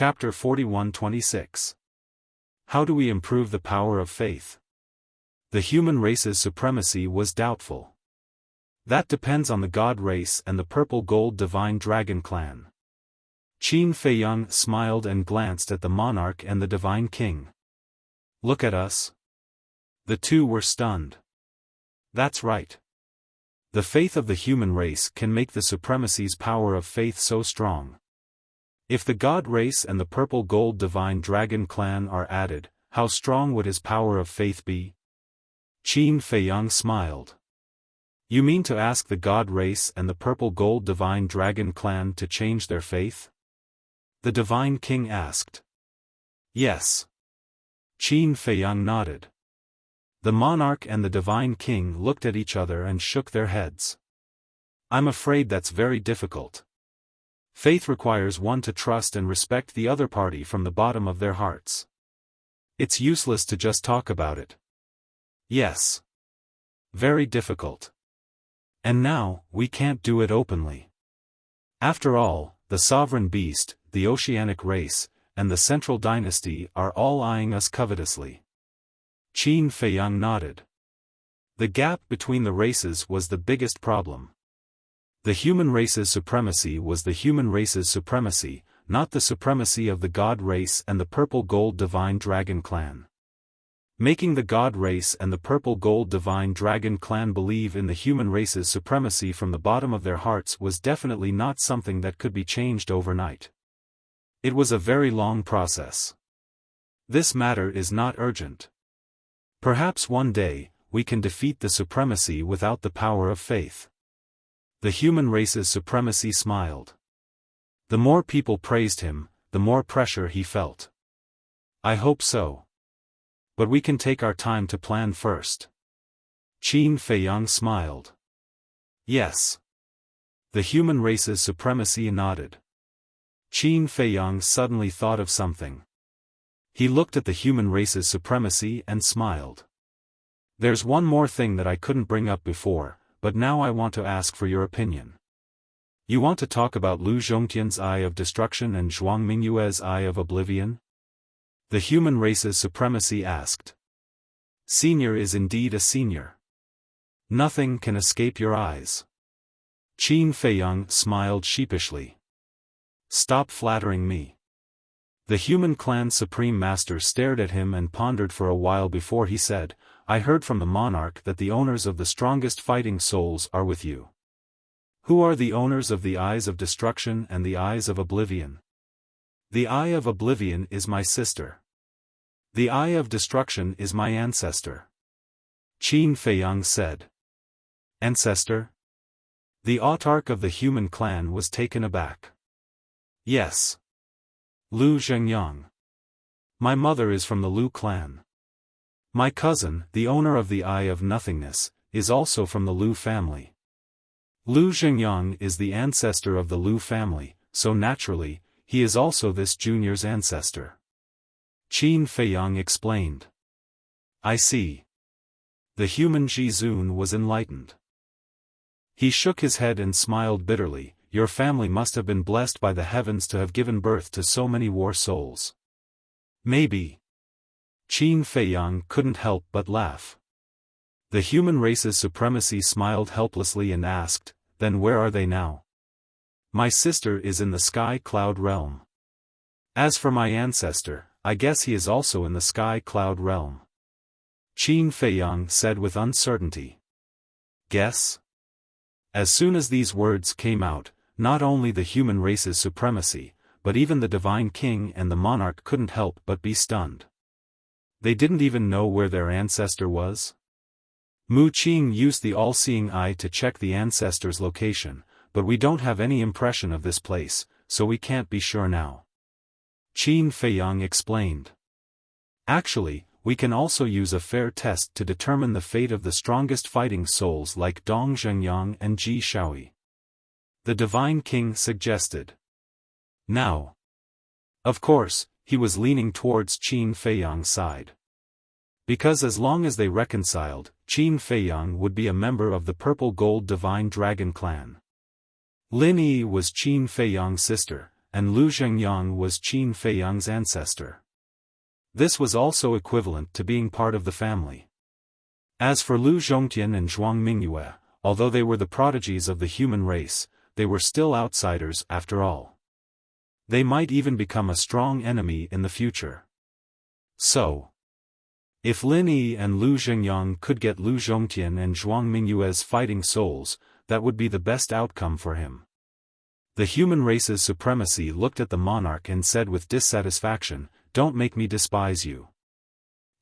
Chapter 41-26. How do we improve the power of faith? The human race's supremacy was doubtful. That depends on the god race and the purple-gold divine dragon clan. Qin Feiyang smiled and glanced at the monarch and the divine king. Look at us. The two were stunned. That's right. The faith of the human race can make the supremacy's power of faith so strong. If the god race and the purple-gold divine dragon clan are added, how strong would his power of faith be? Qin Feiyang smiled. You mean to ask the god race and the purple-gold divine dragon clan to change their faith? The divine king asked. Yes. Qin Feiyang nodded. The monarch and the divine king looked at each other and shook their heads. I'm afraid that's very difficult. Faith requires one to trust and respect the other party from the bottom of their hearts. It's useless to just talk about it. Yes. Very difficult. And now, we can't do it openly. After all, the sovereign beast, the oceanic race, and the central dynasty are all eyeing us covetously. Qin Feiyang nodded. The gap between the races was the biggest problem. The human race's supremacy was the human race's supremacy, not the supremacy of the god race and the purple-gold divine dragon clan. Making the god race and the purple-gold divine dragon clan believe in the human race's supremacy from the bottom of their hearts was definitely not something that could be changed overnight. It was a very long process. This matter is not urgent. Perhaps one day, we can defeat the supremacy without the power of faith. The human race's supremacy smiled. The more people praised him, the more pressure he felt. I hope so. But we can take our time to plan first. Qin Feiyang smiled. Yes. The human race's supremacy nodded. Qin Feiyang suddenly thought of something. He looked at the human race's supremacy and smiled. There's one more thing that I couldn't bring up before, but now I want to ask for your opinion. You want to talk about Lu Zhongtian's Eye of Destruction and Zhuang Mingyue's Eye of Oblivion? The human race's supremacy asked. Senior is indeed a senior. Nothing can escape your eyes. Qin Feiyang smiled sheepishly. Stop flattering me. The human clan's supreme master stared at him and pondered for a while before he said, I heard from the monarch that the owners of the strongest fighting souls are with you. Who are the owners of the Eyes of Destruction and the Eyes of Oblivion? The Eye of Oblivion is my sister. The Eye of Destruction is my ancestor. Qin Feiyang said. Ancestor? The autarch of the human clan was taken aback. Yes. Lu Zhengyang. My mother is from the Lu clan. My cousin, the owner of the Eye of Nothingness, is also from the Lu family. Lu Zhengyang is the ancestor of the Lu family, so naturally, he is also this junior's ancestor. Qin Feiyang explained. I see. The human Jizun was enlightened. He shook his head and smiled bitterly. Your family must have been blessed by the heavens to have given birth to so many war souls. Maybe. Qin Feiyang couldn't help but laugh. The human race's supremacy smiled helplessly and asked, then where are they now? My sister is in the sky cloud realm. As for my ancestor, I guess he is also in the sky cloud realm. Qin Feiyang said with uncertainty. Guess? As soon as these words came out, not only the human race's supremacy, but even the divine king and the monarch couldn't help but be stunned. They didn't even know where their ancestor was. Mu Qing used the all-seeing eye to check the ancestor's location, but we don't have any impression of this place, so we can't be sure now. Qin Feiyang explained. Actually, we can also use a fair test to determine the fate of the strongest fighting souls like Dong Zhengyang and Ji Shaoi. The divine king suggested. Now. Of course, he was leaning towards Qin Feiyang's side. Because as long as they reconciled, Qin Feiyang would be a member of the purple-gold divine dragon clan. Lin Yi was Qin Feiyang's sister, and Lu Zhengyang was Qin Feiyang's ancestor. This was also equivalent to being part of the family. As for Lu Zhongtian and Zhuang Mingyue, although they were the prodigies of the human race, they were still outsiders after all. They might even become a strong enemy in the future. So, if Lin Yi and Lu Zhengyang could get Lu Zhongtian and Zhuang Mingyue's fighting souls, that would be the best outcome for him. The human race's supremacy looked at the monarch and said with dissatisfaction, "Don't make me despise you."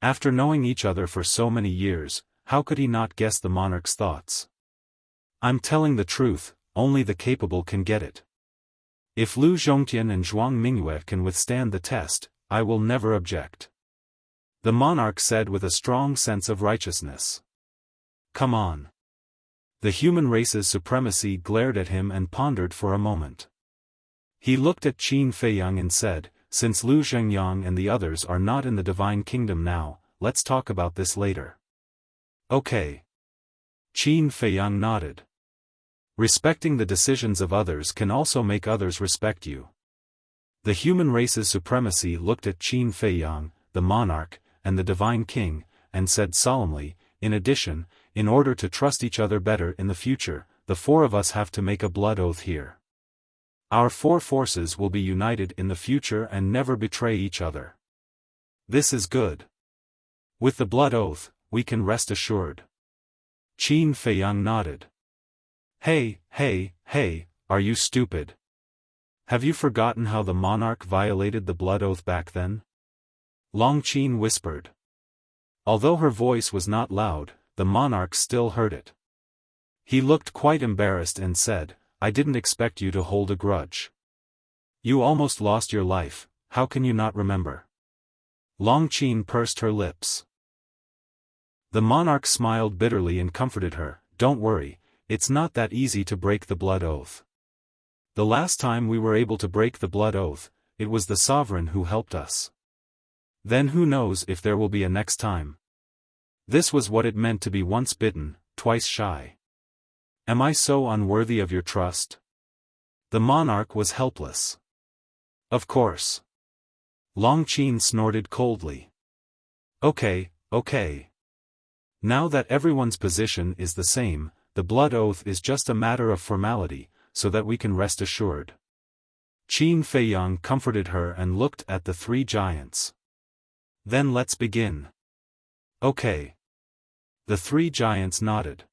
After knowing each other for so many years, how could he not guess the monarch's thoughts? "I'm telling the truth, only the capable can get it. If Lu Zhongtian and Zhuang Mingyue can withstand the test, I will never object," the monarch said with a strong sense of righteousness. "Come on." The human race's supremacy glared at him and pondered for a moment. He looked at Qin Feiyang and said, "Since Lu Zhengyang and the others are not in the divine kingdom now, let's talk about this later." "Okay." Qin Feiyang nodded. Respecting the decisions of others can also make others respect you. The human race's supremacy looked at Qin Feiyang, the monarch, and the divine king, and said solemnly, "In addition, in order to trust each other better in the future, the four of us have to make a blood oath here. Our four forces will be united in the future and never betray each other. This is good. With the blood oath, we can rest assured." Qin Feiyang nodded. Hey, are you stupid? Have you forgotten how the monarch violated the blood oath back then?" Long Qin whispered. Although her voice was not loud, the monarch still heard it. He looked quite embarrassed and said, "I didn't expect you to hold a grudge. You almost lost your life, how can you not remember?" Long Qin pursed her lips. The monarch smiled bitterly and comforted her, "Don't worry, it's not that easy to break the blood oath. The last time we were able to break the blood oath, it was the sovereign who helped us. Then who knows if there will be a next time." This was what it meant to be once bitten, twice shy. "Am I so unworthy of your trust?" The monarch was helpless. "Of course." Long Qin snorted coldly. Okay. Now that everyone's position is the same, the blood oath is just a matter of formality, so that we can rest assured." Qin Feiyang comforted her and looked at the three giants. "Then let's begin." "Okay." The three giants nodded.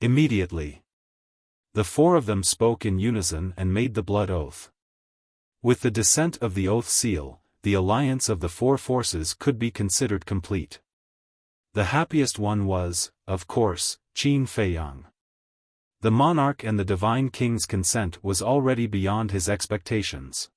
Immediately, the four of them spoke in unison and made the blood oath. With the descent of the oath seal, the alliance of the four forces could be considered complete. The happiest one was, of course, Qin Feiyang. The monarch and the divine king's consent was already beyond his expectations.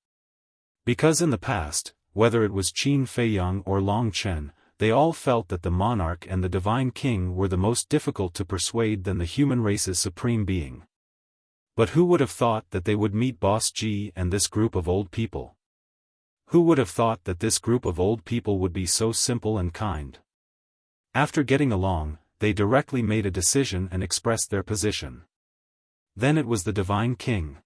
Because in the past, whether it was Qin Feiyang or Long Chen, they all felt that the monarch and the divine king were the most difficult to persuade than the human race's supreme being. But who would have thought that they would meet Boss Ji and this group of old people? Who would have thought that this group of old people would be so simple and kind? After getting along, they directly made a decision and expressed their position. Then it was the divine king.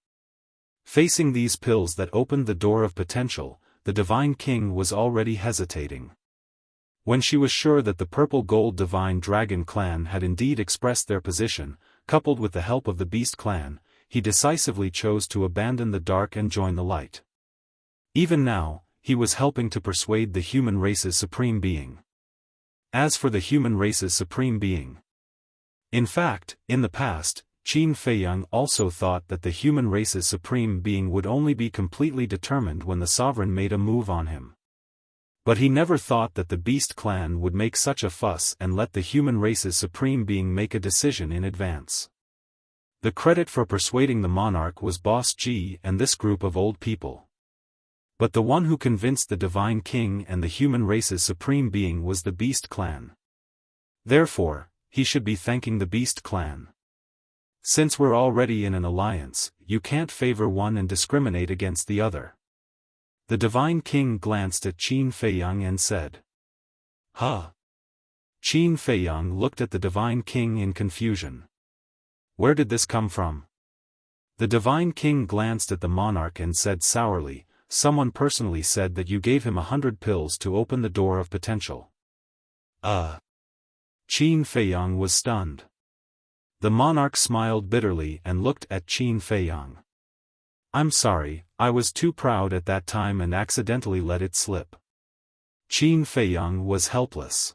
Facing these pills that opened the door of potential, the divine king was already hesitating. When she was sure that the purple gold divine dragon clan had indeed expressed their position, coupled with the help of the beast clan, he decisively chose to abandon the dark and join the light. Even now, he was helping to persuade the human race's supreme being. As for the human race's supreme being, in fact, in the past, Qin Feiyang also thought that the human race's supreme being would only be completely determined when the sovereign made a move on him. But he never thought that the beast clan would make such a fuss and let the human race's supreme being make a decision in advance. The credit for persuading the monarch was Boss Ji and this group of old people. But the one who convinced the divine king and the human race's supreme being was the beast clan. Therefore, he should be thanking the beast clan. Since we're already in an alliance, you can't favor one and discriminate against the other. The divine king glanced at Qin Feiyang and said, "Huh?" Qin Feiyang looked at the divine king in confusion. Where did this come from? The divine king glanced at the monarch and said sourly, "Someone personally said that you gave him 100 pills to open the door of potential." Qin Feiyang was stunned. The monarch smiled bitterly and looked at Qin Feiyang. "I'm sorry, I was too proud at that time and accidentally let it slip." Qin Feiyang was helpless.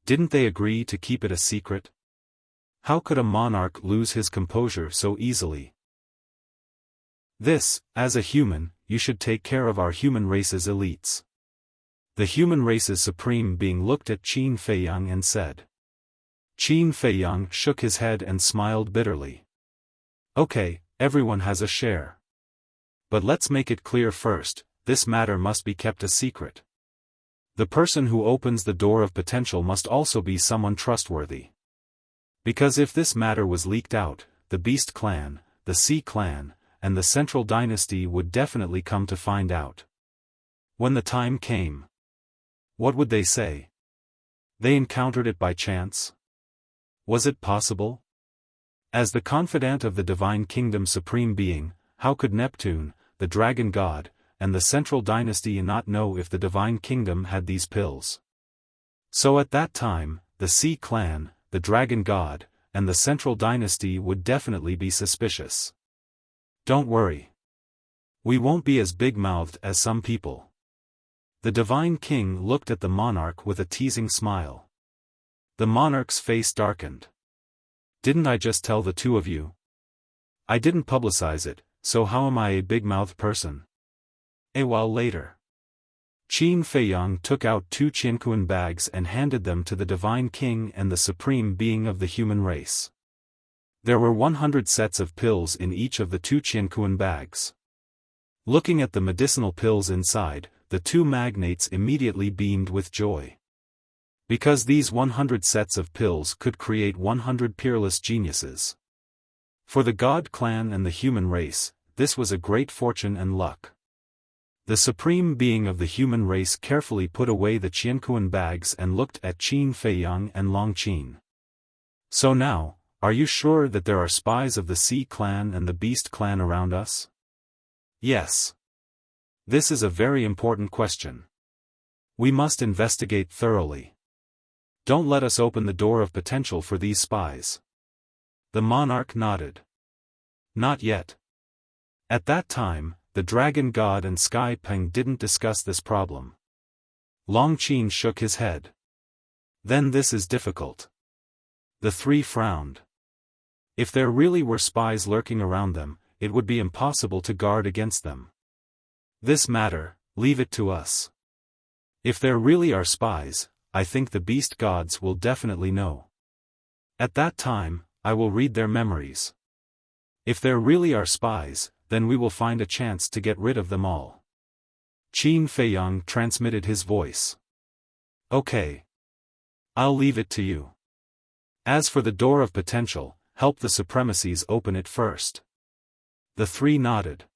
Didn't they agree to keep it a secret? How could a monarch lose his composure so easily? "This, as a human, you should take care of our human race's elites." The human race's supreme being looked at Qin Feiyang and said. Qin Feiyang shook his head and smiled bitterly. "Okay, everyone has a share. But let's make it clear first, this matter must be kept a secret. The person who opens the door of potential must also be someone trustworthy. Because if this matter was leaked out, the Beast clan, the Sea clan, and the Central Dynasty would definitely come to find out. When the time came, what would they say? They encountered it by chance? Was it possible? As the confidant of the Divine Kingdom Supreme Being, how could Neptune, the Dragon God, and the Central Dynasty not know if the Divine Kingdom had these pills? So at that time, the Sea clan, the Dragon God, and the Central Dynasty would definitely be suspicious. Don't worry. We won't be as big-mouthed as some people. The Divine King looked at the monarch with a teasing smile. The monarch's face darkened. Didn't I just tell the two of you? I didn't publicize it, so how am I a big-mouthed person? A while later, Qin Feiyang took out 2 Qianquan bags and handed them to the Divine King and the Supreme Being of the human race. There were 100 sets of pills in each of the 2 Qianquan bags. Looking at the medicinal pills inside, the 2 magnates immediately beamed with joy. Because these 100 sets of pills could create 100 peerless geniuses. For the God clan and the human race, this was a great fortune and luck. The Supreme Being of the human race carefully put away the Qianquan bags and looked at Qin Feiyang and Long Qin. "So now, are you sure that there are spies of the Sea clan and the Beast clan around us?" "Yes. This is a very important question. We must investigate thoroughly. Don't let us open the door of potential for these spies." The monarch nodded. "Not yet." At that time, the Dragon God and Sky Peng didn't discuss this problem. Long Qin shook his head. "Then this is difficult." The 3 frowned. If there really were spies lurking around them, it would be impossible to guard against them. "This matter, leave it to us. If there really are spies, I think the Beast Gods will definitely know. At that time, I will read their memories. If there really are spies, then we will find a chance to get rid of them all." Qin Feiyang transmitted his voice. "Okay. I'll leave it to you. As for the door of potential, help the supremacies open it first." The 3 nodded.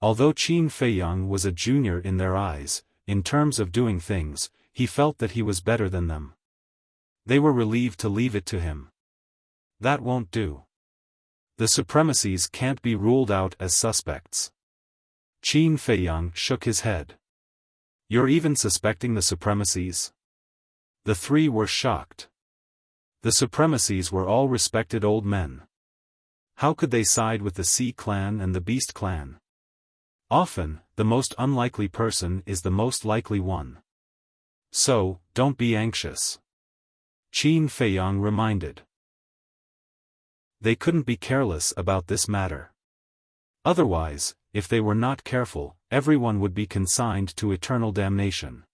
Although Qin Feiyang was a junior in their eyes, in terms of doing things, he felt that he was better than them. They were relieved to leave it to him. "That won't do. The supremacies can't be ruled out as suspects." Qin Feiyang shook his head. "You're even suspecting the supremacies?" The 3 were shocked. The supremacies were all respected old men. How could they side with the Sea clan and the Beast clan? Often, the most unlikely person is the most likely one. So, don't be anxious. Qin Feiyang reminded. They couldn't be careless about this matter. Otherwise, if they were not careful, everyone would be consigned to eternal damnation.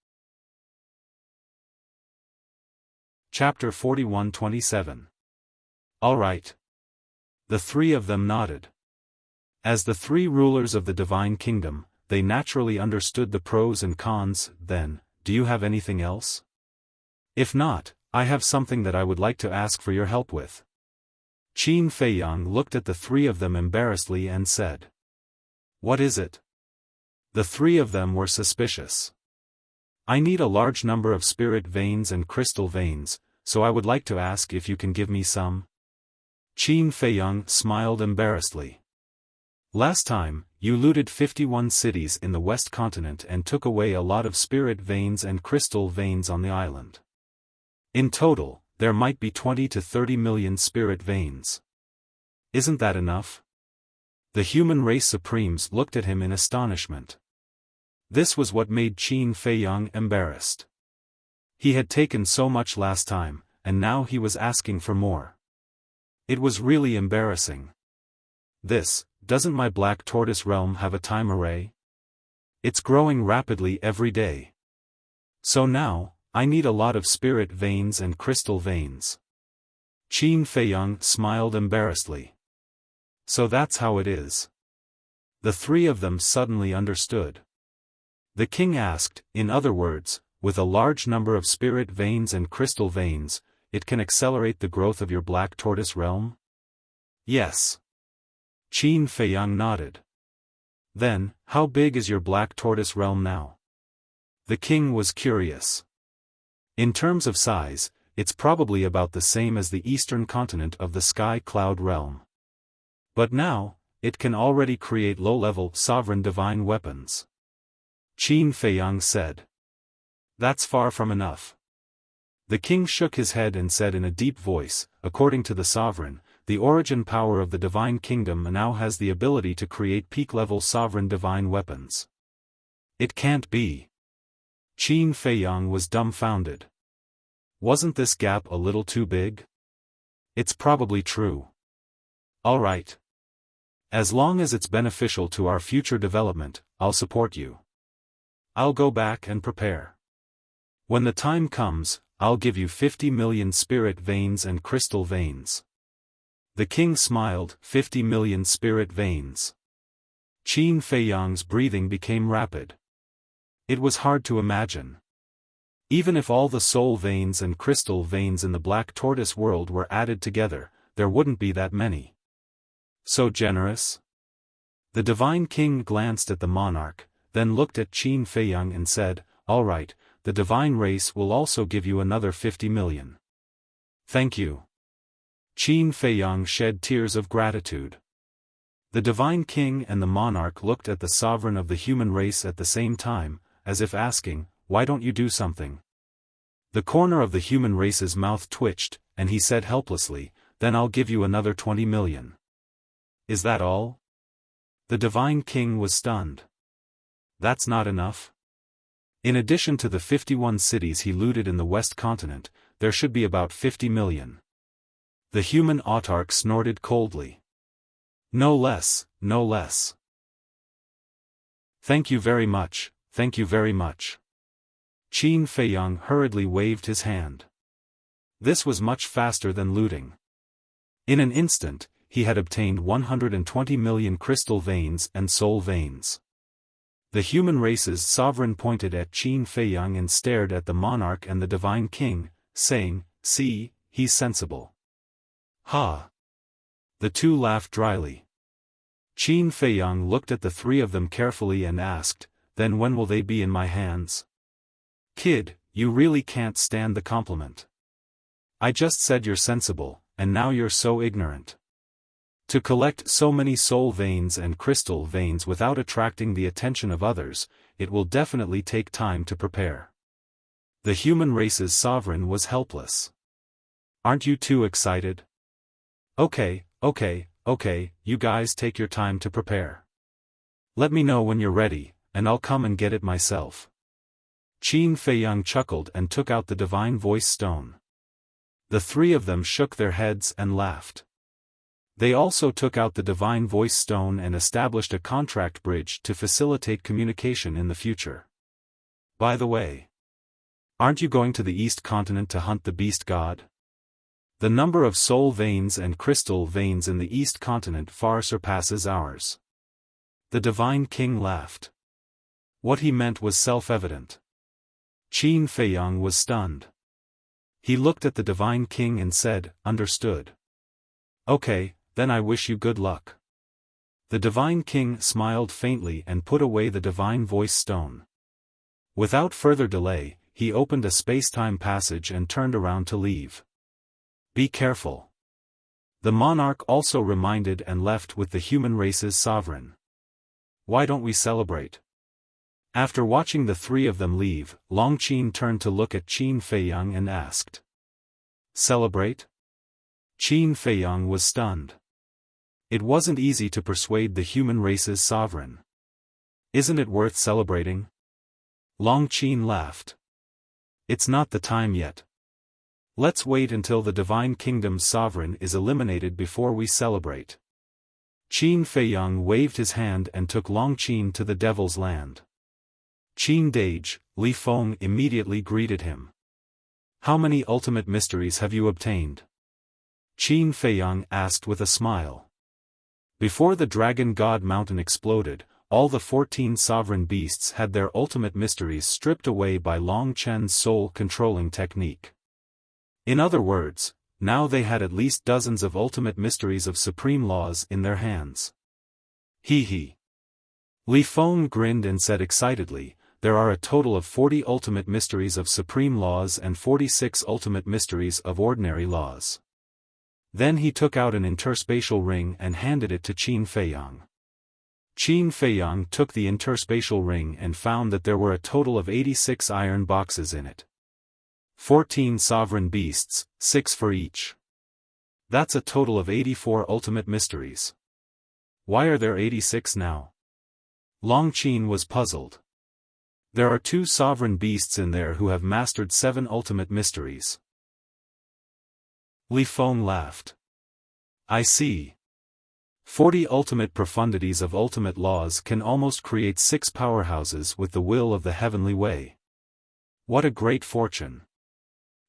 Chapter 41-27. All right. The 3 of them nodded. As the 3 rulers of the Divine Kingdom, they naturally understood the pros and cons. "Then, do you have anything else? If not, I have something that I would like to ask for your help with." Qin Feiyang looked at the 3 of them embarrassedly and said. "What is it?" The 3 of them were suspicious. "I need a large number of spirit veins and crystal veins, so I would like to ask if you can give me some." Qin Feiyang smiled embarrassedly. Last time, you looted 51 cities in the West Continent and took away a lot of spirit veins and crystal veins on the island. In total, there might be 20 to 30 million spirit veins. Isn't that enough? The human race supremes looked at him in astonishment. This was what made Qin Feiyang embarrassed. He had taken so much last time, and now he was asking for more. It was really embarrassing. Doesn't my black tortoise realm have a time array? It's growing rapidly every day. So now, I need a lot of spirit veins and crystal veins. Qin Feiyang smiled embarrassedly. So that's how it is. The three of them suddenly understood. The king asked, in other words, with a large number of spirit veins and crystal veins, it can accelerate the growth of your black tortoise realm? Yes. Qin Feiyang nodded. Then, how big is your black tortoise realm now? The king was curious. In terms of size, it's probably about the same as the eastern continent of the sky cloud realm. But now, it can already create low-level sovereign divine weapons. Qin Feiyang said. That's far from enough. The king shook his head and said in a deep voice, according to the sovereign, the origin power of the divine kingdom now has the ability to create peak-level sovereign divine weapons. It can't be. Qin Feiyang was dumbfounded. Wasn't this gap a little too big? It's probably true. All right. As long as it's beneficial to our future development, I'll support you. I'll go back and prepare. When the time comes, I'll give you 50 million spirit veins and crystal veins. The king smiled, 50 million spirit veins. Qin Feiyang's breathing became rapid. It was hard to imagine. Even if all the soul veins and crystal veins in the black tortoise world were added together, there wouldn't be that many. So generous? The divine king glanced at the monarch, then looked at Qin Feiyang and said, all right, the divine race will also give you another 50 million. Thank you. Qin Feiyang shed tears of gratitude. The divine king and the monarch looked at the sovereign of the human race at the same time, as if asking, why don't you do something? The corner of the human race's mouth twitched, and he said helplessly, then I'll give you another 20 million. Is that all? The divine king was stunned. That's not enough? In addition to the 51 cities he looted in the West Continent, there should be about 50 million. The human autarch snorted coldly. No less, no less. Thank you very much, thank you very much. Qin Feiyang hurriedly waved his hand. This was much faster than looting. In an instant, he had obtained 120 million crystal veins and soul veins. The human race's sovereign pointed at Qin Feiyang and stared at the monarch and the divine king, saying, see, he's sensible. Ha! The two laughed dryly. Qin Feiyang looked at the three of them carefully and asked, then when will they be in my hands? Kid, you really can't stand the compliment. I just said you're sensible, and now you're so ignorant. To collect so many soul veins and crystal veins without attracting the attention of others, it will definitely take time to prepare. The human race's sovereign was helpless. Aren't you too excited? Okay, you guys take your time to prepare. Let me know when you're ready, and I'll come and get it myself. Qin Feiyang chuckled and took out the divine voice stone. The three of them shook their heads and laughed. They also took out the divine voice stone and established a contract bridge to facilitate communication in the future. By the way, aren't you going to the East Continent to hunt the beast god? The number of soul veins and crystal veins in the East Continent far surpasses ours. The divine king laughed. What he meant was self-evident. Qin Feiyang was stunned. He looked at the divine king and said, understood. Okay, then I wish you good luck. The divine king smiled faintly and put away the divine voice stone. Without further delay, he opened a space-time passage and turned around to leave. Be careful. The monarch also reminded and left with the human race's sovereign. Why don't we celebrate? After watching the three of them leave, Long Qin turned to look at Qin Feiyang and asked. Celebrate? Qin Feiyang was stunned. It wasn't easy to persuade the human race's sovereign. Isn't it worth celebrating? Long Qin laughed. It's not the time yet. Let's wait until the Divine Kingdom's sovereign is eliminated before we celebrate. Qin Feiyang waved his hand and took Long Qin to the Devil's Land. Qin Dage, Li Feng immediately greeted him. How many ultimate mysteries have you obtained? Qin Feiyang asked with a smile. Before the Dragon God Mountain exploded, all the 14 sovereign beasts had their ultimate mysteries stripped away by Long Chen's soul-controlling technique. In other words, now they had at least dozens of ultimate mysteries of supreme laws in their hands. He. Li Feng grinned and said excitedly, there are a total of 40 ultimate mysteries of supreme laws and 46 ultimate mysteries of ordinary laws. Then he took out an interspatial ring and handed it to Qin Feiyang. Qin Feiyang took the interspatial ring and found that there were a total of 86 iron boxes in it. 14 sovereign beasts, 6 for each. That's a total of 84 ultimate mysteries. Why are there 86 now? Long Qin was puzzled. There are 2 sovereign beasts in there who have mastered 7 ultimate mysteries. Li Feng laughed. I see. 40 ultimate profundities of ultimate laws can almost create 6 powerhouses with the will of the heavenly way. What a great fortune.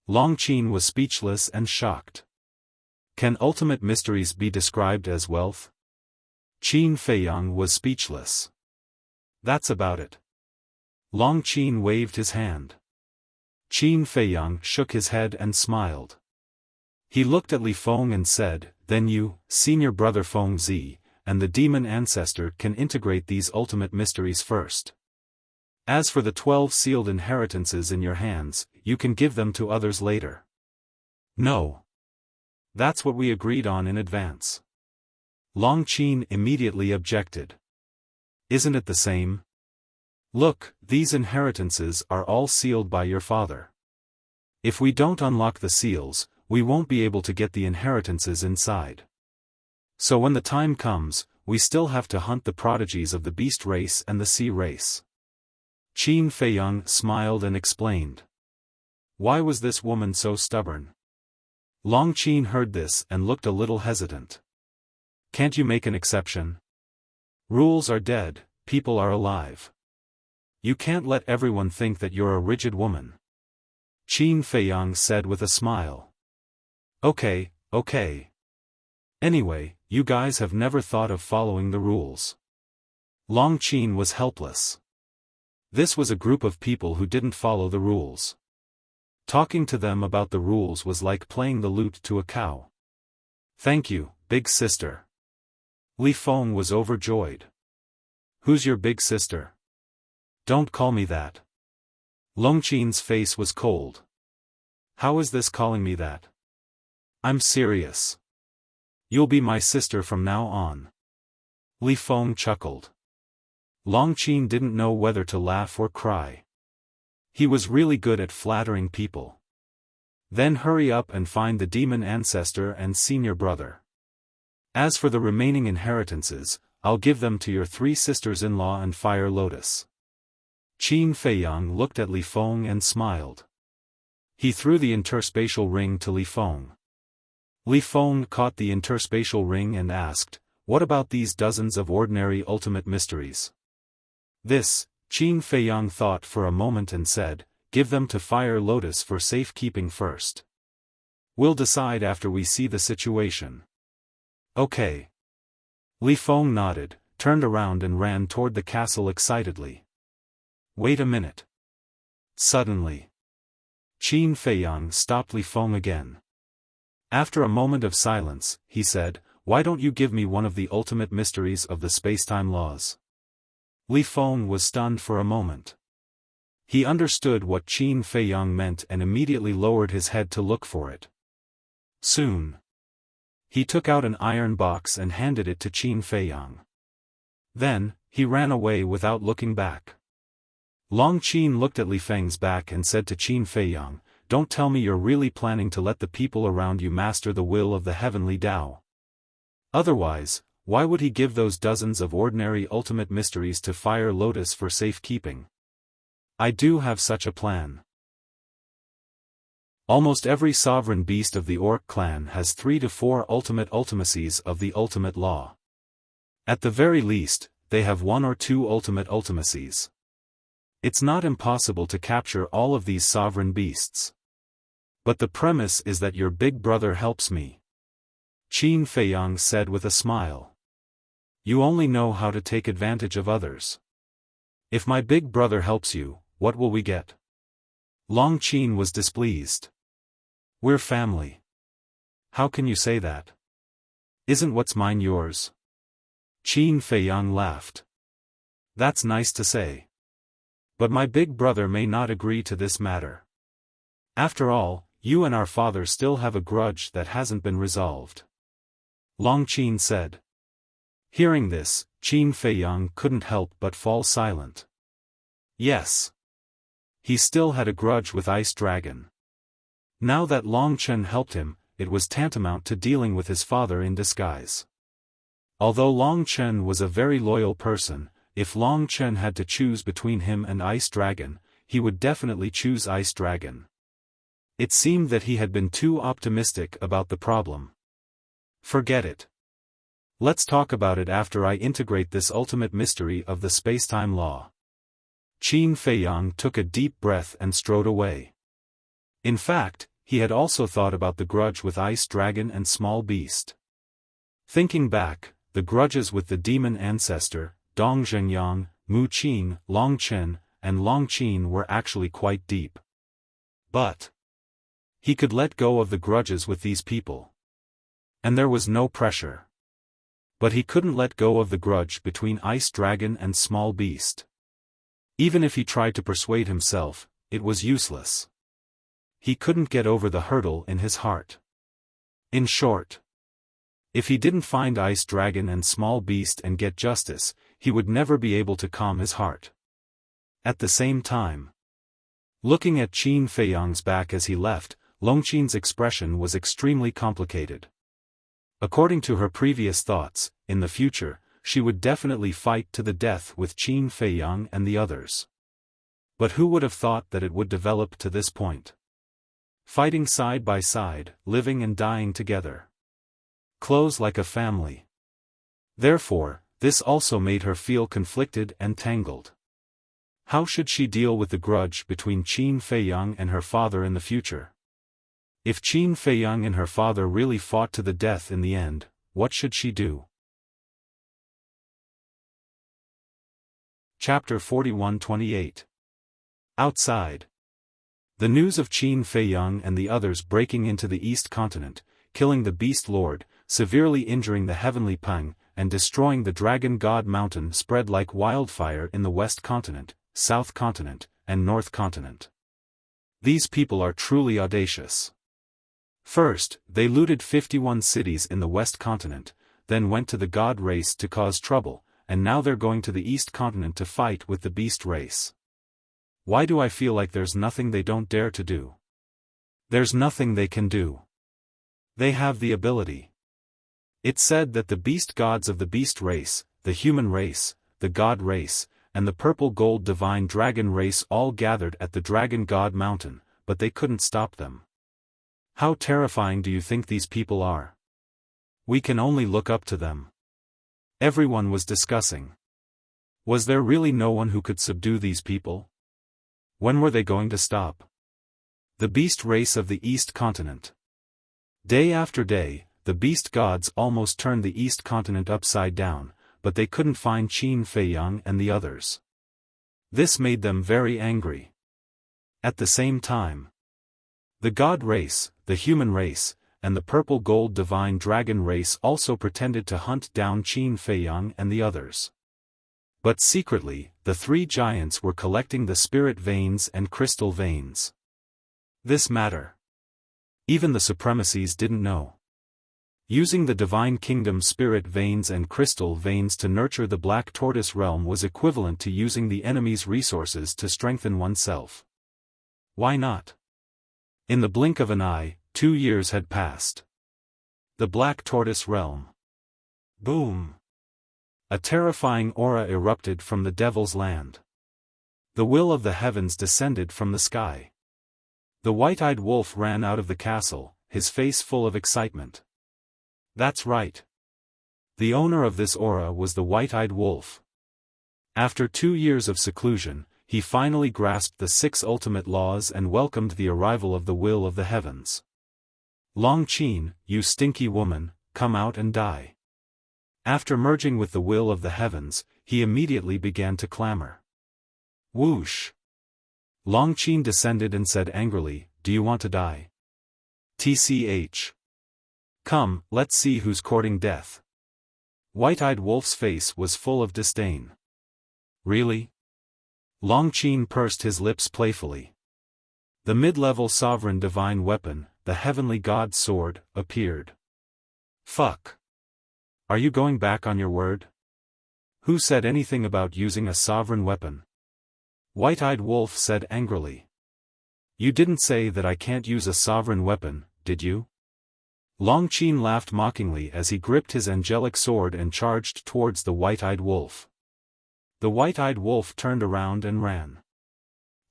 Long Qin was speechless and shocked. Can ultimate mysteries be described as wealth? Qin Feiyang was speechless. That's about it. Long Qin waved his hand. Qin Feiyang shook his head and smiled. He looked at Li Feng and said, then you, senior brother Feng Zi, and the demon ancestor can integrate these ultimate mysteries first. As for the 12 sealed inheritances in your hands, you can give them to others later. No. That's what we agreed on in advance. Long Qin immediately objected. Isn't it the same? Look, these inheritances are all sealed by your father. If we don't unlock the seals, we won't be able to get the inheritances inside. So when the time comes, we still have to hunt the prodigies of the beast race and the sea race. Qin Feiyang smiled and explained. Why was this woman so stubborn? Long Qin heard this and looked a little hesitant. Can't you make an exception? Rules are dead, people are alive. You can't let everyone think that you're a rigid woman. Qin Feiyang said with a smile. Okay. Anyway, you guys have never thought of following the rules. Long Qin was helpless. This was a group of people who didn't follow the rules. Talking to them about the rules was like playing the lute to a cow. Thank you, big sister. Li Feng was overjoyed. Who's your big sister? Don't call me that. Long Qin's face was cold. How is this calling me that? I'm serious. You'll be my sister from now on. Li Feng chuckled. Long Qin didn't know whether to laugh or cry. He was really good at flattering people. Then hurry up and find the demon ancestor and senior brother. As for the remaining inheritances, I'll give them to your 3 sisters-in-law and Fire Lotus. Qin Feiyang looked at Li Feng and smiled. He threw the interspatial ring to Li Feng. Li Feng caught the interspatial ring and asked, what about these dozens of ordinary ultimate mysteries? This, Qin Feiyang thought for a moment and said, give them to Fire Lotus for safekeeping first. We'll decide after we see the situation. Okay. Li Feng nodded, turned around and ran toward the castle excitedly. Wait a minute. Suddenly, Qin Feiyang stopped Li Feng again. After a moment of silence, he said, why don't you give me one of the ultimate mysteries of the spacetime laws? Li Feng was stunned for a moment. He understood what Qin Feiyang meant and immediately lowered his head to look for it. Soon, He took out an iron box and handed it to Qin Feiyang. Then, he ran away without looking back. Long Qin looked at Li Feng's back and said to Qin Feiyang, "Don't tell me you're really planning to let the people around you master the will of the heavenly Tao. Otherwise, why would he give those dozens of ordinary ultimate mysteries to Fire Lotus for safekeeping? I do have such a plan." Almost every sovereign beast of the Orc clan has 3 to 4 ultimate ultimacies of the ultimate law. At the very least, they have 1 or 2 ultimate ultimacies. It's not impossible to capture all of these sovereign beasts. But the premise is that your big brother helps me. Qin Feiyang said with a smile. You only know how to take advantage of others. If my big brother helps you, what will we get? Long Qin was displeased. We're family. How can you say that? Isn't what's mine yours? Qin Feiyang laughed. That's nice to say. But my big brother may not agree to this matter. After all, you and our father still have a grudge that hasn't been resolved. Long Qin said. Hearing this, Qin Feiyang couldn't help but fall silent. Yes. He still had a grudge with Ice Dragon. Now that Long Chen helped him, it was tantamount to dealing with his father in disguise. Although Long Chen was a very loyal person, if Long Chen had to choose between him and Ice Dragon, he would definitely choose Ice Dragon. It seemed that he had been too optimistic about the problem. Forget it. Let's talk about it after I integrate this ultimate mystery of the spacetime law. Qin Feiyang took a deep breath and strode away. In fact, he had also thought about the grudge with Ice Dragon and Small Beast. Thinking back, the grudges with the demon ancestor, Dong Zhengyang, Mu Qin, Long Chen, and Long Qin were actually quite deep. But he could let go of the grudges with these people. And there was no pressure. But he couldn't let go of the grudge between Ice Dragon and Small Beast. Even if he tried to persuade himself, it was useless. He couldn't get over the hurdle in his heart. In short, if he didn't find Ice Dragon and Small Beast and get justice, he would never be able to calm his heart. At the same time, looking at Qin Feiyang's back as he left, Long Qin's expression was extremely complicated. According to her previous thoughts, in the future, she would definitely fight to the death with Qin Feiyang and the others. But who would have thought that it would develop to this point? Fighting side by side, living and dying together. Close like a family. Therefore, this also made her feel conflicted and tangled. How should she deal with the grudge between Qin Feiyang and her father in the future? If Qin Feiyang and her father really fought to the death in the end, what should she do? Chapter 41-28. Outside. The news of Qin Feiyang and the others breaking into the East Continent, killing the Beast Lord, severely injuring the Heavenly Pang, and destroying the Dragon God Mountain spread like wildfire in the West Continent, South Continent, and North Continent. These people are truly audacious. First, they looted 51 cities in the West Continent, then went to the God race to cause trouble, and now they're going to the East Continent to fight with the Beast race. Why do I feel like there's nothing they don't dare to do? There's nothing they can do. They have the ability. It's said that the beast gods of the Beast race, the human race, the God race, and the purple gold divine dragon race all gathered at the Dragon God Mountain, but they couldn't stop them. How terrifying do you think these people are? We can only look up to them. Everyone was discussing. Was there really no one who could subdue these people? When were they going to stop? The beast race of the East Continent. Day after day, the beast gods almost turned the East Continent upside down, but they couldn't find Qin Feiyang and the others. This made them very angry. At the same time, the God race, the human race, and the purple gold divine dragon race also pretended to hunt down Qin Feiyang and the others. But secretly, the 3 giants were collecting the spirit veins and crystal veins. This matter. Even the supremacies didn't know. Using the divine kingdom spirit veins and crystal veins to nurture the black tortoise realm was equivalent to using the enemy's resources to strengthen oneself. Why not? In the blink of an eye, 2 years had passed. The black tortoise realm. Boom! A terrifying aura erupted from the devil's land. The will of the heavens descended from the sky. The white-eyed wolf ran out of the castle, his face full of excitement. That's right. The owner of this aura was the white-eyed wolf. After 2 years of seclusion, he finally grasped the 6 ultimate laws and welcomed the arrival of the will of the heavens. Long Qin, you stinky woman, come out and die. After merging with the will of the heavens, he immediately began to clamor. Whoosh! Long Qin descended and said angrily, do you want to die? TCH. Come, let's see who's courting death. White-eyed wolf's face was full of disdain. Really? Long Qin pursed his lips playfully. The mid-level sovereign divine weapon, the heavenly god's sword, appeared. Fuck. Are you going back on your word? Who said anything about using a sovereign weapon? White-eyed wolf said angrily. You didn't say that I can't use a sovereign weapon, did you? Long Qin laughed mockingly as he gripped his angelic sword and charged towards the white-eyed wolf. The white-eyed wolf turned around and ran.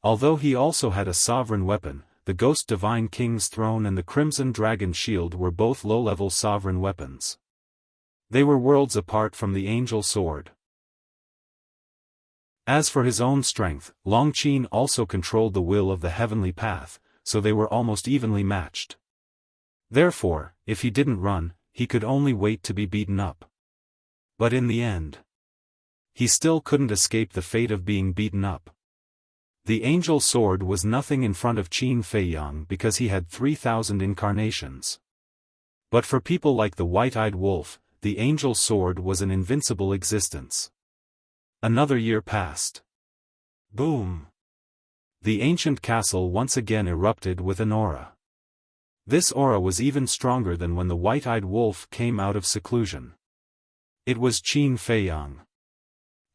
Although he also had a sovereign weapon, the Ghost Divine King's throne and the Crimson Dragon shield were both low-level sovereign weapons. They were worlds apart from the angel sword. As for his own strength, Long Qin also controlled the will of the heavenly path, so they were almost evenly matched. Therefore, if he didn't run, he could only wait to be beaten up. But in the end, he still couldn't escape the fate of being beaten up. The angel sword was nothing in front of Qin Feiyang because he had 3,000 incarnations. But for people like the white-eyed wolf, the angel sword was an invincible existence. Another year passed. Boom! The ancient castle once again erupted with an aura. This aura was even stronger than when the white-eyed wolf came out of seclusion. It was Qin Feiyang.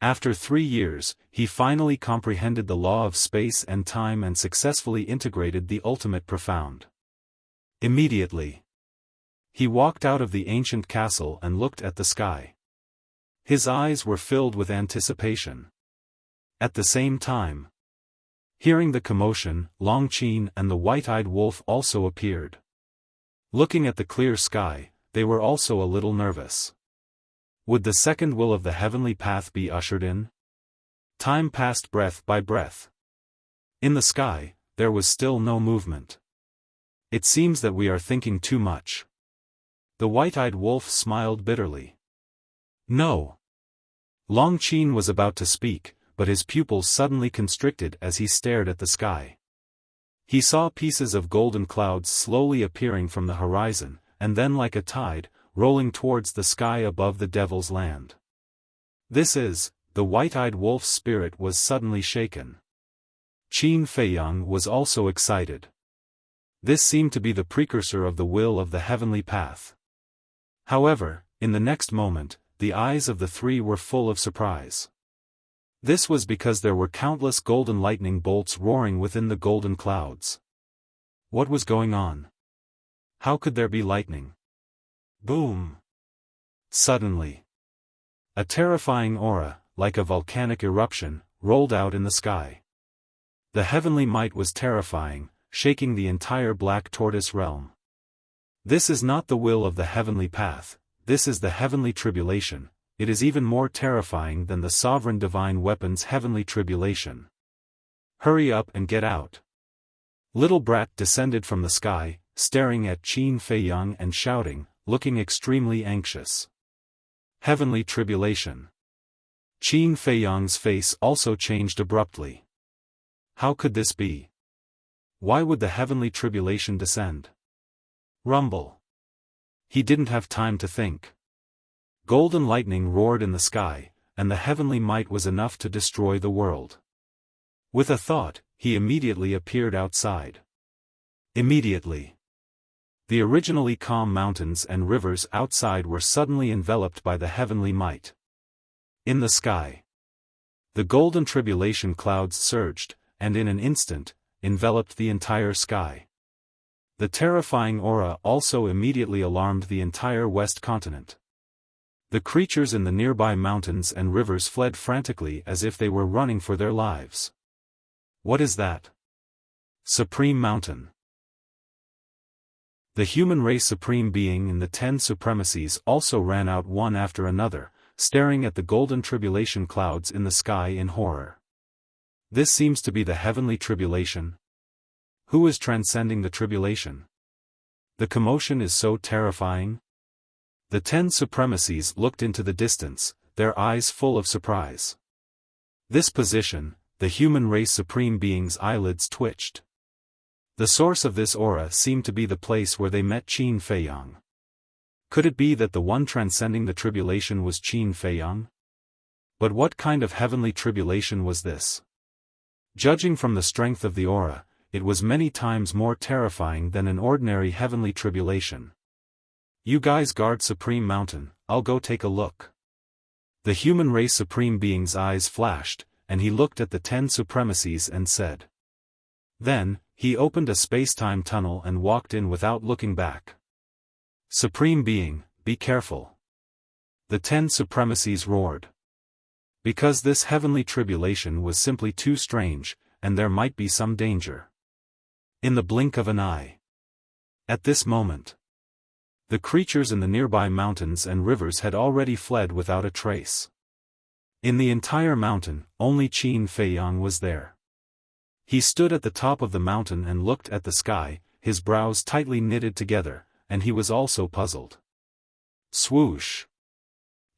After 3 years, he finally comprehended the law of space and time and successfully integrated the ultimate profound. Immediately, he walked out of the ancient castle and looked at the sky. His eyes were filled with anticipation. At the same time, hearing the commotion, Long Qin and the white-eyed wolf also appeared. Looking at the clear sky, they were also a little nervous. Would the second will of the heavenly path be ushered in? Time passed breath by breath. In the sky, there was still no movement. It seems that we are thinking too much. The white-eyed wolf smiled bitterly. No. Long Qin was about to speak, but his pupils suddenly constricted as he stared at the sky. He saw pieces of golden clouds slowly appearing from the horizon, and then like a tide, rolling towards the sky above the devil's land. The white-eyed wolf's spirit was suddenly shaken. Qin Feiyang was also excited. This seemed to be the precursor of the will of the heavenly path. However, in the next moment, the eyes of the three were full of surprise. This was because there were countless golden lightning bolts roaring within the golden clouds. What was going on? How could there be lightning? Boom! Suddenly, a terrifying aura, like a volcanic eruption, rolled out in the sky. The heavenly might was terrifying, shaking the entire black tortoise realm. This is not the will of the heavenly path, this is the heavenly tribulation. It is even more terrifying than the sovereign divine weapon's heavenly tribulation. Hurry up and get out. Little Brat descended from the sky, staring at Qin Feiyang and shouting, looking extremely anxious. Heavenly tribulation. Qin Feiyang's face also changed abruptly. How could this be? Why would the heavenly tribulation descend? Rumble. He didn't have time to think. Golden lightning roared in the sky, and the heavenly might was enough to destroy the world. With a thought, he immediately appeared outside. Immediately. The originally calm mountains and rivers outside were suddenly enveloped by the heavenly might. In the sky, the golden tribulation clouds surged, and in an instant, enveloped the entire sky. The terrifying aura also immediately alarmed the entire west continent. The creatures in the nearby mountains and rivers fled frantically as if they were running for their lives. What is that? Supreme Mountain. The human race supreme being in the 10 supremacies also ran out one after another, staring at the golden tribulation clouds in the sky in horror. This seems to be the heavenly tribulation. Who is transcending the tribulation? The commotion is so terrifying. The 10 supremacies looked into the distance, their eyes full of surprise. This position, the human race supreme being's eyelids twitched. The source of this aura seemed to be the place where they met Qin Feiyang. Could it be that the one transcending the tribulation was Qin Feiyang? But what kind of heavenly tribulation was this? Judging from the strength of the aura, it was many times more terrifying than an ordinary heavenly tribulation. You guys guard Supreme Mountain, I'll go take a look. The human race supreme being's eyes flashed, and he looked at the 10 supremacies and said. Then, he opened a space-time tunnel and walked in without looking back. Supreme Being, be careful. The 10 supremacies roared. Because this heavenly tribulation was simply too strange, and there might be some danger. In the blink of an eye. At this moment, the creatures in the nearby mountains and rivers had already fled without a trace. In the entire mountain, only Qin Feiyang was there. He stood at the top of the mountain and looked at the sky, his brows tightly knitted together, and he was also puzzled. Swoosh!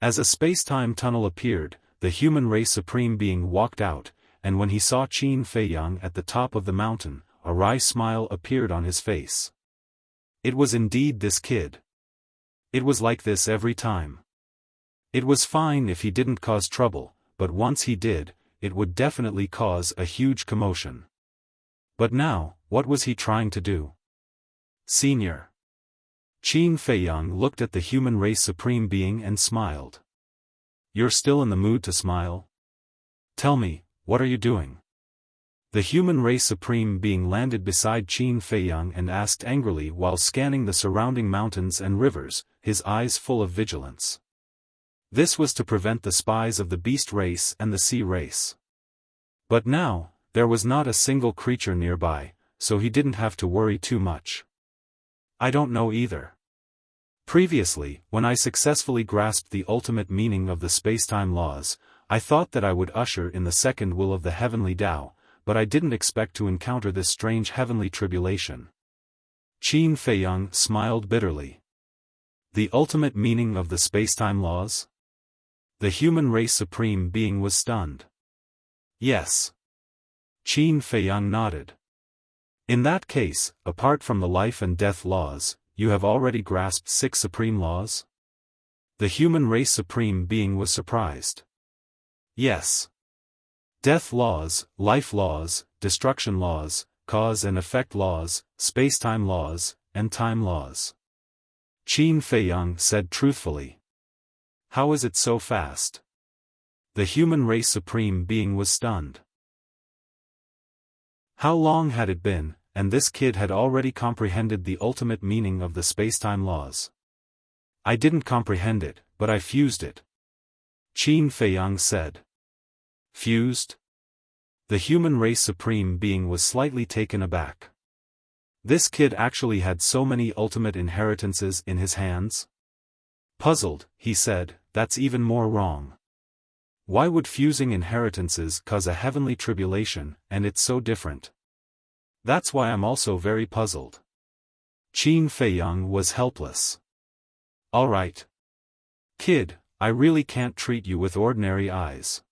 As a space-time tunnel appeared, the human race supreme being walked out, and when he saw Qin Feiyang at the top of the mountain, a wry smile appeared on his face. It was indeed this kid. It was like this every time. It was fine if he didn't cause trouble, but once he did, it would definitely cause a huge commotion. But now, what was he trying to do? Senior. Qin Feiyang looked at the human race supreme being and smiled. You're still in the mood to smile? Tell me, what are you doing? The human race supreme being landed beside Qin Feiyang and asked angrily while scanning the surrounding mountains and rivers, his eyes full of vigilance. This was to prevent the spies of the beast race and the sea race. But now, there was not a single creature nearby, so he didn't have to worry too much. I don't know either. Previously, when I successfully grasped the ultimate meaning of the spacetime laws, I thought that I would usher in the second will of the heavenly Tao, but I didn't expect to encounter this strange heavenly tribulation. Qin Feiyang smiled bitterly. The ultimate meaning of the spacetime laws? The human race supreme being was stunned. Yes. Qin Feiyang nodded. In that case, apart from the life and death laws, you have already grasped 6 supreme laws? The human race supreme being was surprised. Yes. Death laws, life laws, destruction laws, cause and effect laws, spacetime laws, and time laws. Qin Feiyang said truthfully. How is it so fast? The human race supreme being was stunned. How long had it been, and this kid had already comprehended the ultimate meaning of the spacetime laws? I didn't comprehend it, but I fused it. Qin Feiyang said. Fused? The human race supreme being was slightly taken aback. This kid actually had so many ultimate inheritances in his hands? Puzzled, he said, that's even more wrong. Why would fusing inheritances cause a heavenly tribulation, and it's so different? That's why I'm also very puzzled. Qin Feiyang was helpless. Alright. Kid, I really can't treat you with ordinary eyes.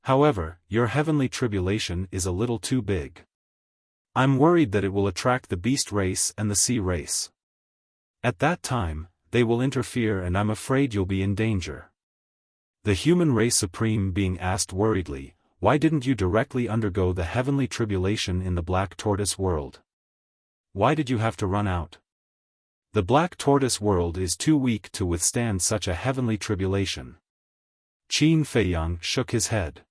However, your heavenly tribulation is a little too big. I'm worried that it will attract the beast race and the sea race. At that time, they will interfere and I'm afraid you'll be in danger. The human race supreme being asked worriedly, why didn't you directly undergo the heavenly tribulation in the Black Tortoise world? Why did you have to run out? The black tortoise world is too weak to withstand such a heavenly tribulation. Qin Feiyang shook his head.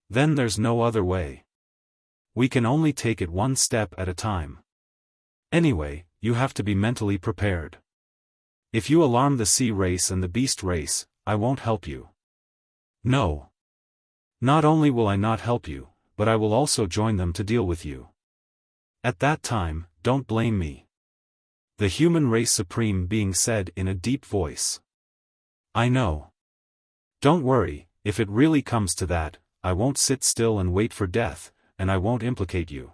Then there's no other way. We can only take it one step at a time. Anyway, you have to be mentally prepared. If you alarm the sea race and the beast race, I won't help you. No. Not only will I not help you, but I will also join them to deal with you. At that time, don't blame me. The human race supreme being said in a deep voice. I know. Don't worry, if it really comes to that, I won't sit still and wait for death, and I won't implicate you.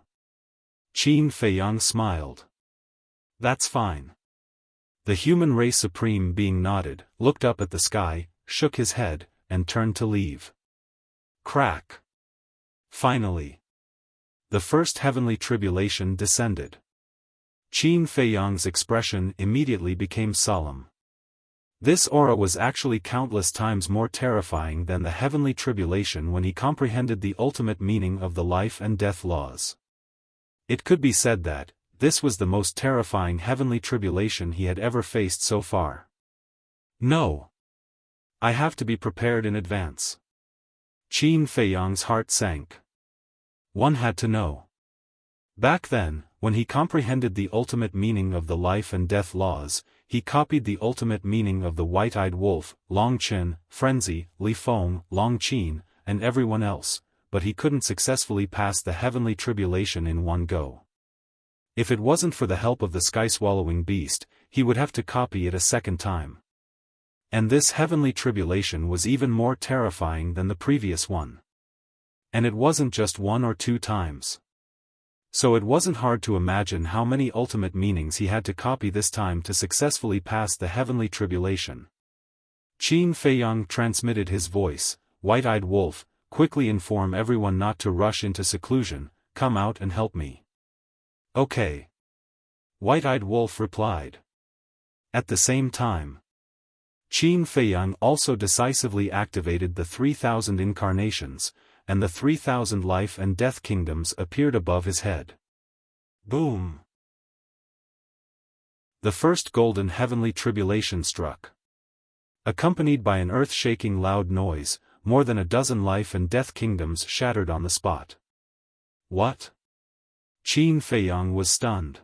Qin Feiyang smiled. That's fine. The human race supreme being nodded, looked up at the sky, shook his head, and turned to leave. Crack. Finally. The first heavenly tribulation descended. Qin Feiyang's expression immediately became solemn. This aura was actually countless times more terrifying than the heavenly tribulation when he comprehended the ultimate meaning of the life and death laws. It could be said that, this was the most terrifying heavenly tribulation he had ever faced so far. No. I have to be prepared in advance. Qin Feiyang's heart sank. One had to know. Back then, when he comprehended the ultimate meaning of the life and death laws, he copied the ultimate meaning of the white-eyed wolf, Long Qin, Frenzy, Li Feng, Long Qin, and everyone else, but he couldn't successfully pass the heavenly tribulation in one go. If it wasn't for the help of the sky-swallowing beast, he would have to copy it a second time. And this heavenly tribulation was even more terrifying than the previous one. And it wasn't just one or two times. So it wasn't hard to imagine how many ultimate meanings he had to copy this time to successfully pass the heavenly tribulation. Qin Feiyang transmitted his voice, White-eyed wolf, quickly inform everyone not to rush into seclusion, come out and help me. Okay. White-eyed wolf replied. At the same time, Qin Feiyang also decisively activated the 3,000 incarnations, and the 3,000 life and death kingdoms appeared above his head. Boom! The first golden heavenly tribulation struck. Accompanied by an earth-shaking loud noise, more than a dozen life and death kingdoms shattered on the spot. What? Qin Feiyang was stunned.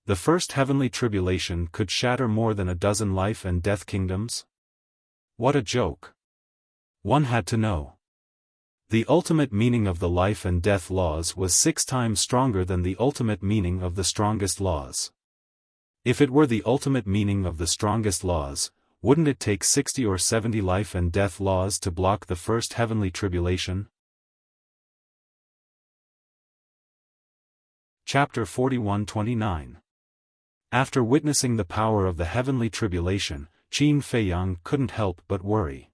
The first heavenly tribulation could shatter more than a dozen life and death kingdoms? What a joke. One had to know. The ultimate meaning of the life and death laws was 6 times stronger than the ultimate meaning of the strongest laws. If it were the ultimate meaning of the strongest laws, wouldn't it take 60 or 70 life and death laws to block the first heavenly tribulation? Chapter 41-29. After witnessing the power of the heavenly tribulation, Qin Feiyang couldn't help but worry.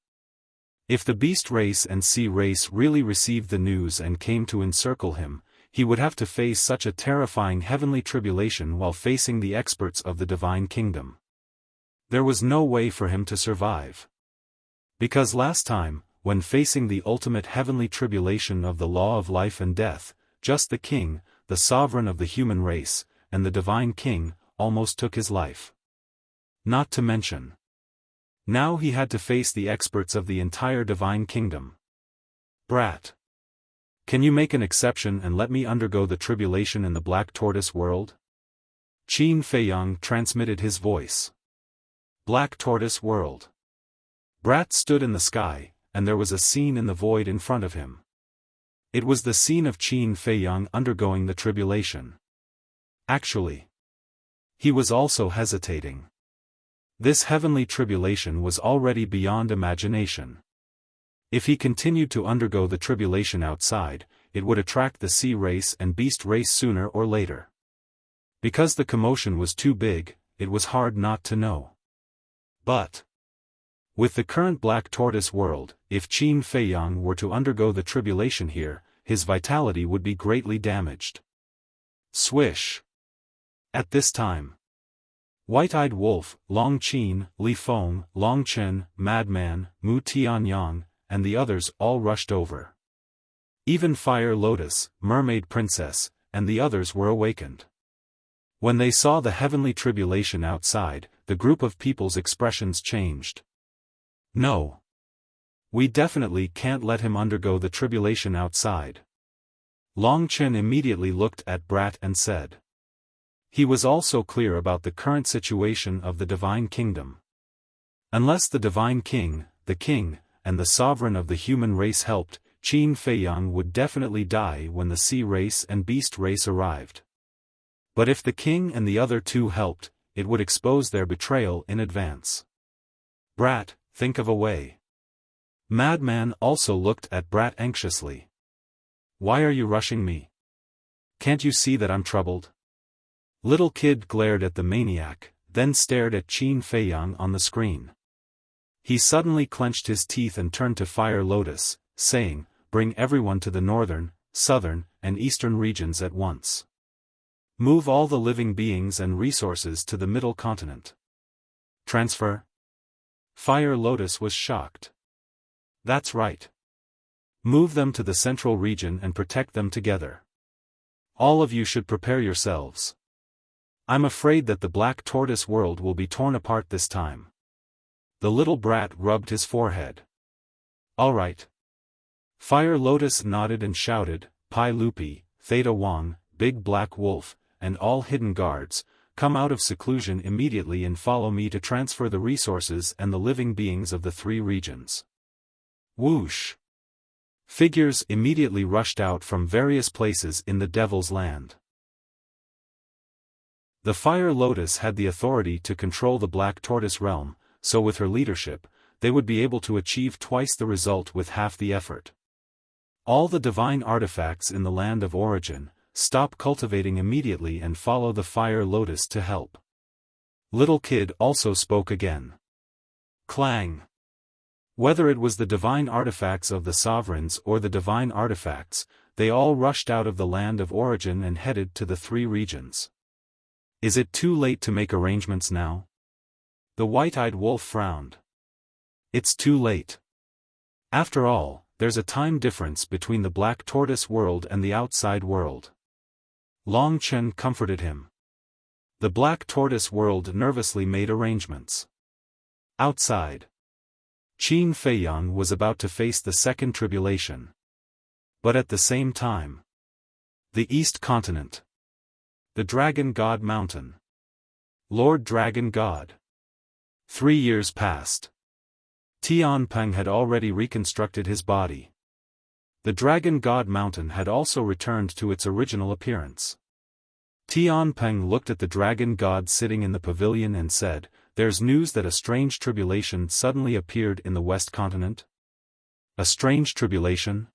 If the beast race and sea race really received the news and came to encircle him, he would have to face such a terrifying heavenly tribulation while facing the experts of the divine kingdom. There was no way for him to survive. Because last time, when facing the ultimate heavenly tribulation of the law of life and death, just the king, the sovereign of the human race, and the divine king, almost took his life. Not to mention. Now he had to face the experts of the entire divine kingdom. Brat. Can you make an exception and let me undergo the tribulation in the black tortoise world? Qin Feiyang transmitted his voice. Black tortoise world. Brat stood in the sky, and there was a scene in the void in front of him. It was the scene of Qin Feiyang undergoing the tribulation. Actually, he was also hesitating. This heavenly tribulation was already beyond imagination. If he continued to undergo the tribulation outside, it would attract the sea race and beast race sooner or later. Because the commotion was too big, it was hard not to know. But with the current black tortoise world, if Qin Feiyang were to undergo the tribulation here, his vitality would be greatly damaged. Swish! At this time, White-eyed wolf, Long Qin, Li Feng, Long Chen, Madman, Mu Tianyang, and the others all rushed over. Even Fire Lotus, Mermaid Princess, and the others were awakened. When they saw the heavenly tribulation outside, the group of people's expressions changed. No. We definitely can't let him undergo the tribulation outside. Long Chen immediately looked at Brat and said. He was also clear about the current situation of the Divine Kingdom. Unless the Divine King, the King, and the Sovereign of the human race helped, Qin Feiyang would definitely die when the Sea race and Beast race arrived. But if the King and the other two helped, it would expose their betrayal in advance. Brat, think of a way. Madman also looked at Brat anxiously. Why are you rushing me? Can't you see that I'm troubled? Little kid glared at the maniac, then stared at Qin Feiyang on the screen. He suddenly clenched his teeth and turned to Fire Lotus, saying, "Bring everyone to the northern, southern, and eastern regions at once. Move all the living beings and resources to the middle continent." Transfer? Fire Lotus was shocked. That's right. Move them to the central region and protect them together. All of you should prepare yourselves. I'm afraid that the Black Tortoise world will be torn apart this time. The little brat rubbed his forehead. All right. Fire Lotus nodded and shouted, "Pai Lupi, Theta Wang, Big Black Wolf, and all hidden guards, come out of seclusion immediately and follow me to transfer the resources and the living beings of the three regions." Whoosh! Figures immediately rushed out from various places in the Devil's Land. The Fire Lotus had the authority to control the Black Tortoise realm, so with her leadership, they would be able to achieve twice the result with half the effort. All the divine artifacts in the land of origin, stop cultivating immediately and follow the Fire Lotus to help. Little Kid also spoke again. Clang! Whether it was the divine artifacts of the sovereigns or the divine artifacts, they all rushed out of the land of origin and headed to the three regions. Is it too late to make arrangements now? The white-eyed wolf frowned. It's too late. After all, there's a time difference between the Black Tortoise world and the outside world. Long Chen comforted him. The Black Tortoise world nervously made arrangements. Outside, Qin Feiyang was about to face the second tribulation. But at the same time, the East Continent. The Dragon God Mountain. Lord Dragon God. 3 years passed. Tianpeng had already reconstructed his body. The Dragon God Mountain had also returned to its original appearance. Tianpeng looked at the Dragon God sitting in the pavilion and said, "There's news that a strange tribulation suddenly appeared in the West Continent." A strange tribulation?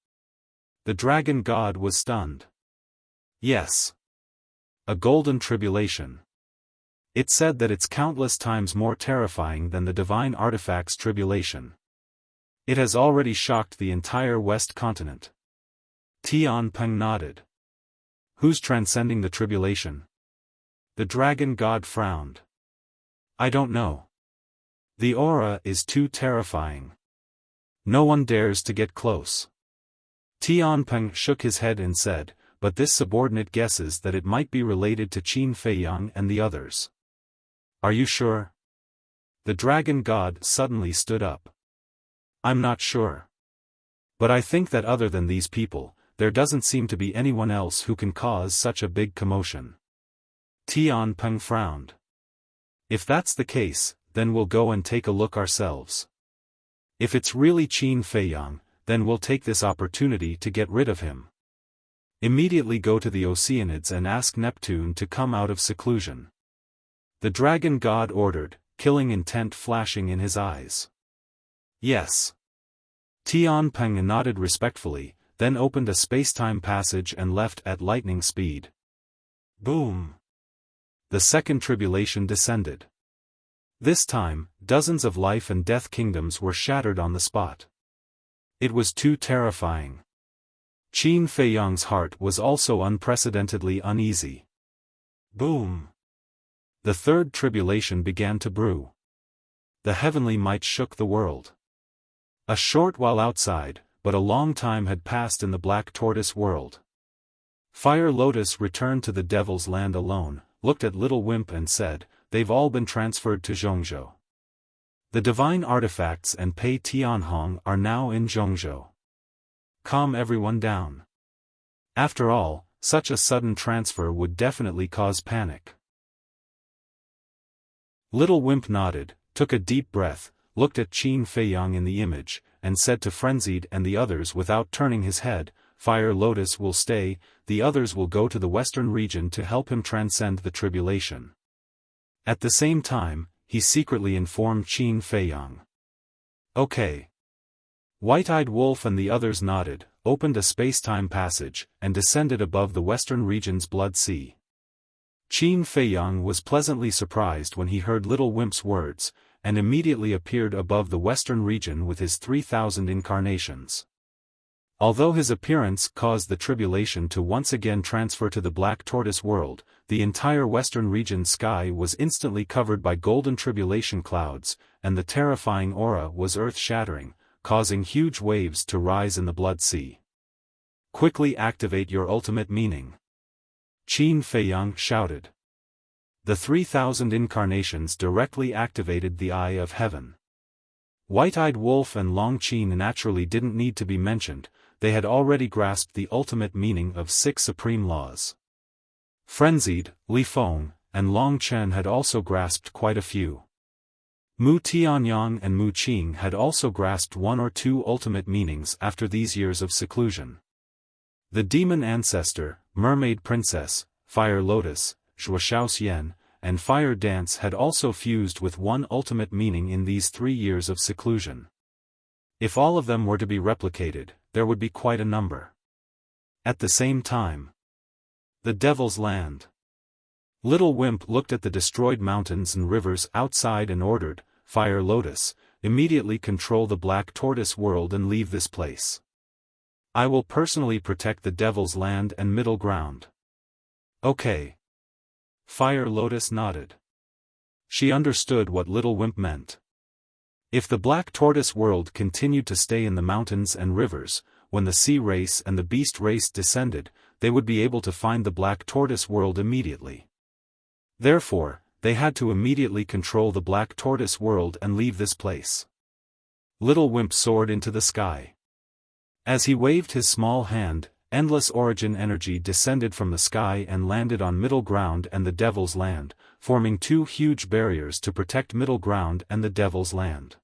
The Dragon God was stunned. Yes. A golden tribulation. It said that it's countless times more terrifying than the divine artifacts tribulation. It has already shocked the entire West Continent. Tianpeng nodded. Who's transcending the tribulation? The Dragon God frowned. I don't know. The aura is too terrifying. No one dares to get close. Tianpeng shook his head and said, but this subordinate guesses that it might be related to Qin Feiyang and the others. Are you sure? The Dragon God suddenly stood up. I'm not sure. But I think that other than these people, there doesn't seem to be anyone else who can cause such a big commotion. Tianpeng frowned. If that's the case, then we'll go and take a look ourselves. If it's really Qin Feiyang, then we'll take this opportunity to get rid of him. Immediately go to the Oceanids and ask Neptune to come out of seclusion. The Dragon God ordered, killing intent flashing in his eyes. Yes. Tianpeng nodded respectfully, then opened a space-time passage and left at lightning speed. Boom! The second tribulation descended. This time, dozens of life and death kingdoms were shattered on the spot. It was too terrifying. Qin Feiyang's heart was also unprecedentedly uneasy. Boom! The third tribulation began to brew. The heavenly might shook the world. A short while outside, but a long time had passed in the Black Tortoise world. Fire Lotus returned to the Devil's Land alone, looked at Little Wimp and said, "They've all been transferred to Zhongzhou. The divine artifacts and Pei Tianhong are now in Zhongzhou. Calm everyone down. After all, such a sudden transfer would definitely cause panic." Little Wimp nodded, took a deep breath, looked at Qin Feiyang in the image, and said to Frenzied and the others without turning his head, "Fire Lotus will stay, the others will go to the western region to help him transcend the tribulation." At the same time, he secretly informed Qin Feiyang. "Okay." White-Eyed Wolf and the others nodded, opened a space-time passage, and descended above the western region's Blood Sea. Qin Feiyang was pleasantly surprised when he heard Little Wimp's words, and immediately appeared above the western region with his 3,000 incarnations. Although his appearance caused the tribulation to once again transfer to the Black Tortoise world, the entire western region's sky was instantly covered by golden tribulation clouds, and the terrifying aura was earth-shattering, causing huge waves to rise in the Blood Sea. "Quickly activate your ultimate meaning," Qin Feiyang shouted. The 3,000 incarnations directly activated the Eye of Heaven. White-Eyed Wolf and Long Qin naturally didn't need to be mentioned, they had already grasped the ultimate meaning of 6 supreme laws. Frenzied, Li Feng, and Long Chen had also grasped quite a few. Mu Tianyang and Mu Qing had also grasped 1 or 2 ultimate meanings after these years of seclusion. The Demon Ancestor, Mermaid Princess, Fire Lotus, Zhuoxiaoxian, and Fire Dance had also fused with 1 ultimate meaning in these 3 years of seclusion. If all of them were to be replicated, there would be quite a number. At the same time, the Devil's Land. Little Wimp looked at the destroyed mountains and rivers outside and ordered, "Fire Lotus, immediately control the Black Tortoise world and leave this place. I will personally protect the Devil's Land and Middle Ground." "Okay." Fire Lotus nodded. She understood what Little Wimp meant. If the Black Tortoise world continued to stay in the mountains and rivers, when the Sea Race and the Beast Race descended, they would be able to find the Black Tortoise world immediately. Therefore, they had to immediately control the Black Tortoise world and leave this place. Little Wimp soared into the sky. As he waved his small hand, endless origin energy descended from the sky and landed on Middle Ground and the Devil's Land, forming 2 huge barriers to protect Middle Ground and the Devil's Land.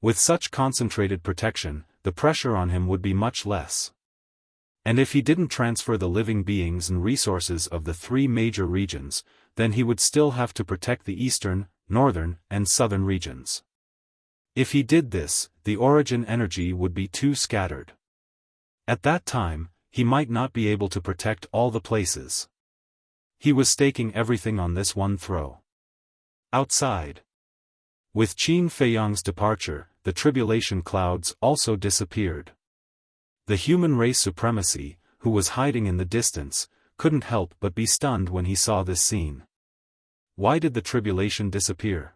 With such concentrated protection, the pressure on him would be much less. And if he didn't transfer the living beings and resources of the 3 major regions, then he would still have to protect the eastern, northern, and southern regions. If he did this, the origin energy would be too scattered. At that time, he might not be able to protect all the places. He was staking everything on this one throw. Outside. With Qin Feiyang's departure, the tribulation clouds also disappeared. The human race supremacy, who was hiding in the distance, couldn't help but be stunned when he saw this scene. Why did the tribulation disappear?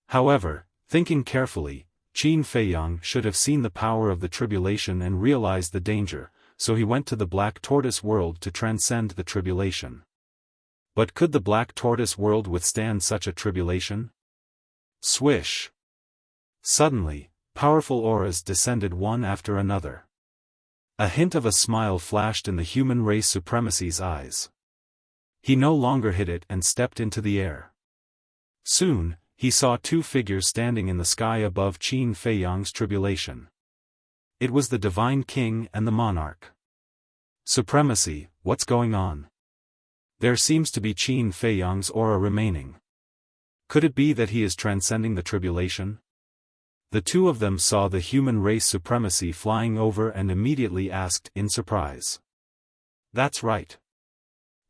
However, thinking carefully, Qin Feiyang should have seen the power of the tribulation and realized the danger, so he went to the Black Tortoise world to transcend the tribulation. But could the Black Tortoise world withstand such a tribulation? Swish! Suddenly, powerful auras descended one after another. A hint of a smile flashed in the human race supremacy's eyes. He no longer hid it and stepped into the air. Soon, he saw 2 figures standing in the sky above Qin Feiyang's tribulation. It was the Divine King and the Monarch. Supremacy, what's going on? There seems to be Qin Feiyang's aura remaining. Could it be that he is transcending the tribulation? The 2 of them saw the human race supremacy flying over and immediately asked in surprise. That's right.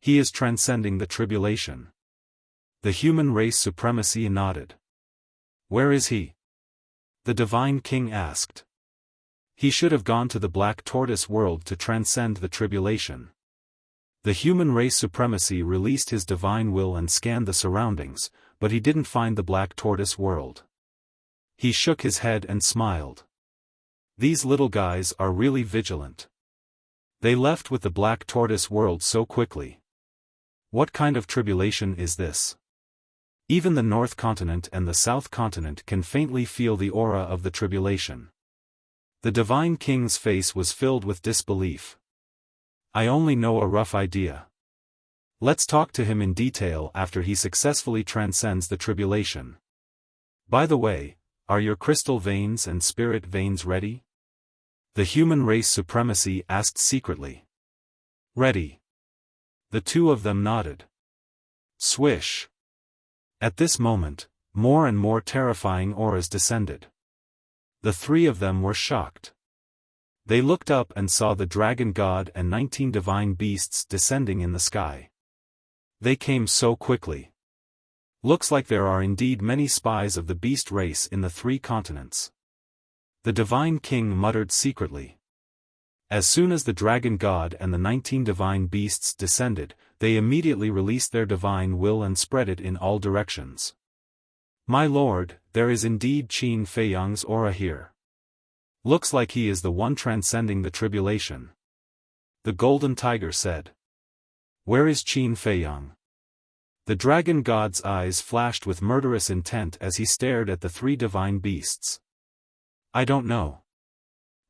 He is transcending the tribulation. The human race supremacy nodded. Where is he? The Divine King asked. He should have gone to the Black Tortoise world to transcend the tribulation. The human race supremacy released his divine will and scanned the surroundings, but he didn't find the Black Tortoise world. He shook his head and smiled. These little guys are really vigilant. They left with the Black Tortoise world so quickly. What kind of tribulation is this? Even the North Continent and the South Continent can faintly feel the aura of the tribulation. The Divine King's face was filled with disbelief. I only know a rough idea. Let's talk to him in detail after he successfully transcends the tribulation. By the way, are your crystal veins and spirit veins ready? The human race supremacy asked secretly. Ready. The two of them nodded. Swish. At this moment, more and more terrifying auras descended. The three of them were shocked. They looked up and saw the dragon god and 19 divine beasts descending in the sky. They came so quickly. Looks like there are indeed many spies of the beast race in the 3 continents. The Divine King muttered secretly. As soon as the dragon god and the 19 divine beasts descended, they immediately released their divine will and spread it in all directions. My lord, there is indeed Qin Feiyang's aura here. Looks like he is the one transcending the tribulation. The golden tiger said. Where is Qin Feiyang? The dragon god's eyes flashed with murderous intent as he stared at the 3 divine beasts. I don't know.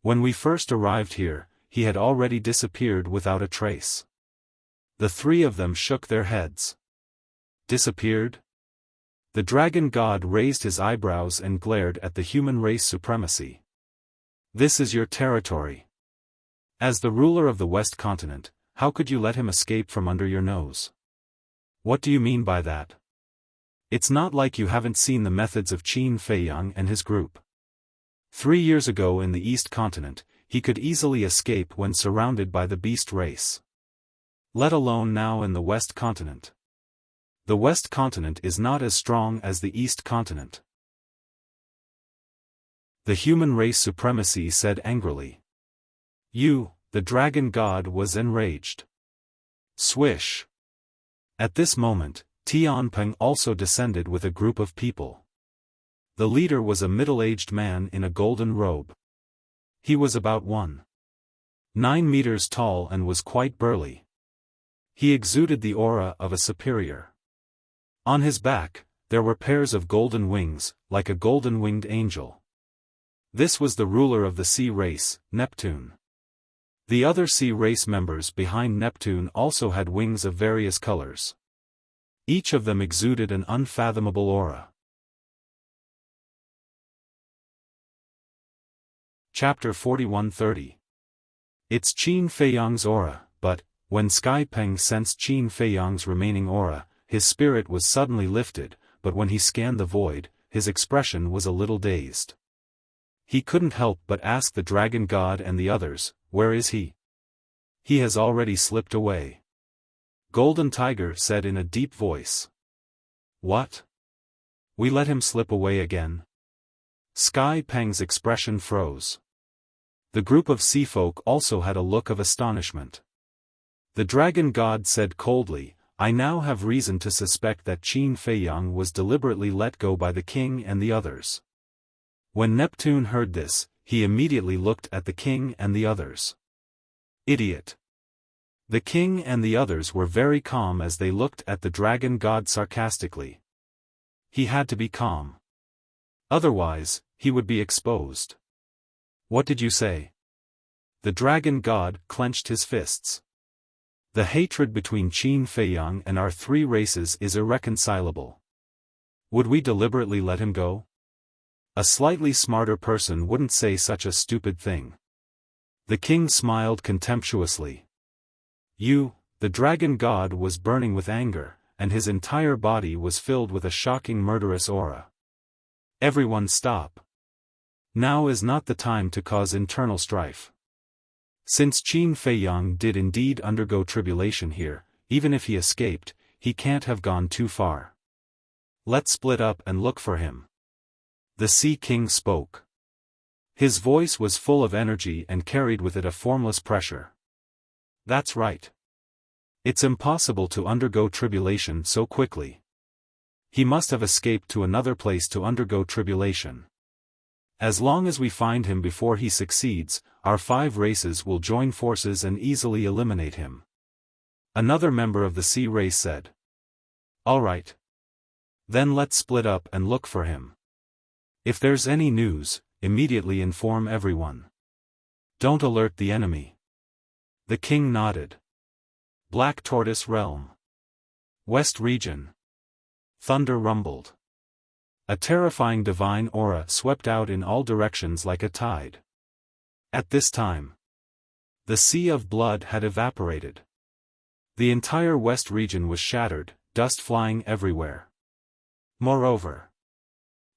When we first arrived here, he had already disappeared without a trace. The 3 of them shook their heads. Disappeared? The dragon god raised his eyebrows and glared at the human race supremacy. This is your territory. As the ruler of the West Continent, how could you let him escape from under your nose? What do you mean by that? It's not like you haven't seen the methods of Qin Feiyang and his group. 3 years ago in the East Continent, he could easily escape when surrounded by the beast race. Let alone now in the West Continent. The West Continent is not as strong as the East Continent. The human race supremacy said angrily. You, the dragon god, was enraged. Swish. At this moment, Tianpeng also descended with a group of people. The leader was a middle-aged man in a golden robe. He was about 1.9 meters tall and was quite burly. He exuded the aura of a superior. On his back, there were pairs of golden wings, like a golden-winged angel. This was the ruler of the sea race, Neptune. The other sea race members behind Neptune also had wings of various colors. Each of them exuded an unfathomable aura. Chapter 41:30. It's Qin Feiyang's aura, but, when Sky Peng sensed Qin Feiyang's remaining aura, his spirit was suddenly lifted, but when he scanned the void, his expression was a little dazed. He couldn't help but ask the dragon god and the others, where is he? He has already slipped away. Golden Tiger said in a deep voice. What? We let him slip away again? Sky Peng's expression froze. The group of sea folk also had a look of astonishment. The dragon god said coldly, I now have reason to suspect that Qin Feiyang was deliberately let go by the king and the others. When Neptune heard this, he immediately looked at the king and the others. Idiot. The king and the others were very calm as they looked at the dragon god sarcastically. He had to be calm. Otherwise, he would be exposed. What did you say? The dragon god clenched his fists. The hatred between Qin Feiyang and our 3 races is irreconcilable. Would we deliberately let him go? A slightly smarter person wouldn't say such a stupid thing. The king smiled contemptuously. You, the dragon god, was burning with anger, and his entire body was filled with a shocking murderous aura. Everyone stop. Now is not the time to cause internal strife. Since Qin Feiyang did indeed undergo tribulation here, even if he escaped, he can't have gone too far. Let's split up and look for him. The Sea King spoke. His voice was full of energy and carried with it a formless pressure. That's right. It's impossible to undergo tribulation so quickly. He must have escaped to another place to undergo tribulation. As long as we find him before he succeeds, our 5 races will join forces and easily eliminate him. Another member of the sea race said. All right. Then let's split up and look for him. If there's any news, immediately inform everyone. Don't alert the enemy. The king nodded. Black Tortoise Realm. West Region. Thunder rumbled. A terrifying divine aura swept out in all directions like a tide. At this time, the sea of blood had evaporated. The entire West region was shattered, dust flying everywhere. Moreover,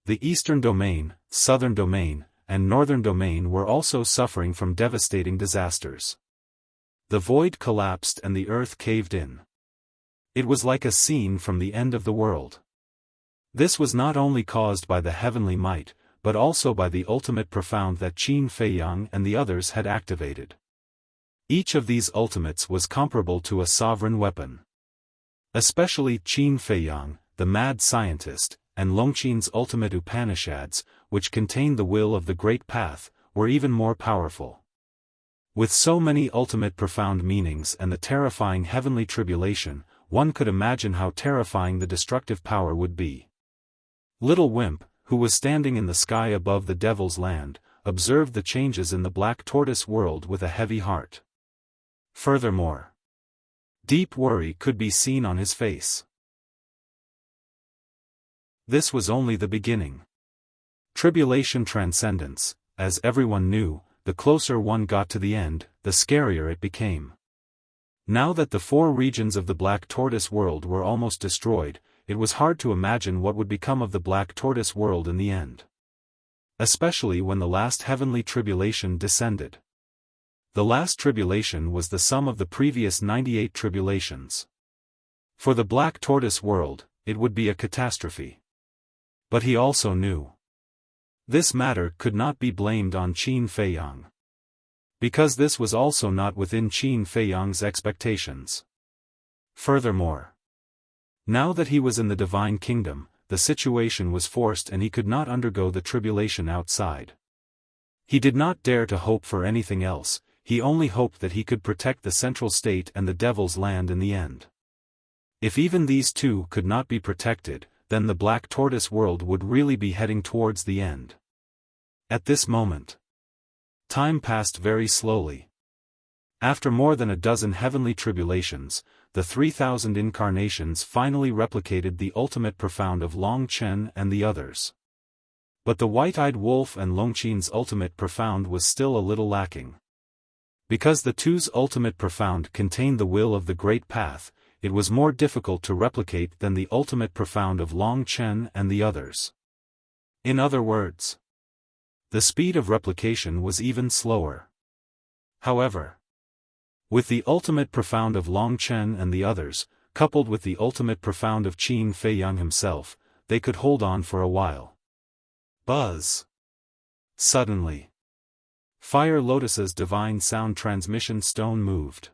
the Eastern Domain, Southern Domain, and Northern Domain were also suffering from devastating disasters. The void collapsed and the earth caved in. It was like a scene from the end of the world. This was not only caused by the heavenly might, but also by the ultimate profound that Qin Feiyang and the others had activated. Each of these ultimates was comparable to a sovereign weapon. Especially Qin Feiyang, the mad scientist, and Longqin's ultimate Upanishads, which contained the will of the Great Path, were even more powerful. With so many ultimate profound meanings and the terrifying heavenly tribulation, one could imagine how terrifying the destructive power would be. Little Wimp, who was standing in the sky above the Devil's Land, observed the changes in the Black Tortoise world with a heavy heart. Furthermore, deep worry could be seen on his face. This was only the beginning. Tribulation transcendence, as everyone knew, the closer one got to the end, the scarier it became. Now that the 4 regions of the Black Tortoise world were almost destroyed, it was hard to imagine what would become of the Black Tortoise world in the end. Especially when the last heavenly tribulation descended. The last tribulation was the sum of the previous 98 tribulations. For the Black Tortoise world, it would be a catastrophe. But he also knew. This matter could not be blamed on Qin Feiyang. Because this was also not within Qin Feiyang's expectations. Furthermore, now that he was in the Divine Kingdom, the situation was forced and he could not undergo the tribulation outside. He did not dare to hope for anything else, he only hoped that he could protect the Central State and the Devil's Land in the end. If even these two could not be protected, then the Black Tortoise world would really be heading towards the end. At this moment, time passed very slowly. After more than a dozen heavenly tribulations, the 3,000 incarnations finally replicated the ultimate profound of Long Chen and the others. But the white-eyed wolf and Longqin's ultimate profound was still a little lacking. Because the two's ultimate profound contained the will of the Great Path, it was more difficult to replicate than the ultimate profound of Long Chen and the others. In other words, the speed of replication was even slower. However, with the ultimate profound of Long Chen and the others, coupled with the ultimate profound of Qin Feiyang himself, they could hold on for a while. Buzz! Suddenly, Fire Lotus's divine sound transmission stone moved.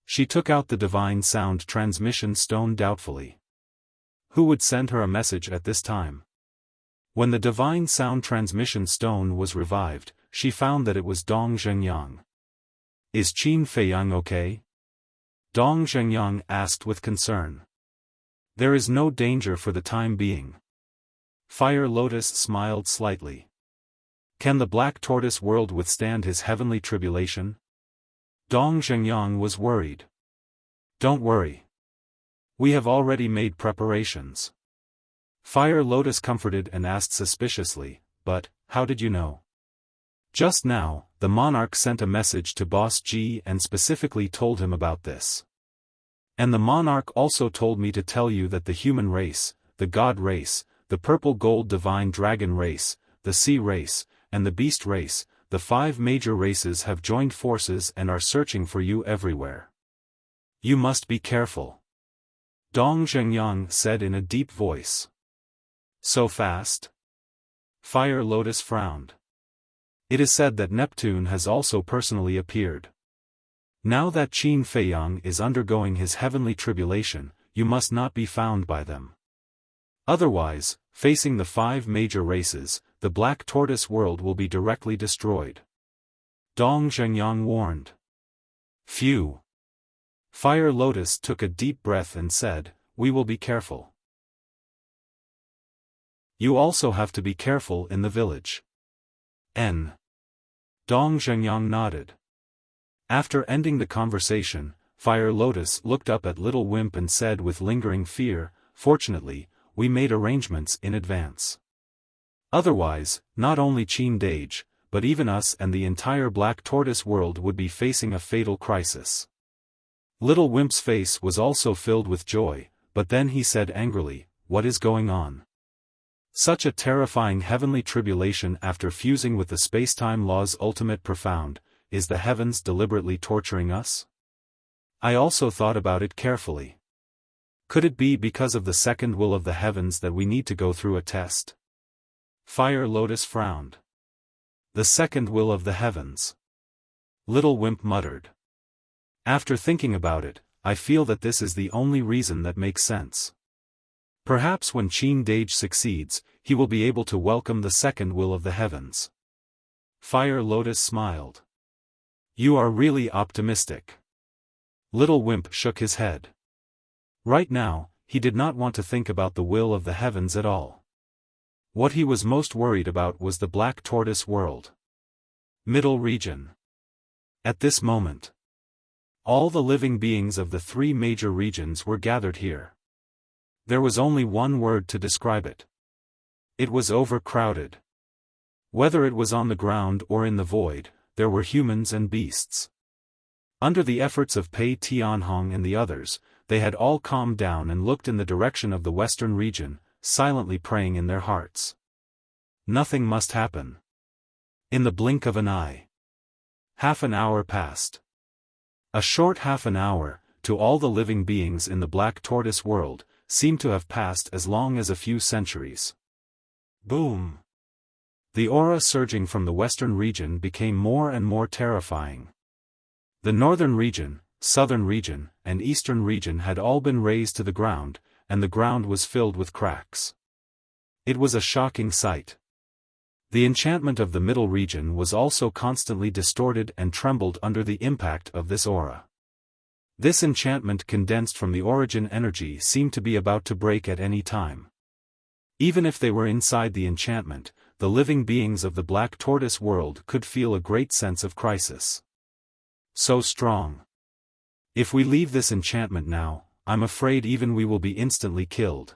She took out the divine sound transmission stone doubtfully. Who would send her a message at this time? When the divine sound transmission stone was revived, she found that it was Dong Zhengyang. Is Qin Feiyang okay? Dong Zhengyang asked with concern. There is no danger for the time being. Fire Lotus smiled slightly. Can the Black Tortoise world withstand his heavenly tribulation? Dong Zhengyang was worried. Don't worry. We have already made preparations. Fire Lotus comforted and asked suspiciously, but, how did you know? Just now, the monarch sent a message to Boss Ji and specifically told him about this. And the monarch also told me to tell you that the human race, the god race, the purple gold divine dragon race, the sea race, and the beast race, the 5 major races have joined forces and are searching for you everywhere. You must be careful. Dong Zhengyang said in a deep voice. So fast? Fire Lotus frowned. It is said that Neptune has also personally appeared. Now that Qin Feiyang is undergoing his heavenly tribulation, you must not be found by them. Otherwise, facing the 5 major races, the Black Tortoise world will be directly destroyed. Dong Zhengyang warned. Phew. Fire Lotus took a deep breath and said, "We will be careful." "You also have to be careful in the village." N. Dong Zhengyang nodded. After ending the conversation, Fire Lotus looked up at Little Wimp and said with lingering fear, "Fortunately, we made arrangements in advance. Otherwise, not only Qin Dage, but even us and the entire Black Tortoise world would be facing a fatal crisis." Little Wimp's face was also filled with joy, but then he said angrily, "What is going on? Such a terrifying heavenly tribulation after fusing with the spacetime law's ultimate profound, is the heavens deliberately torturing us?" I also thought about it carefully. Could it be because of the second will of the heavens that we need to go through a test? Fire Lotus frowned. The second will of the heavens. Little Wimp muttered. After thinking about it, I feel that this is the only reason that makes sense. Perhaps when Qin Dage succeeds, he will be able to welcome the second will of the heavens. Fire Lotus smiled. You are really optimistic. Little Wimp shook his head. Right now, he did not want to think about the will of the heavens at all. What he was most worried about was the Black Tortoise world. Middle region. At this moment, all the living beings of the three major regions were gathered here. There was only one word to describe it. It was overcrowded. Whether it was on the ground or in the void, there were humans and beasts. Under the efforts of Pei Tianhong and the others, they had all calmed down and looked in the direction of the western region, silently praying in their hearts. Nothing must happen. In the blink of an eye. Half an hour passed. A short half an hour, to all the living beings in the Black Tortoise world, seemed to have passed as long as a few centuries. Boom! The aura surging from the western region became more and more terrifying. The northern region, southern region, and eastern region had all been razed to the ground, and the ground was filled with cracks. It was a shocking sight. The enchantment of the middle region was also constantly distorted and trembled under the impact of this aura. This enchantment condensed from the origin energy seemed to be about to break at any time. Even if they were inside the enchantment, the living beings of the Black Tortoise world could feel a great sense of crisis. So strong. If we leave this enchantment now, I'm afraid even we will be instantly killed.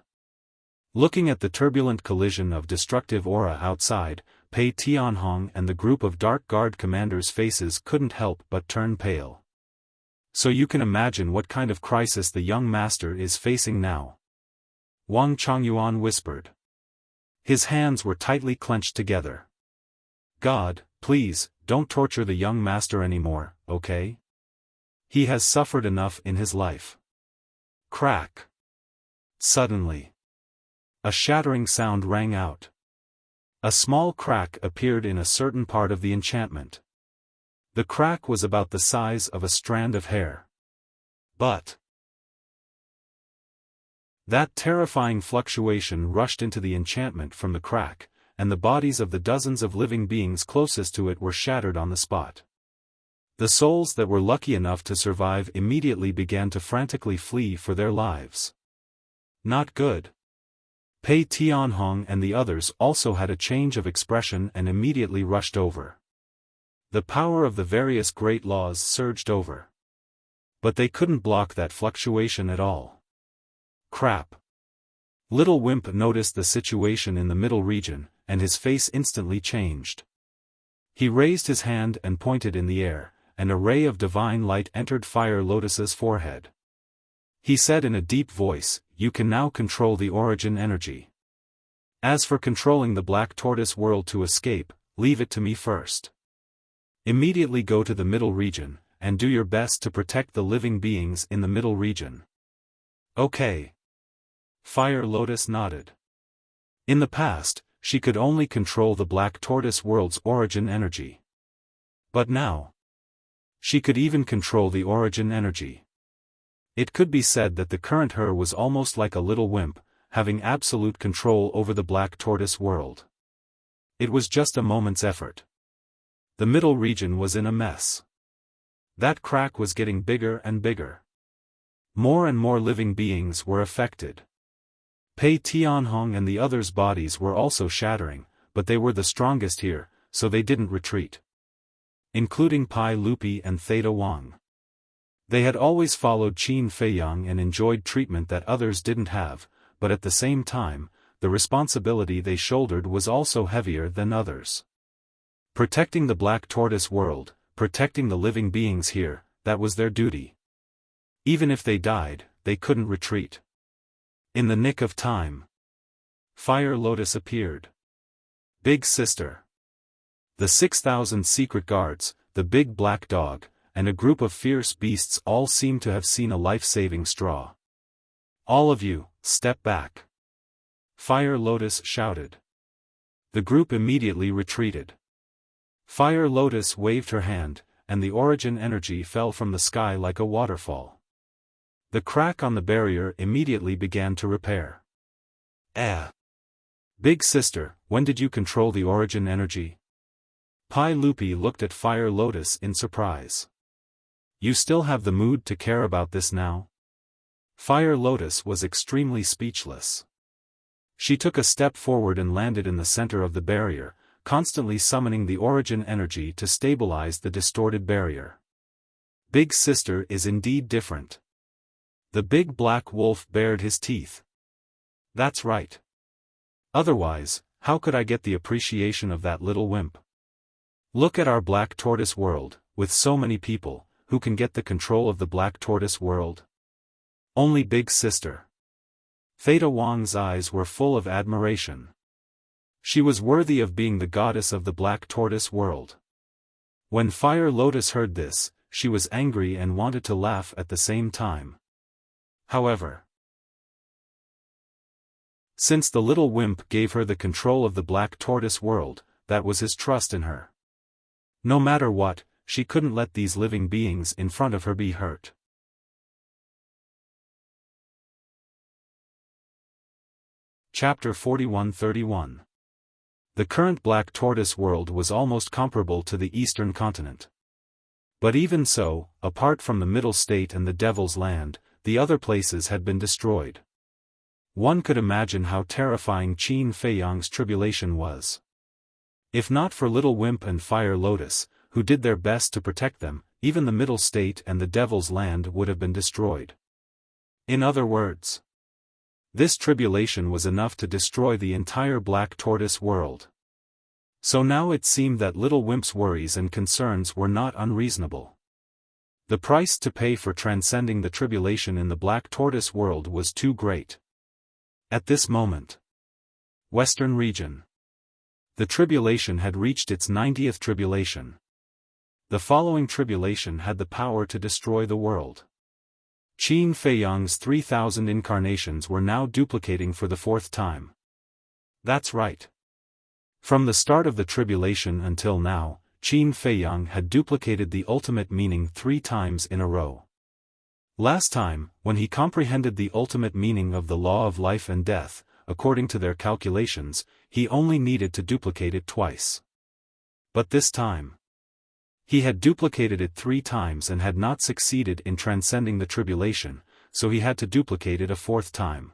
Looking at the turbulent collision of destructive aura outside, Pei Tianhong and the group of Dark Guard commanders' faces couldn't help but turn pale. So you can imagine what kind of crisis the young master is facing now. Wang Chongyuan whispered. His hands were tightly clenched together. God, please, don't torture the young master anymore, okay? He has suffered enough in his life. Crack. Suddenly, a shattering sound rang out. A small crack appeared in a certain part of the enchantment. The crack was about the size of a strand of hair. But that terrifying fluctuation rushed into the enchantment from the crack, and the bodies of the dozens of living beings closest to it were shattered on the spot. The souls that were lucky enough to survive immediately began to frantically flee for their lives. Not good. Pei Tianhong and the others also had a change of expression and immediately rushed over. The power of the various great laws surged over. But they couldn't block that fluctuation at all. Crap. Little Wimp noticed the situation in the middle region, and his face instantly changed. He raised his hand and pointed in the air, and a ray of divine light entered Fire Lotus's forehead. He said in a deep voice, "You can now control the origin energy. As for controlling the Black Tortoise world to escape, leave it to me first. Immediately go to the middle region, and do your best to protect the living beings in the middle region." Okay. Fire Lotus nodded. In the past, she could only control the Black Tortoise world's origin energy. But now, she could even control the origin energy. It could be said that the current her was almost like a little wimp, having absolute control over the Black Tortoise world. It was just a moment's effort. The middle region was in a mess. That crack was getting bigger and bigger. More and more living beings were affected. Pei Tianhong and the others' bodies were also shattering, but they were the strongest here, so they didn't retreat. Including Pai Lupi and Theta Wang. They had always followed Qin Feiyang and enjoyed treatment that others didn't have, but at the same time, the responsibility they shouldered was also heavier than others. Protecting the Black Tortoise world, protecting the living beings here, that was their duty. Even if they died, they couldn't retreat. In the nick of time, Fire Lotus appeared. Big Sister. The 6,000 secret guards, the big black dog, and a group of fierce beasts all seemed to have seen a life-saving straw. All of you, step back. Fire Lotus shouted. The group immediately retreated. Fire Lotus waved her hand, and the origin energy fell from the sky like a waterfall. The crack on the barrier immediately began to repair. Big Sister, when did you control the origin energy? Pai Lupi looked at Fire Lotus in surprise. You still have the mood to care about this now? Fire Lotus was extremely speechless. She took a step forward and landed in the center of the barrier, constantly summoning the origin energy to stabilize the distorted barrier. Big Sister is indeed different. The big black wolf bared his teeth. That's right. Otherwise, how could I get the appreciation of that little wimp? Look at our Black Tortoise world, with so many people, who can get the control of the Black Tortoise world? Only Big Sister. Theta Wang's eyes were full of admiration. She was worthy of being the goddess of the Black Tortoise world. When Fire Lotus heard this, she was angry and wanted to laugh at the same time. However, since the little wimp gave her the control of the Black Tortoise world, that was his trust in her. No matter what, she couldn't let these living beings in front of her be hurt. Chapter 41-31. The current Black Tortoise world was almost comparable to the Eastern continent. But even so, apart from the Middle State and the Devil's Land, the other places had been destroyed. One could imagine how terrifying Qin Feiyang's tribulation was. If not for Little Wimp and Fire Lotus, who did their best to protect them, even the Middle State and the Devil's Land would have been destroyed. In other words, this tribulation was enough to destroy the entire Black Tortoise world. So now it seemed that Little Wimp's worries and concerns were not unreasonable. The price to pay for transcending the tribulation in the Black Tortoise world was too great. At this moment, Western region. The tribulation had reached its 90th tribulation. The following tribulation had the power to destroy the world. Qin Feiyang's 3,000 incarnations were now duplicating for the 4th time. That's right. From the start of the tribulation until now, Qin Feiyang had duplicated the ultimate meaning 3 times in a row. Last time, when he comprehended the ultimate meaning of the law of life and death, according to their calculations, he only needed to duplicate it twice. But this time, he had duplicated it 3 times and had not succeeded in transcending the tribulation, so he had to duplicate it a 4th time.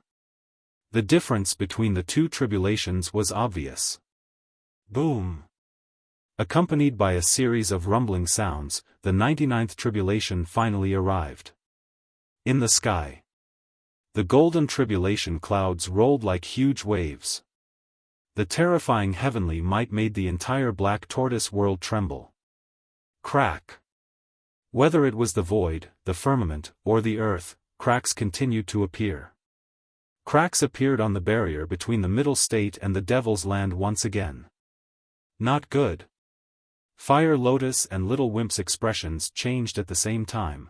The difference between the 2 tribulations was obvious. Boom! Accompanied by a series of rumbling sounds, the 99th tribulation finally arrived. In the sky, the golden tribulation clouds rolled like huge waves. The terrifying heavenly might made the entire Black Tortoise world tremble. Crack! Whether it was the void, the firmament, or the earth, cracks continued to appear. Cracks appeared on the barrier between the Middle State and the Devil's Land once again. Not good. Fire Lotus and Little Wimp's expressions changed at the same time.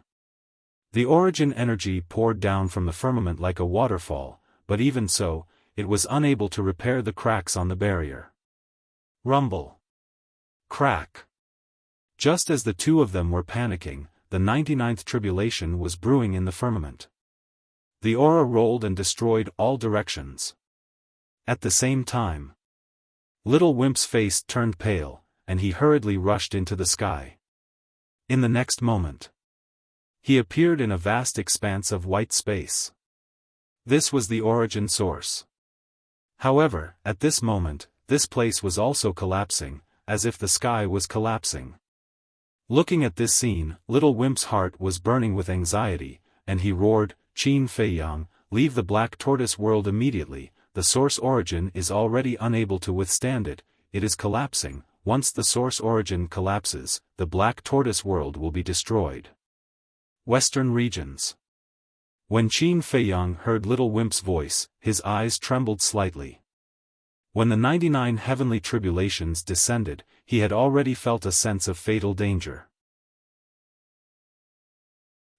The origin energy poured down from the firmament like a waterfall, but even so, it was unable to repair the cracks on the barrier. Rumble. Crack. Just as the 2 of them were panicking, the 99th tribulation was brewing in the firmament. The aura rolled and destroyed all directions. At the same time, Little Wimp's face turned pale, and he hurriedly rushed into the sky. In the next moment, He appeared in a vast expanse of white space. This was the origin source. However, at this moment, this place was also collapsing, as if the sky was collapsing. Looking at this scene, Little Wimp's heart was burning with anxiety, and he roared, "Qin Fei Yang, leave the Black Tortoise world immediately, the source origin is already unable to withstand it, it is collapsing, once the source origin collapses, the Black Tortoise world will be destroyed." Western regions. When Qin Fei Yang heard Little Wimp's voice, his eyes trembled slightly. When the 99 heavenly tribulations descended, he had already felt a sense of fatal danger.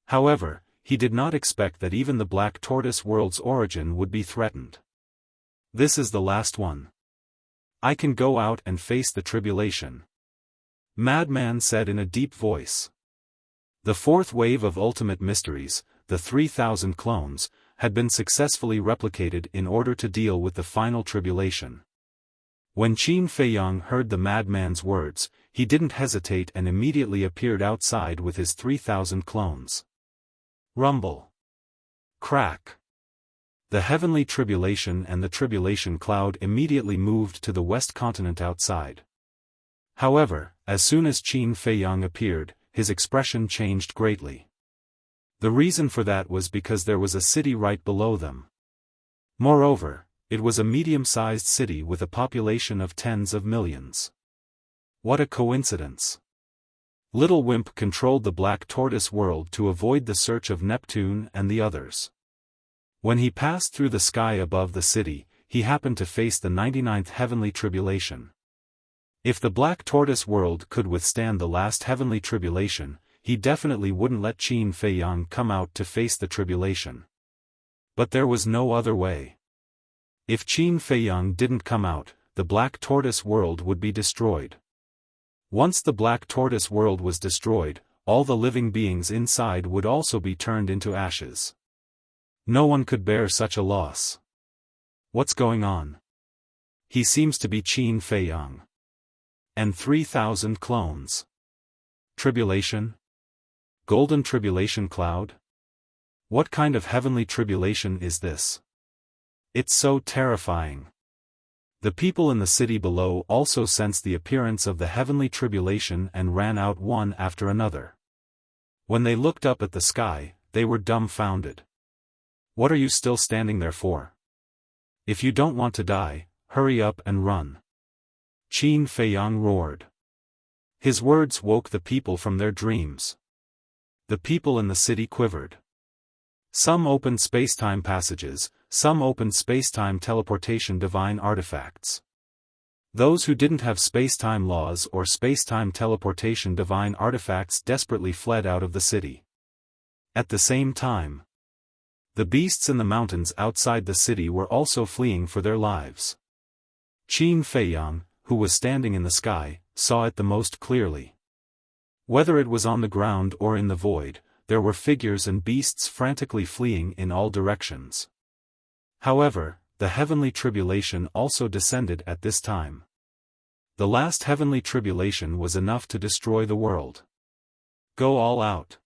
However, he did not expect that even the Black Tortoise world's origin would be threatened. This is the last one. I can go out and face the tribulation. Madman said in a deep voice. The fourth wave of ultimate mysteries, the 3,000 clones, had been successfully replicated in order to deal with the final tribulation. When Qin Fei Yang heard the madman's words, he didn't hesitate and immediately appeared outside with his 3,000 clones. Rumble. Crack. The heavenly tribulation and the tribulation cloud immediately moved to the west continent outside. However, as soon as Qin Fei Yang appeared, his expression changed greatly. The reason for that was because there was a city right below them. Moreover, it was a medium-sized city with a population of tens of millions. What a coincidence! Little Wimp controlled the Black Tortoise world to avoid the search of Neptune and the others. When he passed through the sky above the city, he happened to face the 99th heavenly tribulation. If the Black Tortoise world could withstand the last heavenly tribulation, he definitely wouldn't let Qin Fei Yang come out to face the tribulation. But there was no other way. If Qin Fei Yang didn't come out, the Black Tortoise world would be destroyed. Once the Black Tortoise world was destroyed, all the living beings inside would also be turned into ashes. No one could bear such a loss. What's going on? He seems to be Qin Fei Yang. And 3,000 clones. Tribulation? Golden tribulation cloud? What kind of heavenly tribulation is this? It's so terrifying. The people in the city below also sensed the appearance of the heavenly tribulation and ran out one after another. When they looked up at the sky, they were dumbfounded. What are you still standing there for? If you don't want to die, hurry up and run. Qin Fei Yang roared. His words woke the people from their dreams. The people in the city quivered. Some opened space-time passages, some opened space-time teleportation divine artifacts. Those who didn't have space-time laws or space-time teleportation divine artifacts desperately fled out of the city. At the same time, the beasts in the mountains outside the city were also fleeing for their lives. Qin Fei Yang, who was standing in the sky, saw it the most clearly. Whether it was on the ground or in the void, there were figures and beasts frantically fleeing in all directions. However, the heavenly tribulation also descended at this time. The last heavenly tribulation was enough to destroy the world. Go all out.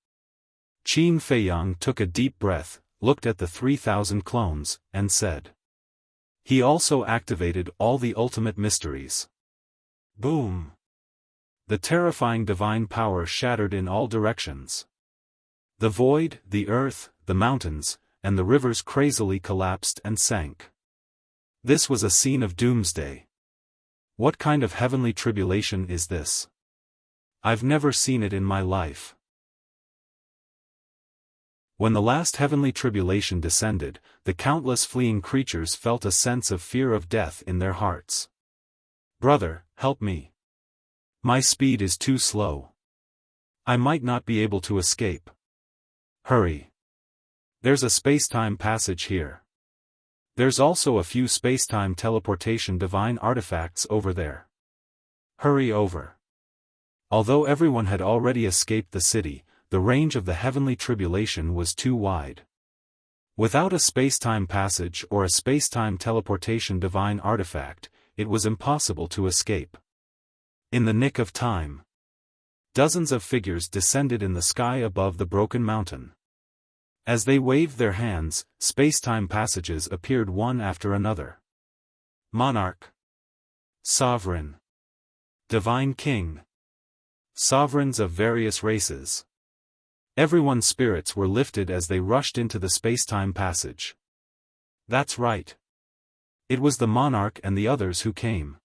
Qin Fei Yang took a deep breath, looked at the 3,000 clones, and said. He also activated all the ultimate mysteries. Boom! The terrifying divine power shattered in all directions. The void, the earth, the mountains, and the rivers crazily collapsed and sank. This was a scene of doomsday. What kind of heavenly tribulation is this? I've never seen it in my life. When the last heavenly tribulation descended, the countless fleeing creatures felt a sense of fear of death in their hearts. Brother, help me. My speed is too slow. I might not be able to escape. Hurry. There's a space-time passage here. There's also a few space-time teleportation divine artifacts over there. Hurry over. Although everyone had already escaped the city, the range of the heavenly tribulation was too wide. Without a space-time passage or a space-time teleportation divine artifact, it was impossible to escape. In the nick of time. Dozens of figures descended in the sky above the broken mountain. As they waved their hands, space-time passages appeared one after another. Monarch. Sovereign. Divine King. Sovereigns of various races. Everyone's spirits were lifted as they rushed into the space-time passage. That's right. It was the monarch and the others who came.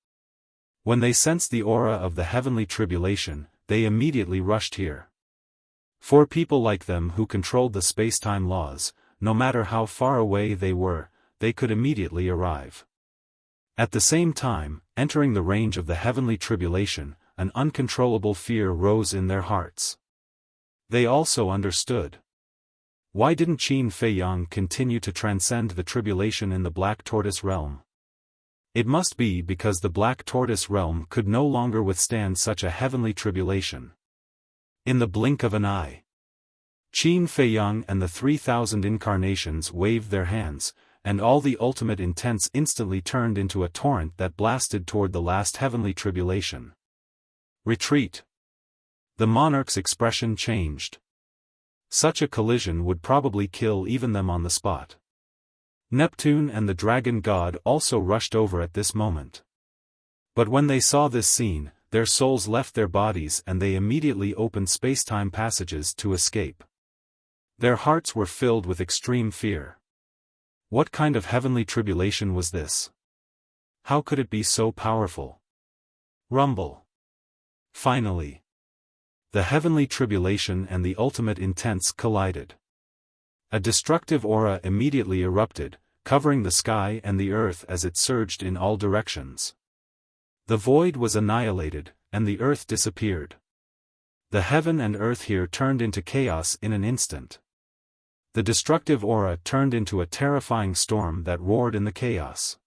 When they sensed the aura of the heavenly tribulation, they immediately rushed here. For people like them who controlled the space-time laws, no matter how far away they were, they could immediately arrive. At the same time, entering the range of the heavenly tribulation, an uncontrollable fear rose in their hearts. They also understood. Why didn't Qin Feiyang continue to transcend the tribulation in the Black Tortoise realm? It must be because the Black Tortoise realm could no longer withstand such a heavenly tribulation. In the blink of an eye, Qin Feiyang and the 3,000 incarnations waved their hands, and all the ultimate intents instantly turned into a torrent that blasted toward the last heavenly tribulation. Retreat. The monarch's expression changed. Such a collision would probably kill even them on the spot. Neptune and the dragon god also rushed over at this moment. But when they saw this scene, their souls left their bodies and they immediately opened space-time passages to escape. Their hearts were filled with extreme fear. What kind of heavenly tribulation was this? How could it be so powerful? Rumble. Finally, the heavenly tribulation and the ultimate intents collided. A destructive aura immediately erupted, covering the sky and the earth as it surged in all directions. The void was annihilated, and the earth disappeared. The heaven and earth here turned into chaos in an instant. The destructive aura turned into a terrifying storm that roared in the chaos.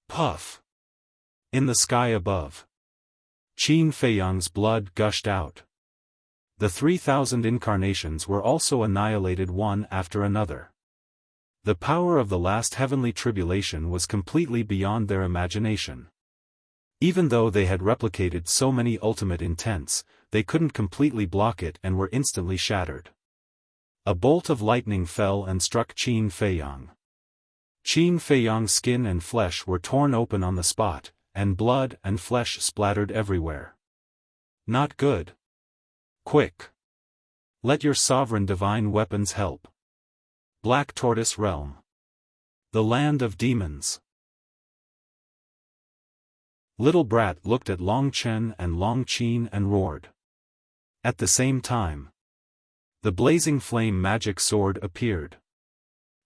Puff! In the sky above, Qin Feiyang's blood gushed out. The 3,000 incarnations were also annihilated one after another. The power of the last heavenly tribulation was completely beyond their imagination. Even though they had replicated so many ultimate intents, they couldn't completely block it and were instantly shattered. A bolt of lightning fell and struck Qin Feiyang. Qin Feiyang's skin and flesh were torn open on the spot, and blood and flesh splattered everywhere. Not good. Quick! Let your sovereign divine weapons help. Black Tortoise Realm. The land of demons. Little Brat looked at Long Chen and Long Qin and roared. At the same time, the blazing flame magic sword appeared.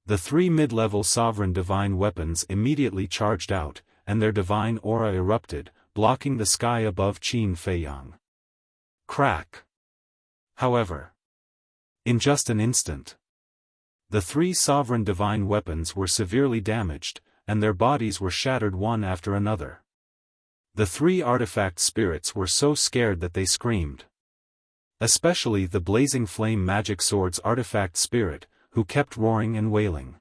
The 3 mid-level sovereign divine weapons immediately charged out, and their divine aura erupted, blocking the sky above Qin Feiyang. Crack! However, in just an instant, the 3 sovereign divine weapons were severely damaged, and their bodies were shattered one after another. The 3 artifact spirits were so scared that they screamed. Especially the blazing flame magic sword's artifact spirit, who kept roaring and wailing.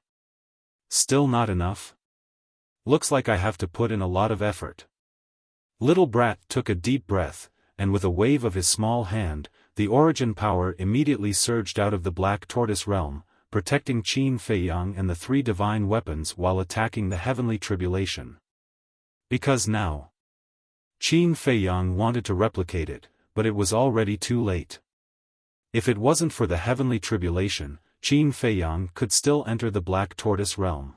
Still not enough? Looks like I have to put in a lot of effort. Little Brat took a deep breath, and with a wave of his small hand, the origin power immediately surged out of the Black Tortoise realm, protecting Qin Feiyang and the 3 divine weapons while attacking the heavenly tribulation. Because now, Qin Feiyang wanted to replicate it, but it was already too late. If it wasn't for the heavenly tribulation, Qin Feiyang could still enter the Black Tortoise realm.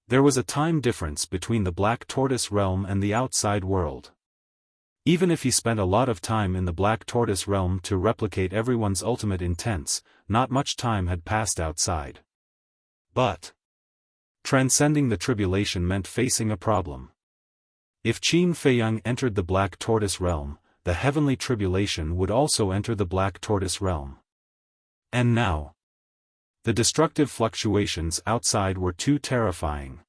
There was a time difference between the Black Tortoise realm and the outside world. Even if he spent a lot of time in the Black Tortoise realm to replicate everyone's ultimate intents, not much time had passed outside. But transcending the tribulation meant facing a problem. If Qin Feiyang entered the Black Tortoise realm, the heavenly tribulation would also enter the Black Tortoise realm. And now, the destructive fluctuations outside were too terrifying.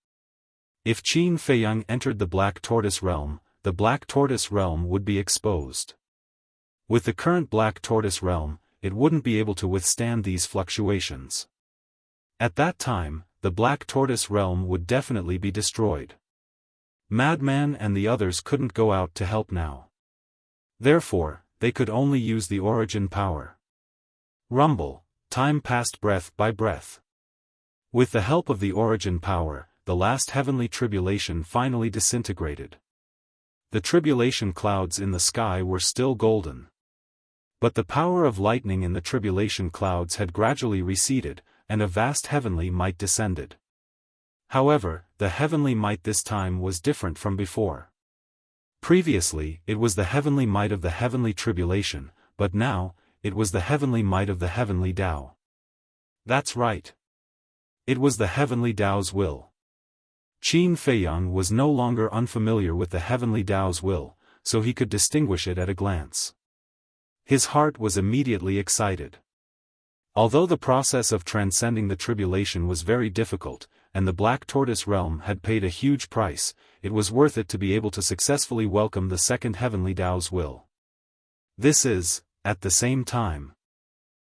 If Qin Feiyang entered the Black Tortoise realm, the Black Tortoise realm would be exposed. With the current Black Tortoise realm, it wouldn't be able to withstand these fluctuations. At that time, the Black Tortoise realm would definitely be destroyed. Madman and the others couldn't go out to help now. Therefore, they could only use the origin power. Rumble, time passed breath by breath. With the help of the origin power, the last heavenly tribulation finally disintegrated. The tribulation clouds in the sky were still golden. But the power of lightning in the tribulation clouds had gradually receded, and a vast heavenly might descended. However, the heavenly might this time was different from before. Previously, it was the heavenly might of the heavenly tribulation, but now, it was the heavenly might of the heavenly Tao. That's right. It was the heavenly Tao's will. Qin Feiyang was no longer unfamiliar with the heavenly Tao's will, so he could distinguish it at a glance. His heart was immediately excited. Although the process of transcending the tribulation was very difficult, and the Black Tortoise realm had paid a huge price, it was worth it to be able to successfully welcome the second heavenly Tao's will. This is, at the same time,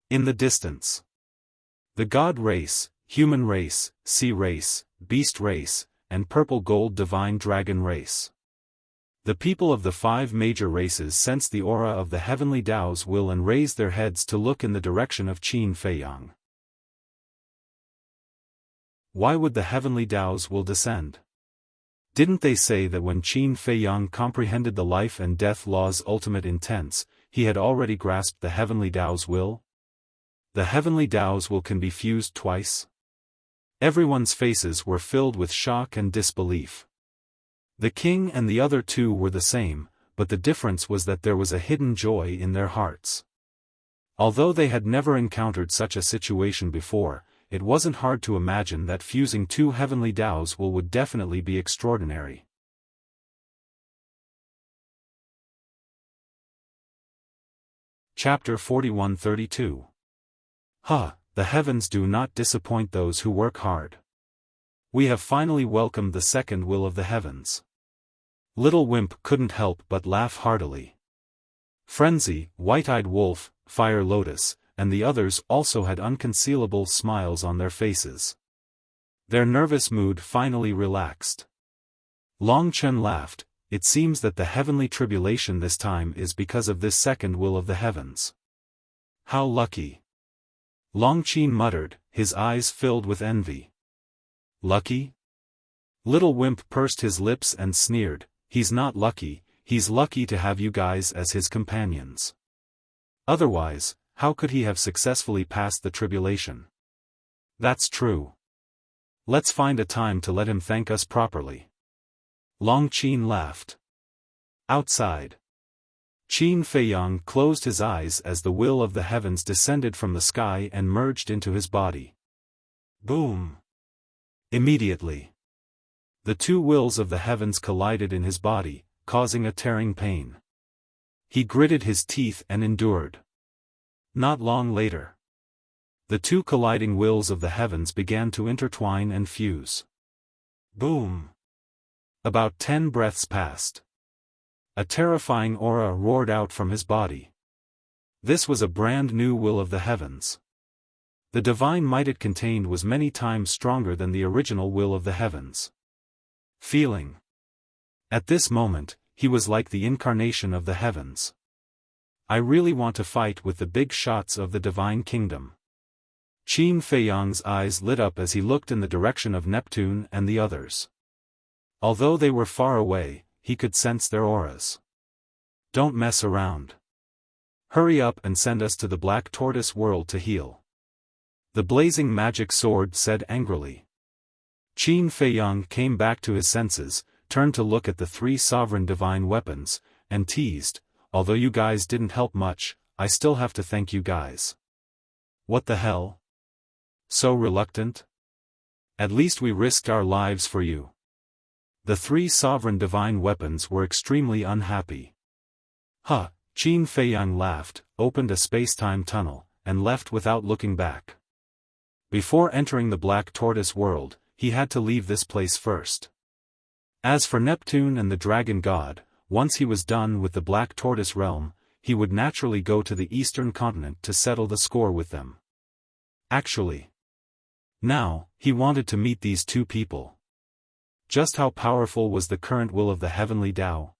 in the distance, the God race, human race, sea race, beast race, and purple gold divine dragon race. The people of the 5 major races sensed the aura of the heavenly Tao's will and raised their heads to look in the direction of Qin Feiyang. Why would the heavenly Tao's will descend? Didn't they say that when Qin Feiyang comprehended the life and death law's ultimate intents, he had already grasped the heavenly Tao's will? The heavenly Tao's will can be fused twice? Everyone's faces were filled with shock and disbelief. The king and the other 2 were the same, but the difference was that there was a hidden joy in their hearts. Although they had never encountered such a situation before, it wasn't hard to imagine that fusing 2 heavenly Tao's will would definitely be extraordinary. Chapter 41-32. The heavens do not disappoint those who work hard. We have finally welcomed the second will of the heavens. Little Wimp couldn't help but laugh heartily. Frenzy, White-Eyed Wolf, Fire Lotus, and the others also had unconcealable smiles on their faces. Their nervous mood finally relaxed. Long Chen laughed. It seems that the heavenly tribulation this time is because of this second will of the heavens. How lucky! Long Chen muttered, his eyes filled with envy. Lucky? Little Wimp pursed his lips and sneered, he's not lucky, he's lucky to have you guys as his companions. Otherwise, how could he have successfully passed the tribulation? That's true. Let's find a time to let him thank us properly. Long Chen laughed. Outside, Qin Feiyang closed his eyes as the will of the heavens descended from the sky and merged into his body. Boom! Immediately, the 2 wills of the heavens collided in his body, causing a tearing pain. He gritted his teeth and endured. Not long later, the 2 colliding wills of the heavens began to intertwine and fuse. Boom! About 10 breaths passed. A terrifying aura roared out from his body. This was a brand new will of the heavens. The divine might it contained was many times stronger than the original will of the heavens. Feeling. At this moment, he was like the incarnation of the heavens. I really want to fight with the big shots of the divine kingdom. Qin Feiyang's eyes lit up as he looked in the direction of Neptune and the others. Although they were far away, he could sense their auras. Don't mess around. Hurry up and send us to the Black Tortoise world to heal. The blazing magic sword said angrily. Qin Feiyang came back to his senses, turned to look at the 3 sovereign divine weapons, and teased, although you guys didn't help much, I still have to thank you guys. What the hell? So reluctant? At least we risked our lives for you. The 3 sovereign divine weapons were extremely unhappy. Qin Feiyang laughed, opened a space-time tunnel, and left without looking back. Before entering the Black Tortoise world, he had to leave this place first. As for Neptune and the Dragon God, once he was done with the Black Tortoise realm, he would naturally go to the eastern continent to settle the score with them. Actually, now, he wanted to meet these 2 people. Just how powerful was the current will of the heavenly Tao?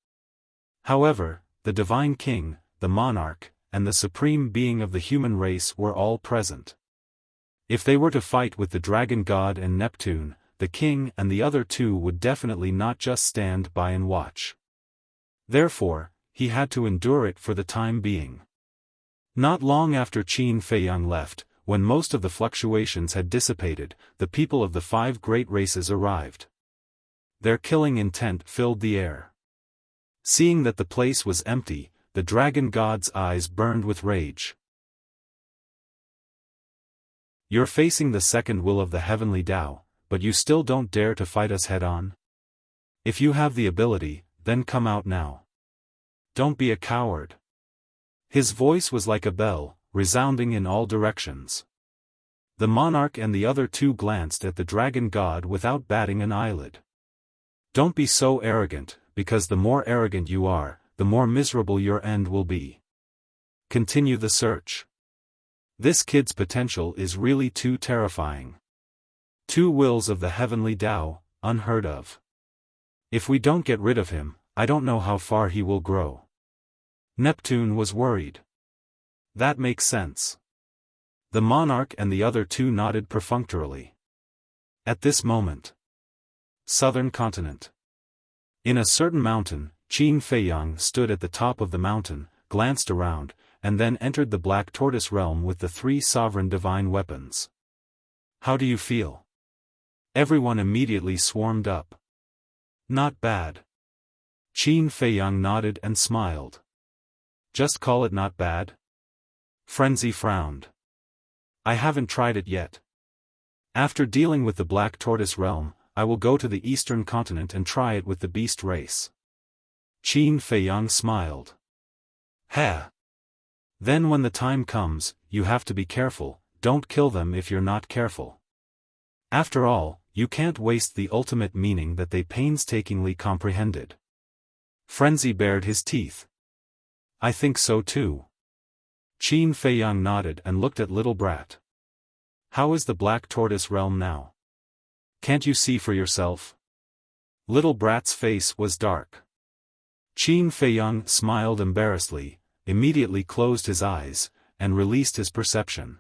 However, the Divine King, the monarch, and the supreme being of the human race were all present. If they were to fight with the dragon god and Neptune, the king and the other two would definitely not just stand by and watch. Therefore, he had to endure it for the time being. Not long after Qin Feiyang left, when most of the fluctuations had dissipated, the people of the 5 great races arrived. Their killing intent filled the air. Seeing that the place was empty, the dragon god's eyes burned with rage. You're facing the second will of the heavenly Tao, but you still don't dare to fight us head-on? If you have the ability, then come out now. Don't be a coward. His voice was like a bell, resounding in all directions. The monarch and the other two glanced at the dragon god without batting an eyelid. Don't be so arrogant, because the more arrogant you are, the more miserable your end will be. Continue the search. This kid's potential is really too terrifying. 2 wills of the heavenly Tao, unheard of. If we don't get rid of him, I don't know how far he will grow. Neptune was worried. That makes sense. The monarch and the other two nodded perfunctorily. At this moment. Southern continent. In a certain mountain, Qin Feiyang stood at the top of the mountain, glanced around, and then entered the Black Tortoise realm with the 3 sovereign divine weapons. How do you feel? Everyone immediately swarmed up. Not bad. Qin Feiyang nodded and smiled. Just call it not bad? Frenzy frowned. I haven't tried it yet. After dealing with the Black Tortoise realm, I will go to the eastern continent and try it with the beast race. Qin Feiyang smiled. Ha! Then when the time comes, you have to be careful, don't kill them if you're not careful. After all, you can't waste the ultimate meaning that they painstakingly comprehended. Frenzy bared his teeth. I think so too. Qin Feiyang nodded and looked at Little Brat. How is the Black Tortoise realm now? Can't you see for yourself? Little Brat's face was dark. Qin Feiyang smiled embarrassedly, immediately closed his eyes, and released his perception.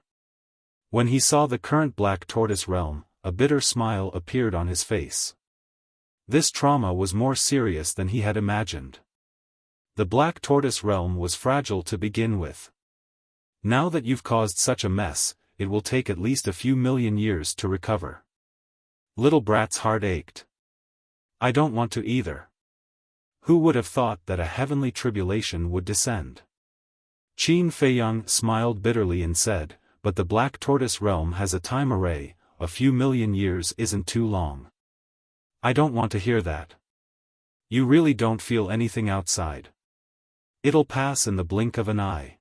When he saw the current Black Tortoise realm, a bitter smile appeared on his face. This trauma was more serious than he had imagined. The Black Tortoise realm was fragile to begin with. Now that you've caused such a mess, it will take at least a few million years to recover. Little Brat's heart ached. I don't want to either. Who would have thought that a heavenly tribulation would descend? Qin Feiyang smiled bitterly and said, but the Black Tortoise realm has a time array, a few million years isn't too long. I don't want to hear that. You really don't feel anything outside. It'll pass in the blink of an eye.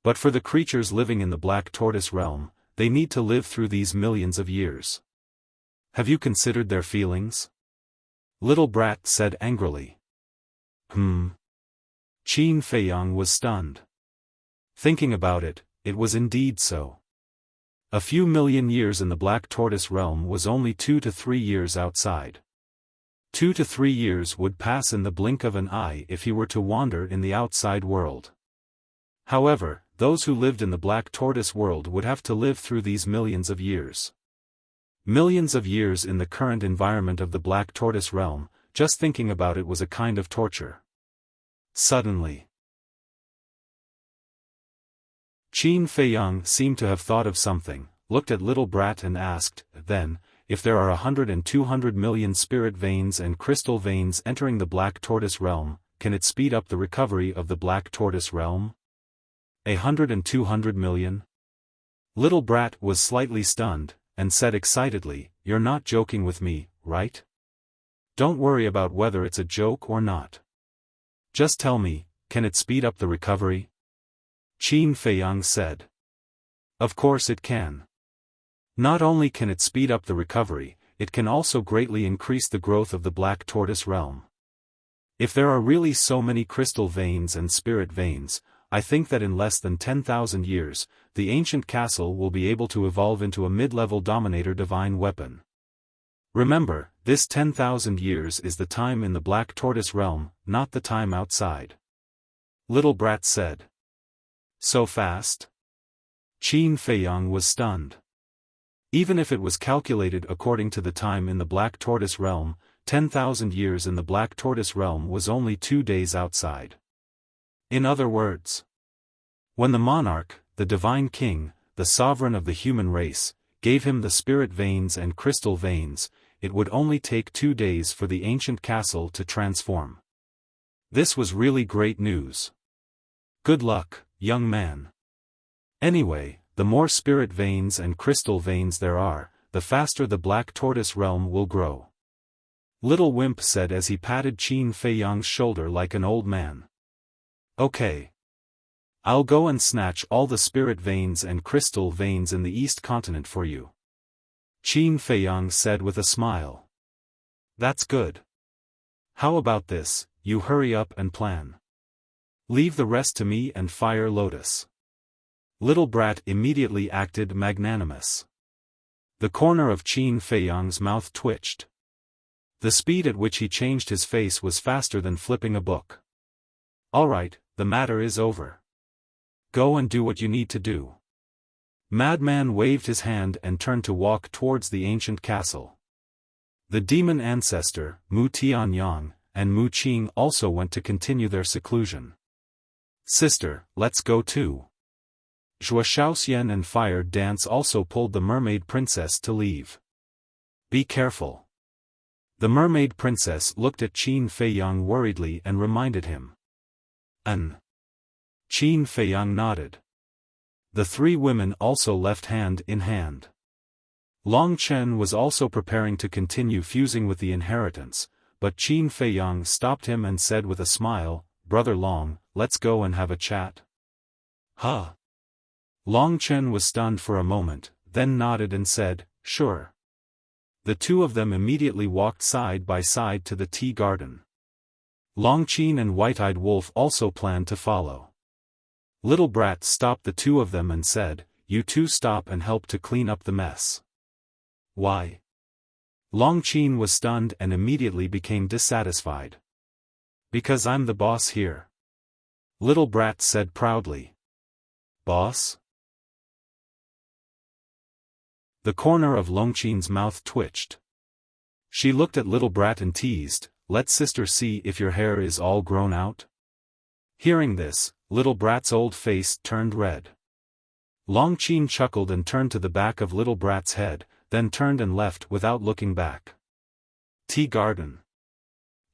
But for the creatures living in the Black Tortoise realm, they need to live through these millions of years. Have you considered their feelings? Little Brat said angrily. Qin Feiyang was stunned. Thinking about it, it was indeed so. A few million years in the Black Tortoise realm was only 2 to 3 years outside. 2 to 3 years would pass in the blink of an eye if he were to wander in the outside world. However, those who lived in the Black Tortoise world would have to live through these millions of years. Millions of years in the current environment of the Black Tortoise realm, just thinking about it was a kind of torture. Suddenly, Qin Feiyang seemed to have thought of something, looked at Little Brat and asked, then, if there are 100 and 200 million spirit veins and crystal veins entering the Black Tortoise realm, can it speed up the recovery of the Black Tortoise realm? 100 and 200 million? Little Brat was slightly stunned, and said excitedly, You're not joking with me, right? Don't worry about whether it's a joke or not. Just tell me, can it speed up the recovery? Qin Feiyang said. Of course it can. Not only can it speed up the recovery, it can also greatly increase the growth of the Black Tortoise realm. If there are really so many crystal veins and spirit veins, I think that in less than 10,000 years, the ancient castle will be able to evolve into a mid-level dominator divine weapon. Remember, this 10,000 years is the time in the Black Tortoise realm, not the time outside. Little brat said. So fast? Qin Feiyang was stunned. Even if it was calculated according to the time in the Black Tortoise realm, 10,000 years in the Black Tortoise realm was only 2 days outside. In other words, when the monarch, the divine king, the sovereign of the human race, gave him the spirit veins and crystal veins, it would only take 2 days for the ancient castle to transform. This was really great news. Good luck, young man. Anyway, the more spirit veins and crystal veins there are, the faster the Black Tortoise realm will grow. Little Wimp said as he patted Qin Feiyang's shoulder like an old man. Okay. I'll go and snatch all the spirit veins and crystal veins in the East Continent for you. Qin Feiyang said with a smile. That's good. How about this, you hurry up and plan. Leave the rest to me and Fire Lotus. Little brat immediately acted magnanimous. The corner of Qin Feiyang's mouth twitched. The speed at which he changed his face was faster than flipping a book. All right, the matter is over. Go and do what you need to do. Madman waved his hand and turned to walk towards the ancient castle. The demon ancestor, Mu Tianyang, and Mu Qing also went to continue their seclusion. Sister, let's go too. Zhua Shaoxian and Fire Dance also pulled the mermaid princess to leave. Be careful. The mermaid princess looked at Qin Feiyang worriedly and reminded him. Qin Feiyang nodded. The 3 women also left hand in hand. Long Chen was also preparing to continue fusing with the inheritance, but Qin Feiyang stopped him and said with a smile, Brother Long, let's go and have a chat. Huh? Long Chen was stunned for a moment, then nodded and said, sure. The 2 of them immediately walked side by side to the tea garden. Long Qin and White-Eyed Wolf also planned to follow. Little brat stopped the 2 of them and said, you 2 stop and help to clean up the mess. Why? Long Qin was stunned and immediately became dissatisfied. Because I'm the boss here. Little brat said proudly. Boss? The corner of Long Qin's mouth twitched. She looked at Little brat and teased, let sister see if your hair is all grown out. Hearing this, Little brat's old face turned red. Long Qin chuckled and turned to the back of Little brat's head, then turned and left without looking back. Tea garden.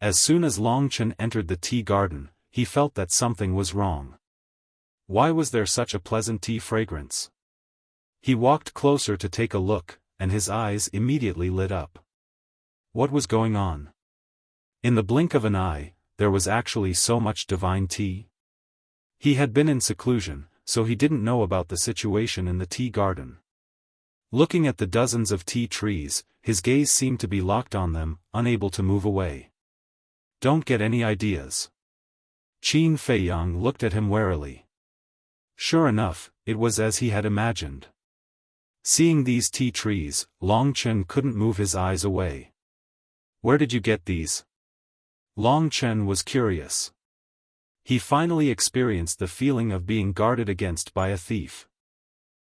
As soon as Long Qin entered the tea garden, he felt that something was wrong. Why was there such a pleasant tea fragrance? He walked closer to take a look, and his eyes immediately lit up. What was going on? In the blink of an eye, there was actually so much divine tea. He had been in seclusion, so he didn't know about the situation in the tea garden. Looking at the dozens of tea trees, his gaze seemed to be locked on them, unable to move away. Don't get any ideas. Qin Feiyang looked at him warily. Sure enough, it was as he had imagined. Seeing these tea trees, Long Chen couldn't move his eyes away. Where did you get these? Long Chen was curious. He finally experienced the feeling of being guarded against by a thief.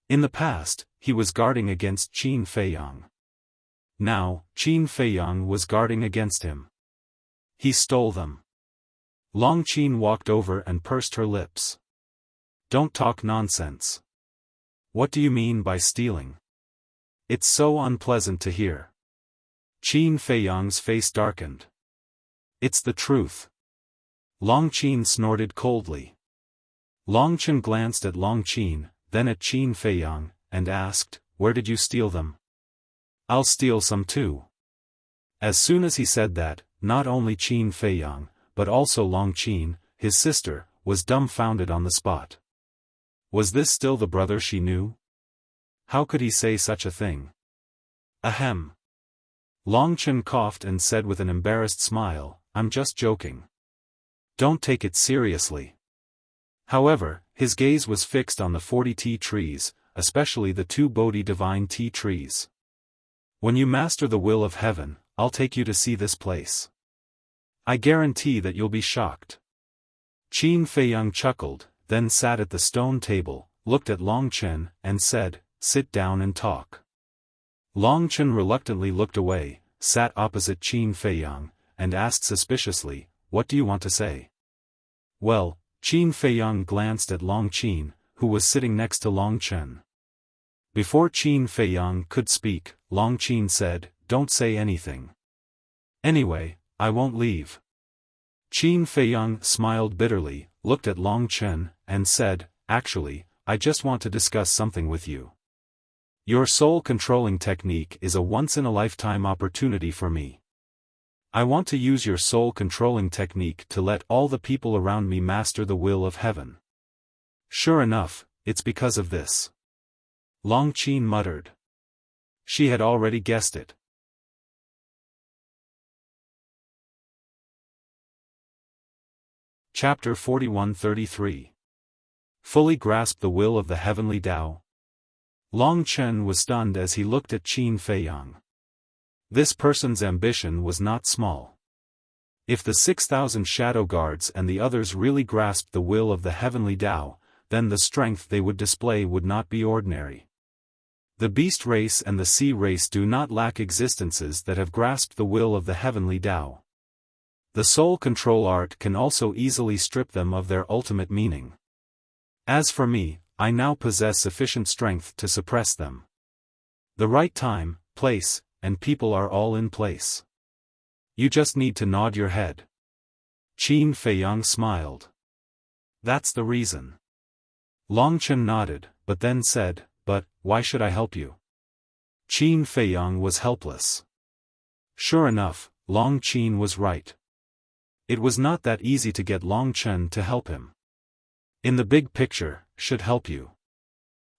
In the past, he was guarding against Qin Feiyang. Now, Qin Feiyang was guarding against him. He stole them. Long Qin walked over and pursed her lips. Don't talk nonsense. What do you mean by stealing? It's so unpleasant to hear. Qin Feiyang's face darkened. It's the truth. Long Qin snorted coldly. Long Chen glanced at Long Qin, then at Qin Feiyang, and asked, where did you steal them? I'll steal some too. As soon as he said that, not only Qin Feiyang, but also Long Qin, his sister, was dumbfounded on the spot. Was this still the brother she knew? How could he say such a thing? Ahem. Long Chen coughed and said with an embarrassed smile, I'm just joking. Don't take it seriously. However, his gaze was fixed on the 40 tea trees, especially the 2 Bodhi divine tea trees. When you master the will of heaven, I'll take you to see this place. I guarantee that you'll be shocked. Qin Feiyang chuckled, then sat at the stone table, looked at Long Chen, and said, "Sit down and talk." Long Chen reluctantly looked away, sat opposite Qin Feiyang, and asked suspiciously, "What do you want to say?" "Well," Qin Feiyang glanced at Long Qin, who was sitting next to Long Chen. Before Qin Feiyang could speak, Long Qin said, "Don't say anything. Anyway, I won't leave." Qin Feiyang smiled bitterly, looked at Long Chen, and said, "Actually, I just want to discuss something with you. Your soul-controlling technique is a once-in-a-lifetime opportunity for me. I want to use your soul-controlling technique to let all the people around me master the will of heaven." "Sure enough, it's because of this," Long Qin muttered. She had already guessed it. Chapter 41-33. Fully grasp the will of the heavenly Tao. Long Chen was stunned as he looked at Qin Feiyang. This person's ambition was not small. If the 6,000 shadow guards and the others really grasped the will of the heavenly Tao, then the strength they would display would not be ordinary. The beast race and the sea race do not lack existences that have grasped the will of the heavenly Tao. The soul control art can also easily strip them of their ultimate meaning. As for me, I now possess sufficient strength to suppress them. The right time, place, and people are all in place. You just need to nod your head. Qin Feiyang smiled. That's the reason. Long Chen nodded, but then said, "But, why should I help you?" Qin Feiyang was helpless. Sure enough, Long Qin was right. It was not that easy to get Long Chen to help him. In the big picture, should help you.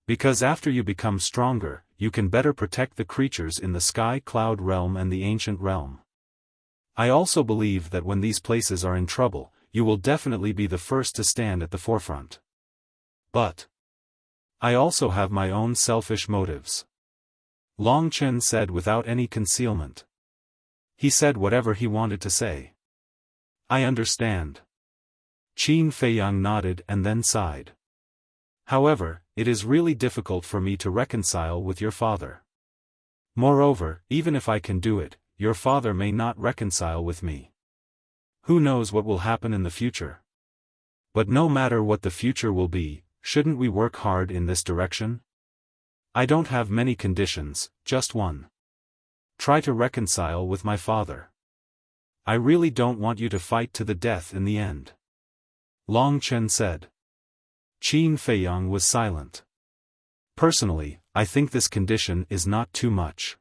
Because after you become stronger, you can better protect the creatures in the sky cloud realm and the ancient realm. I also believe that when these places are in trouble, you will definitely be the first to stand at the forefront. But I also have my own selfish motives. Long Chen said without any concealment. He said whatever he wanted to say. I understand. Qin Feiyang nodded and then sighed. However, it is really difficult for me to reconcile with your father. Moreover, even if I can do it, your father may not reconcile with me. Who knows what will happen in the future? But no matter what the future will be, shouldn't we work hard in this direction? I don't have many conditions, just one. Try to reconcile with my father. I really don't want you to fight to the death in the end. Long Chen said. Qin Feiyang was silent. Personally, I think this condition is not too much.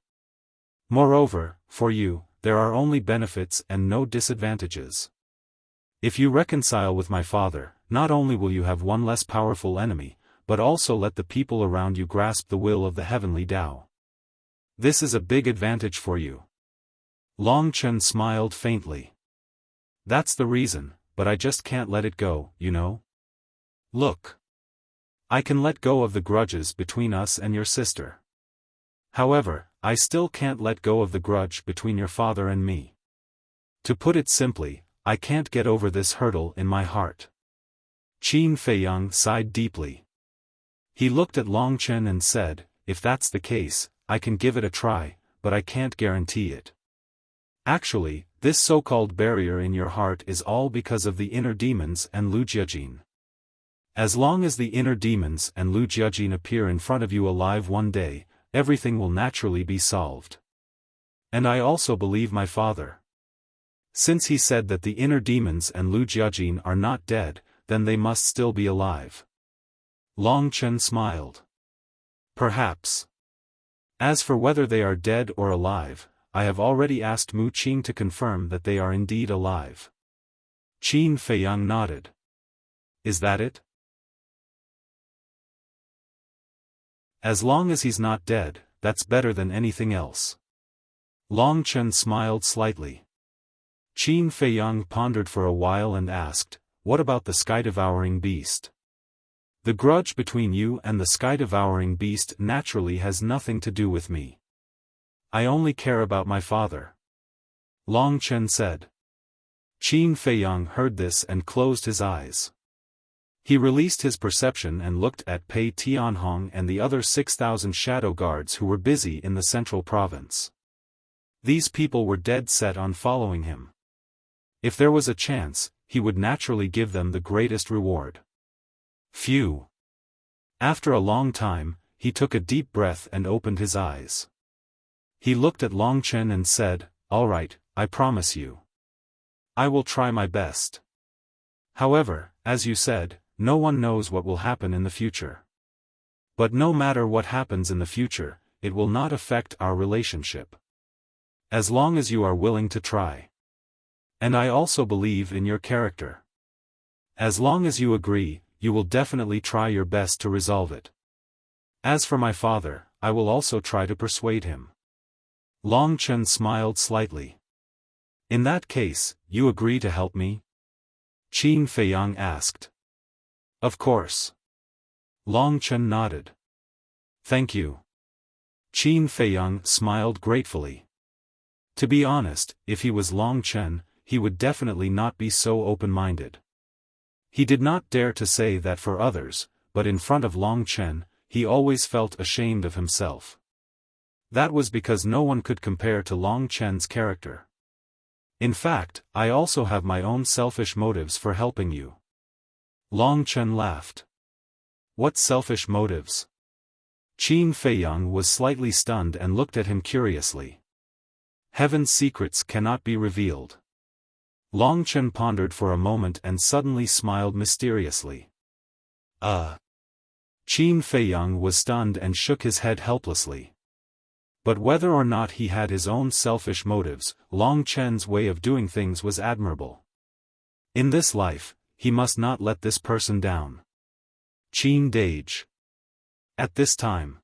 Moreover, for you, there are only benefits and no disadvantages. If you reconcile with my father, not only will you have one less powerful enemy, but also let the people around you grasp the will of the heavenly Tao. This is a big advantage for you. Long Chen smiled faintly. That's the reason, but I just can't let it go, you know? Look. I can let go of the grudges between us and your sister. However, I still can't let go of the grudge between your father and me. To put it simply, I can't get over this hurdle in my heart. Qin Feiyang sighed deeply. He looked at Long Chen and said, if that's the case, I can give it a try, but I can't guarantee it. Actually, this so-called barrier in your heart is all because of the inner demons and Lu Jiajin. As long as the inner demons and Lu Jiajin appear in front of you alive one day, everything will naturally be solved. And I also believe my father. Since he said that the inner demons and Lu Jiajin are not dead, then they must still be alive. Long Chen smiled. Perhaps. As for whether they are dead or alive, I have already asked Mu Qing to confirm that they are indeed alive. Qin Feiyang nodded. Is that it? As long as he's not dead, that's better than anything else. Long Chen smiled slightly. Qin Feiyang pondered for a while and asked, what about the sky-devouring beast? The grudge between you and the sky-devouring beast naturally has nothing to do with me. I only care about my father. Long Chen said. Qin Feiyang heard this and closed his eyes. He released his perception and looked at Pei Tianhong and the other 6,000 shadow guards who were busy in the central province. These people were dead set on following him. If there was a chance, he would naturally give them the greatest reward. Phew. After a long time, he took a deep breath and opened his eyes. He looked at Long Chen and said, "All right, I promise you. I will try my best. However, as you said, no one knows what will happen in the future. But no matter what happens in the future, it will not affect our relationship. As long as you are willing to try. And I also believe in your character. As long as you agree, you will definitely try your best to resolve it. As for my father, I will also try to persuade him." Long Chen smiled slightly. "In that case, you agree to help me?" Qin Feiyang asked. "Of course." Long Chen nodded. "Thank you." Qin Feiyang smiled gratefully. To be honest, if he was Long Chen, he would definitely not be so open-minded. He did not dare to say that for others, but in front of Long Chen, he always felt ashamed of himself. That was because no one could compare to Long Chen's character. "In fact, I also have my own selfish motives for helping you." Long Chen laughed. "What selfish motives?" Qin Feiyang was slightly stunned and looked at him curiously. "Heaven's secrets cannot be revealed." Long Chen pondered for a moment and suddenly smiled mysteriously. Qin Feiyang was stunned and shook his head helplessly. But whether or not he had his own selfish motives, Long Chen's way of doing things was admirable. In this life, he must not let this person down. Qin Dage. At this time,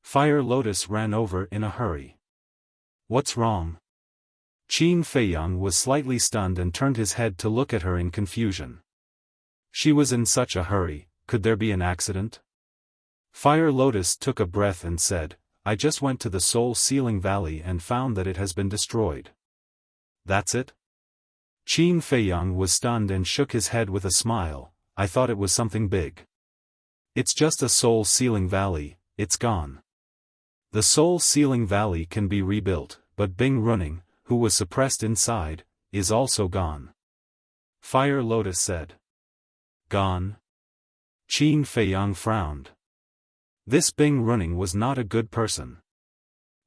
Fire Lotus ran over in a hurry. "What's wrong?" Qin Feiyang was slightly stunned and turned his head to look at her in confusion. She was in such a hurry, could there be an accident? Fire Lotus took a breath and said, "I just went to the Soul Sealing Valley and found that it has been destroyed." "That's it?" Qin Feiyang was stunned and shook his head with a smile. "I thought it was something big." "It's just a Soul Sealing Valley, it's gone." The Soul Sealing Valley can be rebuilt, but Bing Running, who was suppressed inside, is also gone. Fire Lotus said. "Gone?" Qin Feiyang frowned. This Bing Running was not a good person.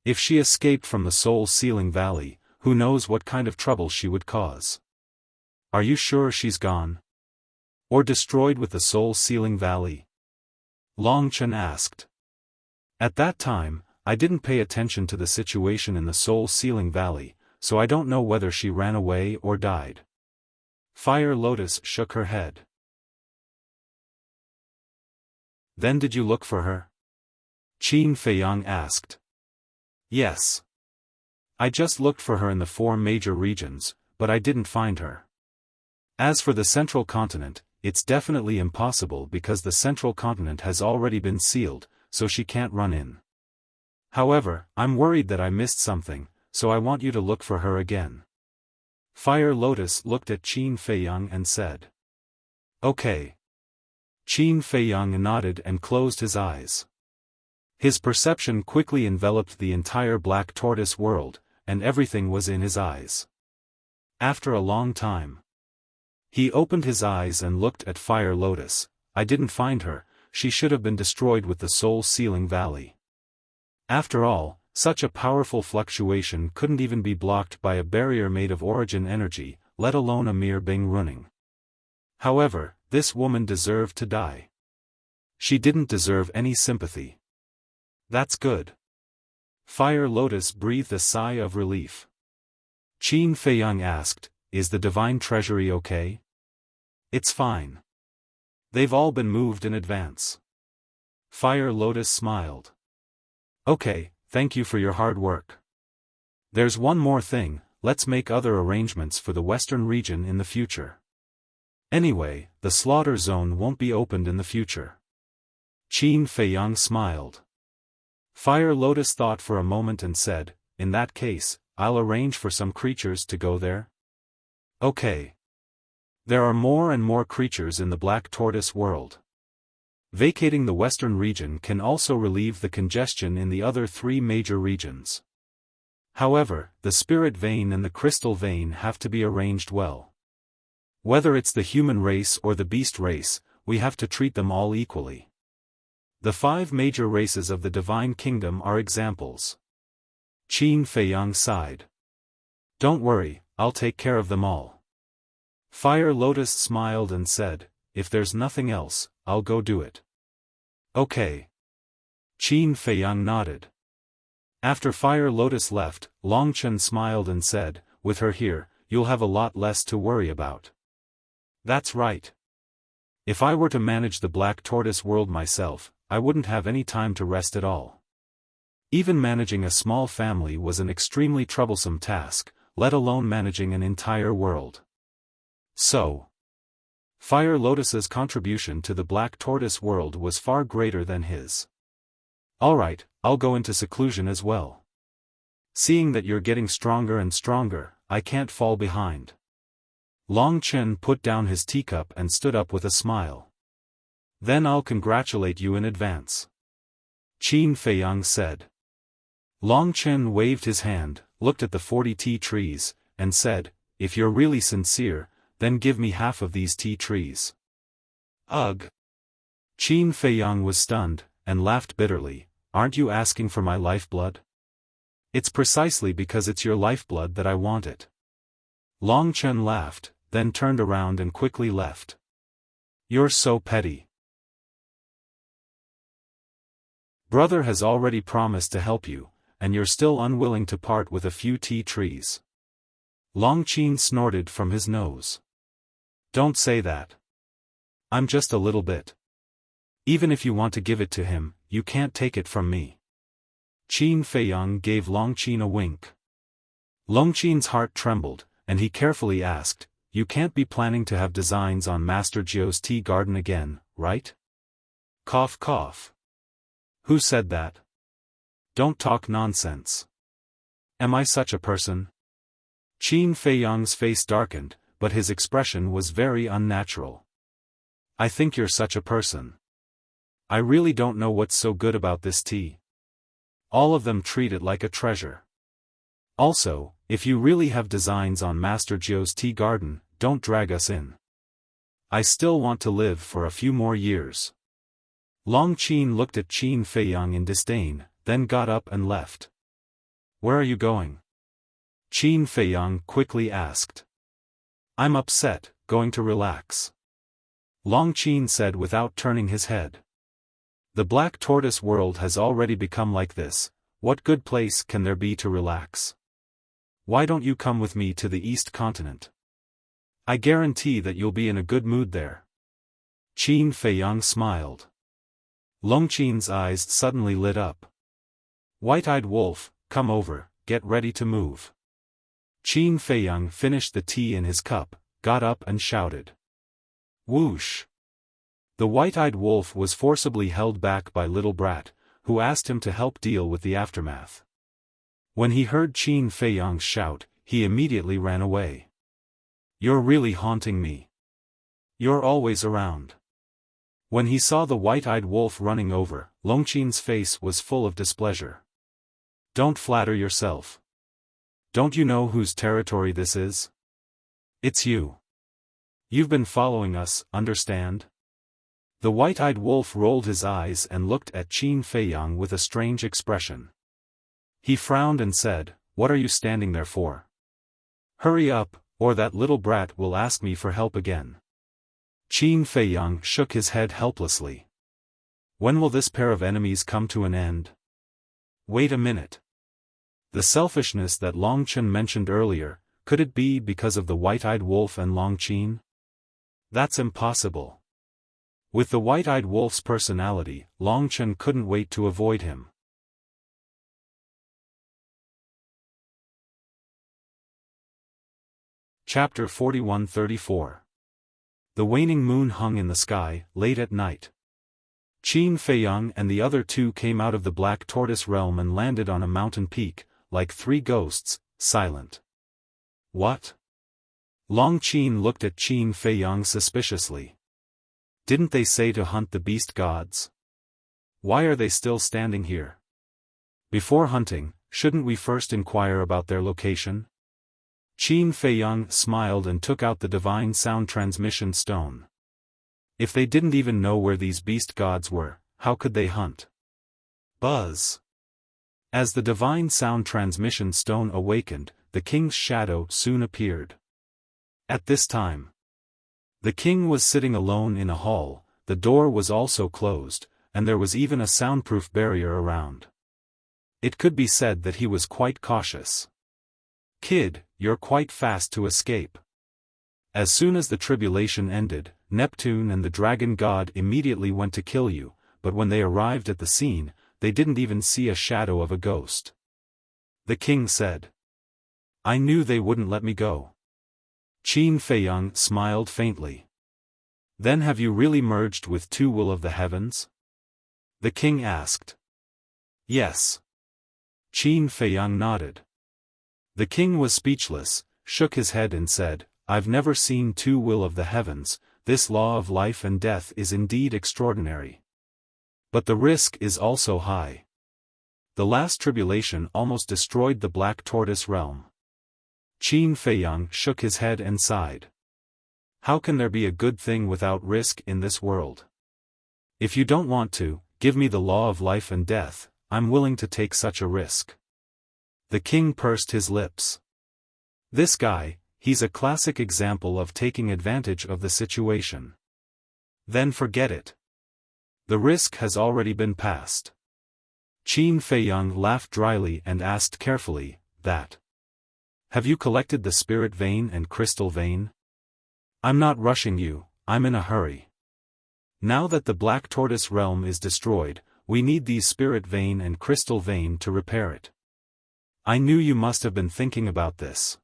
If she escaped from the Soul Sealing Valley, who knows what kind of trouble she would cause. "Are you sure she's gone? Or destroyed with the Soul Sealing Valley?" Long Chen asked. "At that time, I didn't pay attention to the situation in the Soul Sealing Valley, so I don't know whether she ran away or died." Fire Lotus shook her head. "Then did you look for her?" Qin Feiyang asked. "Yes. I just looked for her in the 4 major regions, but I didn't find her. As for the central continent, it's definitely impossible because the central continent has already been sealed, so she can't run in. However, I'm worried that I missed something, so I want you to look for her again." Fire Lotus looked at Qin Feiyang and said. "Okay." Qin Feiyang nodded and closed his eyes. His perception quickly enveloped the entire Black Tortoise world, and everything was in his eyes. After a long time, he opened his eyes and looked at Fire Lotus. "I didn't find her, she should have been destroyed with the Soul Sealing Valley. After all, such a powerful fluctuation couldn't even be blocked by a barrier made of origin energy, let alone a mere Bing Running. However, this woman deserved to die. She didn't deserve any sympathy." "That's good." Fire Lotus breathed a sigh of relief. Qin Feiyang asked, "Is the Divine Treasury okay?" "It's fine. They've all been moved in advance." Fire Lotus smiled. "Okay, thank you for your hard work. There's one more thing, let's make other arrangements for the Western region in the future. Anyway, the slaughter zone won't be opened in the future." Qin Feiyang smiled. Fire Lotus thought for a moment and said, "In that case, I'll arrange for some creatures to go there." Okay. There are more and more creatures in the Black Tortoise world. Vacating the western region can also relieve the congestion in the other 3 major regions. However, the spirit vein and the crystal vein have to be arranged well. Whether it's the human race or the beast race, we have to treat them all equally. The 5 major races of the Divine Kingdom are examples. Qin Feiyang sighed. Don't worry, I'll take care of them all. Fire Lotus smiled and said, if there's nothing else, I'll go do it. Okay. Qin Feiyang nodded. After Fire Lotus left, Longchen smiled and said, with her here, you'll have a lot less to worry about. That's right. If I were to manage the Black Tortoise world myself, I wouldn't have any time to rest at all. Even managing a small family was an extremely troublesome task, let alone managing an entire world. So, Fire Lotus's contribution to the Black Tortoise world was far greater than his. Alright, I'll go into seclusion as well. Seeing that you're getting stronger and stronger, I can't fall behind. Long Chen put down his teacup and stood up with a smile. Then I'll congratulate you in advance. Qin Feiyang said. Long Chen waved his hand, looked at the 40 tea trees, and said, if you're really sincere, then give me half of these tea trees. Ugh! Qin Feiyang was stunned, and laughed bitterly, aren't you asking for my lifeblood? It's precisely because it's your lifeblood that I want it. Long Chen laughed, then turned around and quickly left. You're so petty. Brother has already promised to help you, and you're still unwilling to part with a few tea trees. Long Qin snorted from his nose. Don't say that. I'm just a little bit. Even if you want to give it to him, you can't take it from me. Qin Feiyang gave Long Qin a wink. Long Qin's heart trembled, and he carefully asked, you can't be planning to have designs on Master Jiu's tea garden again, right? Cough cough. Who said that? Don't talk nonsense. Am I such a person? Qin Feiyang's face darkened, but his expression was very unnatural. I think you're such a person. I really don't know what's so good about this tea. All of them treat it like a treasure. Also, if you really have designs on Master Jiu's tea garden, don't drag us in. I still want to live for a few more years. Long Qin looked at Qin Feiyang in disdain, then got up and left. Where are you going? Qin Feiyang quickly asked. I'm upset, going to relax. Long Qin said without turning his head. The Black Tortoise world has already become like this, what good place can there be to relax? Why don't you come with me to the East Continent? I guarantee that you'll be in a good mood there. Qin Feiyang smiled. Long Qin's eyes suddenly lit up. White-eyed wolf, come over, get ready to move. Qin Feiyang finished the tea in his cup, got up and shouted. Whoosh! The white-eyed wolf was forcibly held back by Little Brat, who asked him to help deal with the aftermath. When he heard Qin Feiyang's shout, he immediately ran away. You're really haunting me. You're always around. When he saw the white-eyed wolf running over, Longqin's face was full of displeasure. Don't flatter yourself. Don't you know whose territory this is? It's you. You've been following us, understand? The white-eyed wolf rolled his eyes and looked at Qin Feiyang with a strange expression. He frowned and said, what are you standing there for? Hurry up, or that little brat will ask me for help again. Qin Feiyang shook his head helplessly. When will this pair of enemies come to an end? Wait a minute. The selfishness that Long Chen mentioned earlier, could it be because of the white-eyed wolf and Long Qin? That's impossible. With the white-eyed wolf's personality, Long Chen couldn't wait to avoid him. Chapter 41-34. The waning moon hung in the sky, late at night. Qin Feiyang and the other two came out of the Black Tortoise realm and landed on a mountain peak, like 3 ghosts, silent. What? Long Qin looked at Qin Feiyang suspiciously. Didn't they say to hunt the beast gods? Why are they still standing here? Before hunting, shouldn't we first inquire about their location? Qin Feiyang smiled and took out the divine sound transmission stone. If they didn't even know where these beast gods were, how could they hunt? Buzz. As the divine sound transmission stone awakened, the king's shadow soon appeared. At this time, the king was sitting alone in a hall, the door was also closed, and there was even a soundproof barrier around. It could be said that he was quite cautious. Kid, you're quite fast to escape. As soon as the tribulation ended, Neptune and the dragon god immediately went to kill you, but when they arrived at the scene, they didn't even see a shadow of a ghost. The king said. I knew they wouldn't let me go. Qin Feiyang smiled faintly. Then have you really merged with two will of the heavens? The king asked. Yes. Qin Feiyang nodded. The king was speechless, shook his head and said, I've never seen two will of the heavens, this law of life and death is indeed extraordinary. But the risk is also high. The last tribulation almost destroyed the Black Tortoise realm. Qin Feiyang shook his head and sighed. How can there be a good thing without risk in this world? If you don't want to, give me the law of life and death, I'm willing to take such a risk. The king pursed his lips. This guy, he's a classic example of taking advantage of the situation. Then forget it. The risk has already been passed. Qin Feiyang laughed dryly and asked carefully, that. Have you collected the spirit vein and crystal vein? I'm not rushing you, I'm in a hurry. Now that the Black Tortoise realm is destroyed, we need these spirit vein and crystal vein to repair it. I knew you must have been thinking about this.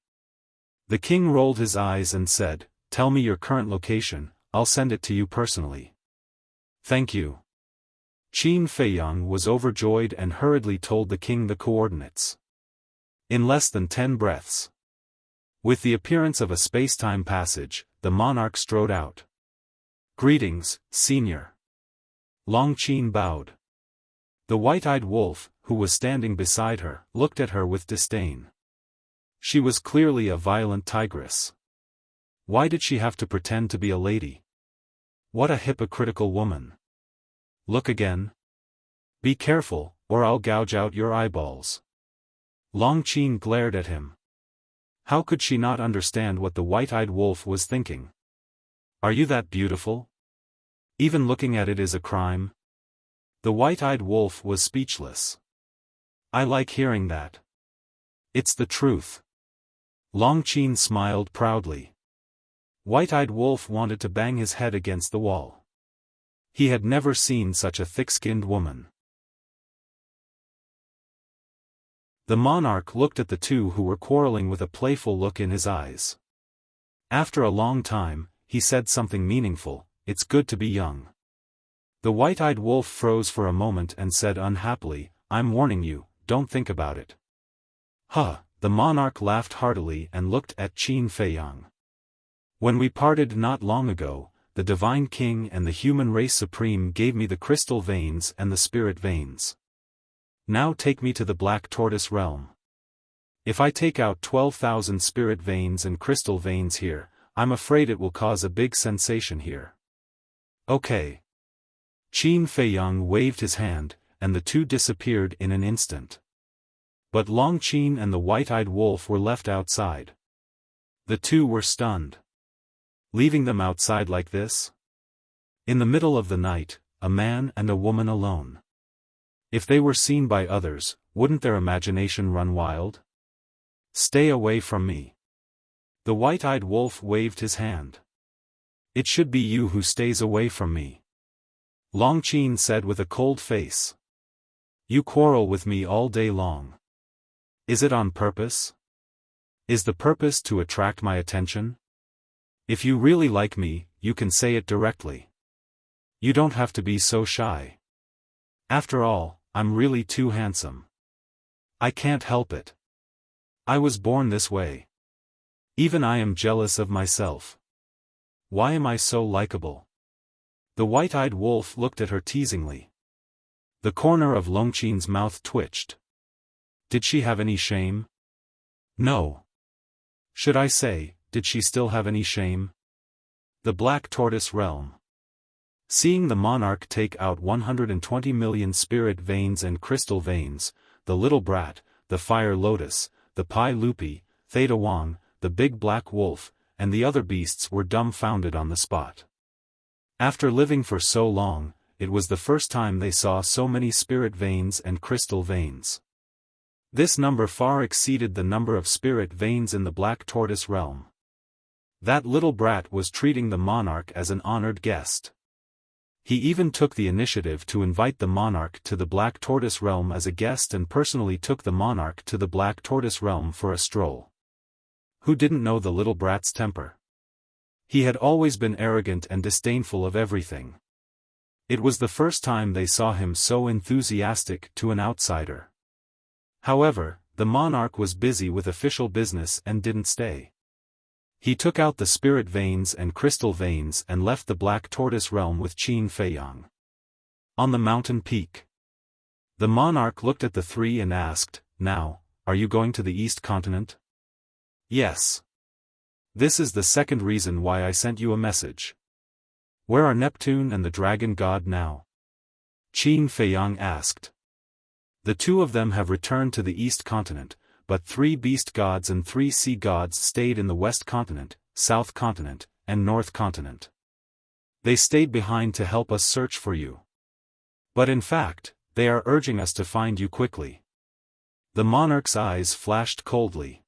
The king rolled his eyes and said, Tell me your current location, I'll send it to you personally. Thank you. Qin Feiyang was overjoyed and hurriedly told the king the coordinates. In less than 10 breaths. With the appearance of a space-time passage, the monarch strode out. Greetings, senior. Long Qin bowed. The white-eyed wolf, who was standing beside her, looked at her with disdain. She was clearly a violent tigress. Why did she have to pretend to be a lady? What a hypocritical woman. Look again. Be careful, or I'll gouge out your eyeballs. Long Qin glared at him. How could she not understand what the white-eyed wolf was thinking? Are you that beautiful? Even looking at it is a crime? The white-eyed wolf was speechless. I like hearing that. It's the truth. Long Qin smiled proudly. White-eyed wolf wanted to bang his head against the wall. He had never seen such a thick-skinned woman. The monarch looked at the two who were quarreling with a playful look in his eyes. After a long time, he said something meaningful, It's good to be young. The white-eyed wolf froze for a moment and said unhappily, I'm warning you, don't think about it. Huh, the monarch laughed heartily and looked at Qin Feiyang. When we parted not long ago, the divine king and the human race supreme gave me the crystal veins and the spirit veins. Now take me to the Black Tortoise realm. If I take out 12,000 spirit veins and crystal veins here, I'm afraid it will cause a big sensation here. Okay. Qin Feiyang waved his hand, and the two disappeared in an instant. But Long Qin and the white-eyed wolf were left outside. The two were stunned. Leaving them outside like this? In the middle of the night, a man and a woman alone. If they were seen by others, wouldn't their imagination run wild? Stay away from me. The white-eyed wolf waved his hand. It should be you who stays away from me. Long Qin said with a cold face. You quarrel with me all day long. Is it on purpose? Is the purpose to attract my attention? If you really like me, you can say it directly. You don't have to be so shy. After all, I'm really too handsome. I can't help it. I was born this way. Even I am jealous of myself. Why am I so likable? The white-eyed wolf looked at her teasingly. The corner of Longqin's mouth twitched. Did she have any shame? No. Should I say, did she still have any shame? The Black Tortoise Realm. Seeing the monarch take out 120 million spirit veins and crystal veins, the little brat, the fire lotus, the Pai Lupi, Theta Wang, the big black wolf, and the other beasts were dumbfounded on the spot. After living for so long, it was the first time they saw so many spirit veins and crystal veins. This number far exceeded the number of spirit veins in the Black Tortoise Realm. That little brat was treating the monarch as an honored guest. He even took the initiative to invite the monarch to the Black Tortoise Realm as a guest and personally took the monarch to the Black Tortoise Realm for a stroll. Who didn't know the little brat's temper? He had always been arrogant and disdainful of everything. It was the first time they saw him so enthusiastic to an outsider. However, the monarch was busy with official business and didn't stay. He took out the spirit veins and crystal veins and left the Black Tortoise Realm with Qin Feiyang. On the mountain peak. The monarch looked at the three and asked, "Now, are you going to the East Continent?" "Yes. This is the second reason why I sent you a message." "Where are Neptune and the dragon god now?" Qin Feiyang asked. "The two of them have returned to the East Continent, but 3 beast gods and 3 sea gods stayed in the West Continent, South Continent, and North Continent. They stayed behind to help us search for you. But in fact, they are urging us to find you quickly." The monarch's eyes flashed coldly.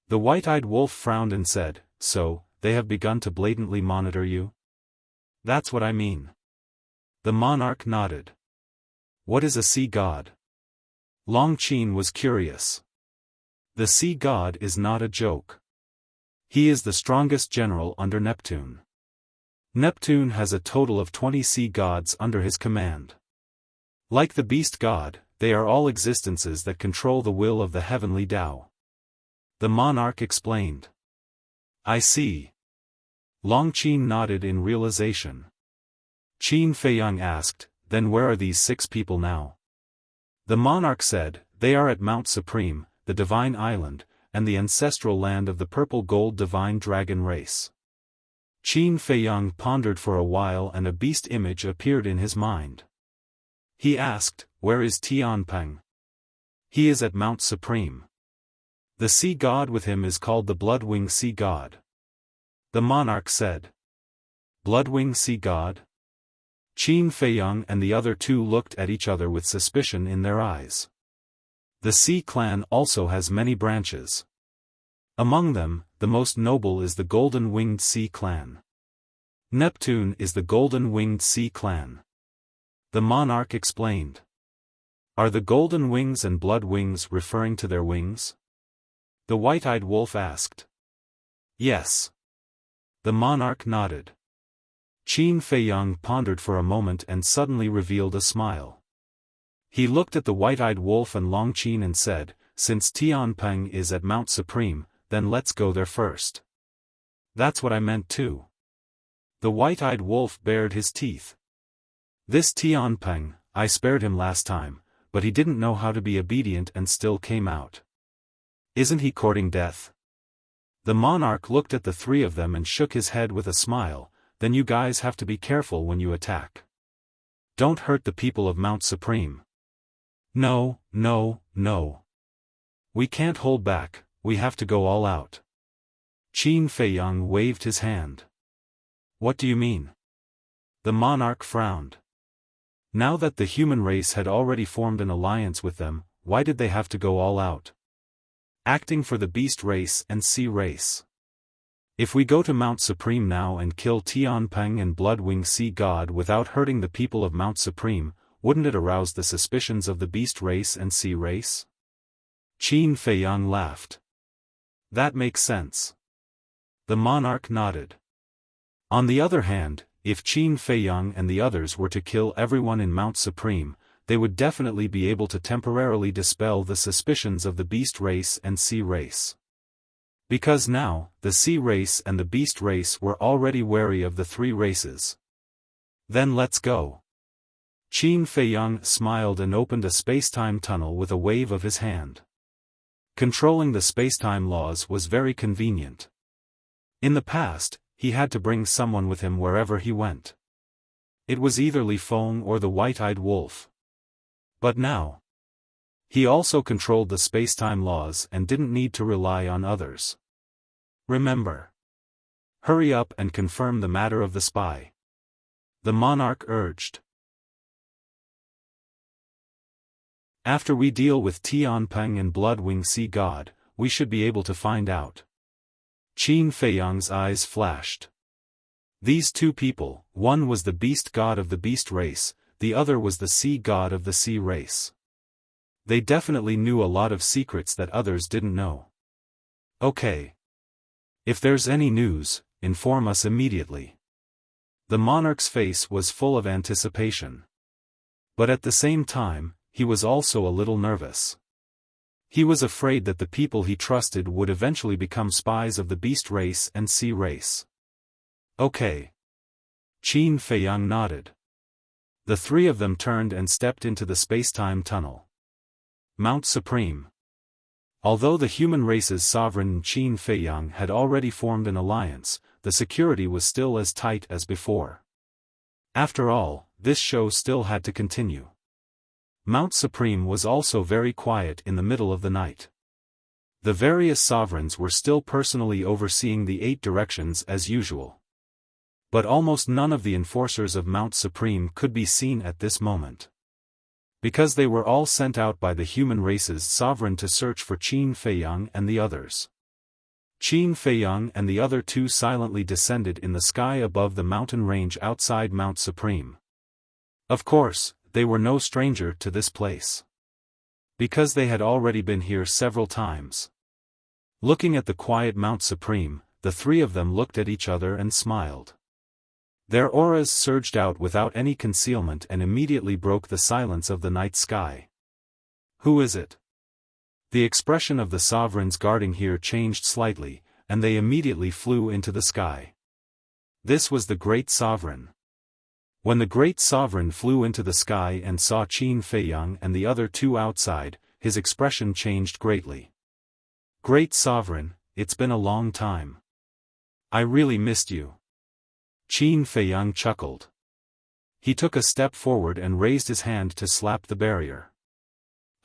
The white-eyed wolf frowned and said, "So, they have begun to blatantly monitor you?" "That's what I mean." The monarch nodded. "What is a sea god?" Longqin was curious. The sea god is not a joke. He is the strongest general under Neptune. Neptune has a total of 20 sea gods under his command. Like the beast god, they are all existences that control the will of the heavenly Tao. The monarch explained. "I see." Longqin nodded in realization. Qin Feiyang asked, "Then where are these 6 people now?" The monarch said, "They are at Mount Supreme, the divine island, and the ancestral land of the purple-gold divine dragon race." Qin Feiyang pondered for a while and a beast image appeared in his mind. He asked, "Where is Tianpeng?" "He is at Mount Supreme. The sea god with him is called the Bloodwing Sea God." The monarch said. "Bloodwing Sea God?" Qin Feiyang and the other 2 looked at each other with suspicion in their eyes. The Sea clan also has many branches. Among them, the most noble is the Golden-Winged Sea clan. Neptune is the Golden-Winged Sea clan. The monarch explained. "Are the golden wings and blood wings referring to their wings?" The white-eyed wolf asked. "Yes." The monarch nodded. Qin Feiyang pondered for a moment and suddenly revealed a smile. He looked at the white-eyed wolf and Longqin and said, "Since Tianpeng is at Mount Supreme, then let's go there first." "That's what I meant too." The white-eyed wolf bared his teeth. "This Tianpeng, I spared him last time, but he didn't know how to be obedient and still came out. Isn't he courting death?" The monarch looked at the 3 of them and shook his head with a smile. "Then you guys have to be careful when you attack. Don't hurt the people of Mount Supreme." "No, no, no. We can't hold back, we have to go all out." Qin Feiyang waved his hand. "What do you mean?" The monarch frowned. Now that the human race had already formed an alliance with them, why did they have to go all out? Acting for the beast race and sea race. If we go to Mount Supreme now and kill Tianpeng and Bloodwing Sea God without hurting the people of Mount Supreme, wouldn't it arouse the suspicions of the beast race and sea race? Qin Feiyang laughed. That makes sense. The monarch nodded. On the other hand, if Qin Feiyang and the others were to kill everyone in Mount Supreme, they would definitely be able to temporarily dispel the suspicions of the beast race and sea race. Because now, the sea race and the beast race were already wary of the three races. Then let's go. Qin Feiyang smiled and opened a spacetime tunnel with a wave of his hand. Controlling the spacetime laws was very convenient. In the past, he had to bring someone with him wherever he went. It was either Li Feng or the white-eyed wolf. But now, he also controlled the spacetime laws and didn't need to rely on others. Remember. Hurry up and confirm the matter of the spy. The monarch urged. After we deal with Tianpeng and Bloodwing Sea God, we should be able to find out. Qin Feiyang's eyes flashed. These two people, one was the beast god of the beast race, the other was the sea god of the sea race. They definitely knew a lot of secrets that others didn't know. Okay. If there's any news, inform us immediately. The monarch's face was full of anticipation. But at the same time, he was also a little nervous. He was afraid that the people he trusted would eventually become spies of the beast race and sea race. Okay. Qin Feiyang nodded. The three of them turned and stepped into the spacetime tunnel. Mount Supreme. Although the human race's sovereign Qin Feiyang had already formed an alliance, the security was still as tight as before. After all, this show still had to continue. Mount Supreme was also very quiet in the middle of the night. The various sovereigns were still personally overseeing the 8 directions as usual. But almost none of the enforcers of Mount Supreme could be seen at this moment. Because they were all sent out by the human race's sovereign to search for Qin Feiyang and the others. Qin Feiyang and the other two silently descended in the sky above the mountain range outside Mount Supreme. Of course, they were no stranger to this place. Because they had already been here several times. Looking at the quiet Mount Supreme, the three of them looked at each other and smiled. Their auras surged out without any concealment and immediately broke the silence of the night sky. Who is it? The expression of the sovereigns guarding here changed slightly, and they immediately flew into the sky. This was the great sovereign. When the great sovereign flew into the sky and saw Qin Feiyang and the other two outside, his expression changed greatly. Great sovereign, it's been a long time. I really missed you. Qin Feiyang chuckled. He took a step forward and raised his hand to slap the barrier.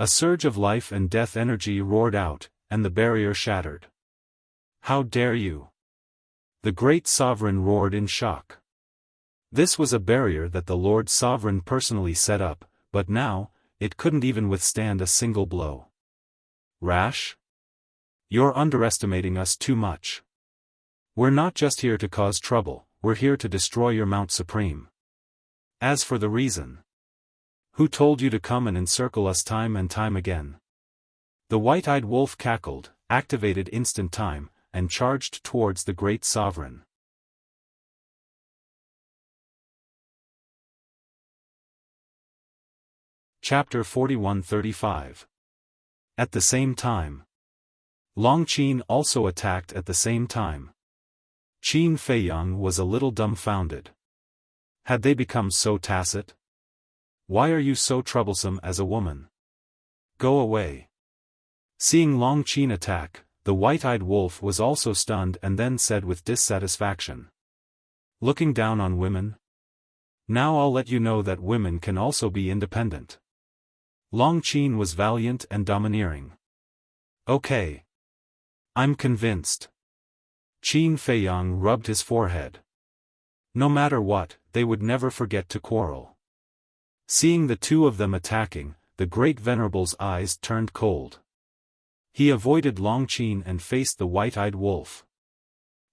A surge of life and death energy roared out, and the barrier shattered. How dare you? The great sovereign roared in shock. This was a barrier that the Lord Sovereign personally set up, but now, it couldn't even withstand a single blow. Rash? You're underestimating us too much. We're not just here to cause trouble. We're here to destroy your Mount Supreme. As for the reason, who told you to come and encircle us time and time again? The white-eyed wolf cackled, activated instant time, and charged towards the great sovereign. Chapter 41-35. At the same time, Longqin also attacked at the same time. Qin Feiyang was a little dumbfounded. Had they become so tacit? Why are you so troublesome as a woman? Go away. Seeing Longqin attack, the white-eyed wolf was also stunned and then said with dissatisfaction. Looking down on women? Now I'll let you know that women can also be independent. Longqin was valiant and domineering. Okay. I'm convinced. Qin Feiyang rubbed his forehead. No matter what, they would never forget to quarrel. Seeing the two of them attacking, the great venerable's eyes turned cold. He avoided Longqin and faced the white-eyed wolf.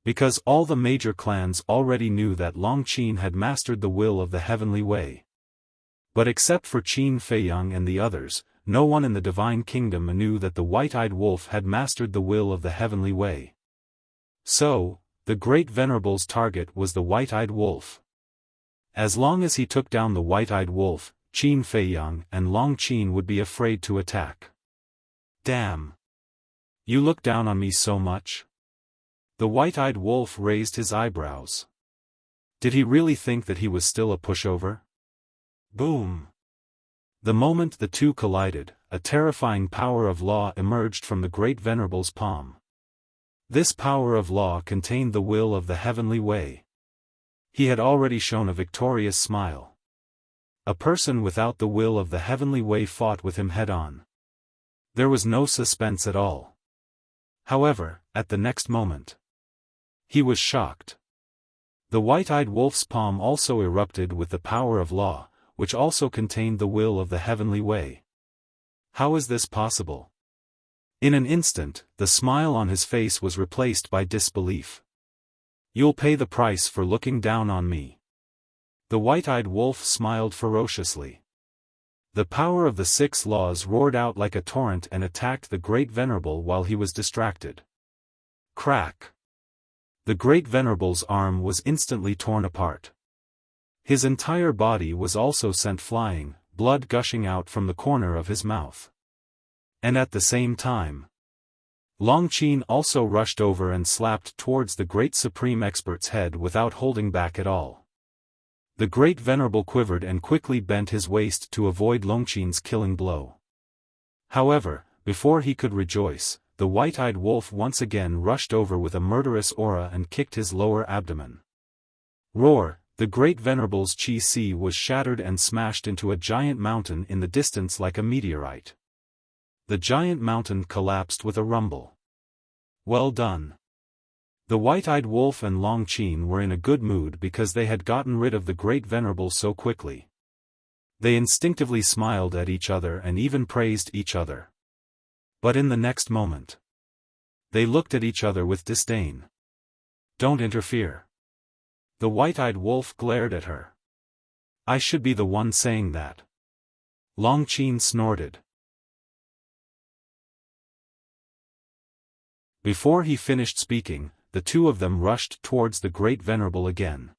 Because all the major clans already knew that Longqin had mastered the will of the heavenly way. But except for Qin Feiyang and the others, no one in the divine kingdom knew that the white-eyed wolf had mastered the will of the heavenly way. So, the great venerable's target was the white-eyed wolf. As long as he took down the white-eyed wolf, Qin Feiyang and Long Qin would be afraid to attack. Damn! You look down on me so much? The white-eyed wolf raised his eyebrows. Did he really think that he was still a pushover? Boom! The moment the two collided, a terrifying power of law emerged from the Great Venerable's palm. This power of law contained the will of the heavenly way. He had already shown a victorious smile. A person without the will of the heavenly way fought with him head-on. There was no suspense at all. However, at the next moment, he was shocked. The white-eyed wolf's palm also erupted with the power of law, which also contained the will of the heavenly way. How is this possible? In an instant, the smile on his face was replaced by disbelief. You'll pay the price for looking down on me. The white-eyed wolf smiled ferociously. The power of the 6 laws roared out like a torrent and attacked the Great Venerable while he was distracted. Crack! The Great Venerable's arm was instantly torn apart. His entire body was also sent flying, blood gushing out from the corner of his mouth. And at the same time, Long Qin also rushed over and slapped towards the Great Supreme Expert's head without holding back at all. The Great Venerable quivered and quickly bent his waist to avoid Long Qin's killing blow. However, before he could rejoice, the white-eyed wolf once again rushed over with a murderous aura and kicked his lower abdomen. Roar! The Great Venerable's chi was shattered and smashed into a giant mountain in the distance like a meteorite. The giant mountain collapsed with a rumble. Well done. The white-eyed wolf and Long Qin were in a good mood because they had gotten rid of the Great Venerable so quickly. They instinctively smiled at each other and even praised each other. But in the next moment, they looked at each other with disdain. Don't interfere. The white-eyed wolf glared at her. I should be the one saying that. Long Qin snorted. Before he finished speaking, the two of them rushed towards the Great Venerable again.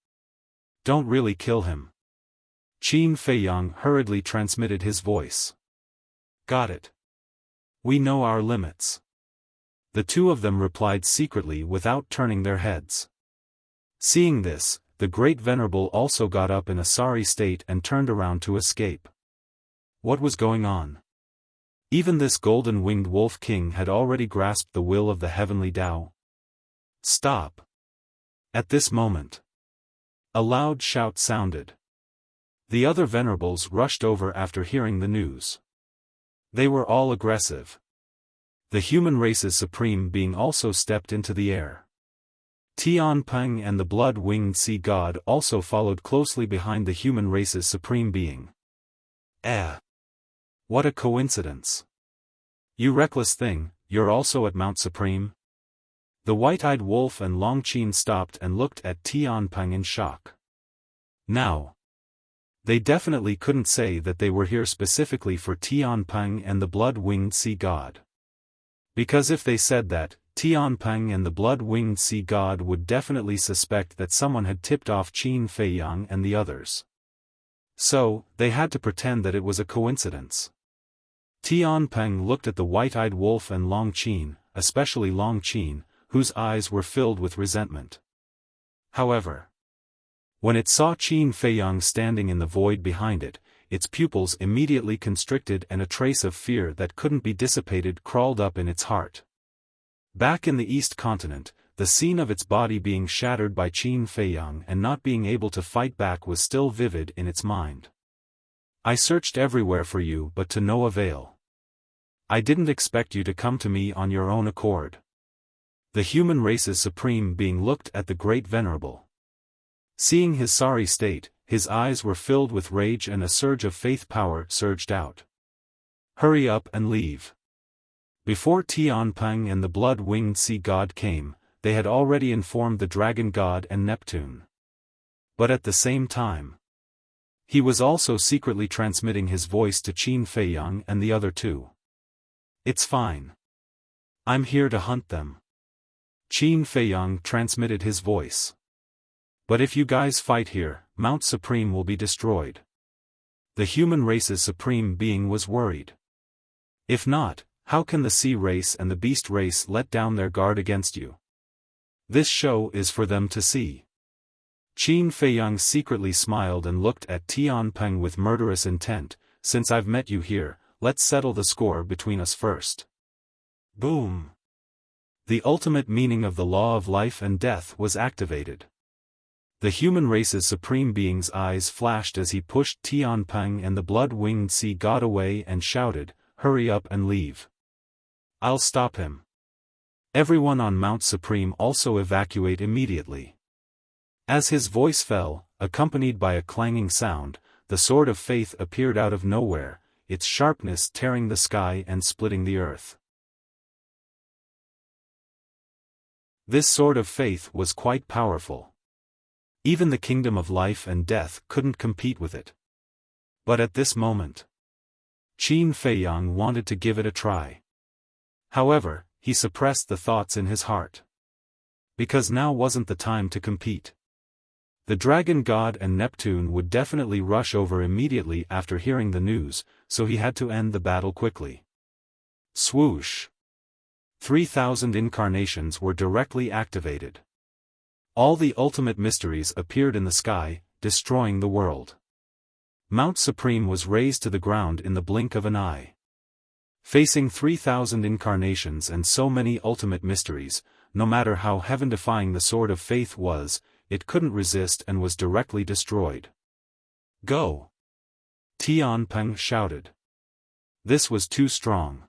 Don't really kill him. Qin Feiyang hurriedly transmitted his voice. Got it. We know our limits. The two of them replied secretly without turning their heads. Seeing this, the Great Venerable also got up in a sorry state and turned around to escape. What was going on? Even this golden-winged wolf king had already grasped the will of the heavenly Tao. Stop! At this moment, a loud shout sounded. The other venerables rushed over after hearing the news. They were all aggressive. The human race's supreme being also stepped into the air. Tianpeng and the blood-winged sea god also followed closely behind the human race's supreme being. What a coincidence. You reckless thing, you're also at Mount Supreme? The white-eyed wolf and Long Qin stopped and looked at Tianpeng in shock. Now, they definitely couldn't say that they were here specifically for Tianpeng and the blood-winged sea god. Because if they said that, Tianpeng and the blood-winged sea god would definitely suspect that someone had tipped off Qin Feiyang and the others. So, they had to pretend that it was a coincidence. Tianpeng looked at the white-eyed wolf and Long Qin, especially Long Qin, whose eyes were filled with resentment. However, when it saw Qin Feiyang standing in the void behind it, its pupils immediately constricted and a trace of fear that couldn't be dissipated crawled up in its heart. Back in the East Continent, the scene of its body being shattered by Qin Feiyang and not being able to fight back was still vivid in its mind. I searched everywhere for you but to no avail. I didn't expect you to come to me on your own accord. The human race's supreme being looked at the Great Venerable. Seeing his sorry state, his eyes were filled with rage and a surge of faith power surged out. Hurry up and leave. Before Tianpeng and the blood-winged sea god came, they had already informed the dragon god and Neptune. But at the same time, he was also secretly transmitting his voice to Qin Feiyang and the other two. It's fine. I'm here to hunt them. Qin Feiyang transmitted his voice. But if you guys fight here, Mount Supreme will be destroyed. The human race's supreme being was worried. If not, how can the sea race and the beast race let down their guard against you? This show is for them to see. Qin Feiyang secretly smiled and looked at Tian Peng with murderous intent. Since I've met you here, let's settle the score between us first. Boom! The ultimate meaning of the law of life and death was activated. The human race's supreme being's eyes flashed as he pushed Tian Peng and the blood-winged sea god away and shouted, "Hurry up and leave. I'll stop him. Everyone on Mount Supreme also evacuate immediately." As his voice fell, accompanied by a clanging sound, the sword of faith appeared out of nowhere, its sharpness tearing the sky and splitting the earth. This sword of faith was quite powerful. Even the kingdom of life and death couldn't compete with it. But at this moment, Qin Feiyang wanted to give it a try. However, he suppressed the thoughts in his heart. Because now wasn't the time to compete. The dragon god and Neptune would definitely rush over immediately after hearing the news, so he had to end the battle quickly. Swoosh! 3,000 incarnations were directly activated. All the ultimate mysteries appeared in the sky, destroying the world. Mount Supreme was razed to the ground in the blink of an eye. Facing 3,000 incarnations and so many ultimate mysteries, no matter how heaven-defying the sword of faith was, it couldn't resist and was directly destroyed. Go! Tian Peng shouted. This was too strong.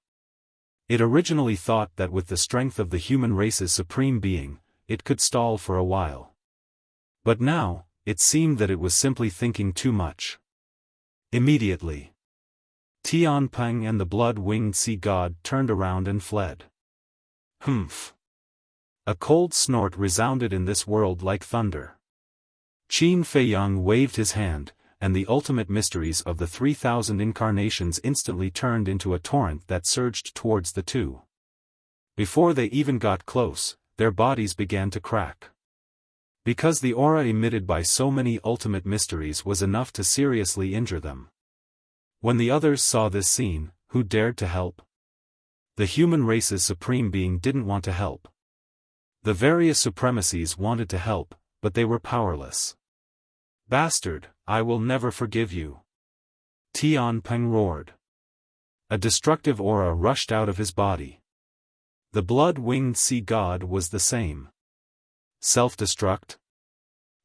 It originally thought that with the strength of the human race's supreme being, it could stall for a while. But now, it seemed that it was simply thinking too much. Immediately, Tian Peng and the blood-winged sea god turned around and fled. Humph! A cold snort resounded in this world like thunder. Qin Feiyang waved his hand, and the ultimate mysteries of the 3,000 incarnations instantly turned into a torrent that surged towards the two. Before they even got close, their bodies began to crack. Because the aura emitted by so many ultimate mysteries was enough to seriously injure them. When the others saw this scene, who dared to help? The human race's supreme being didn't want to help. The various supremacies wanted to help, but they were powerless. Bastard, I will never forgive you. Tian Peng roared. A destructive aura rushed out of his body. The blood-winged sea god was the same. Self-destruct?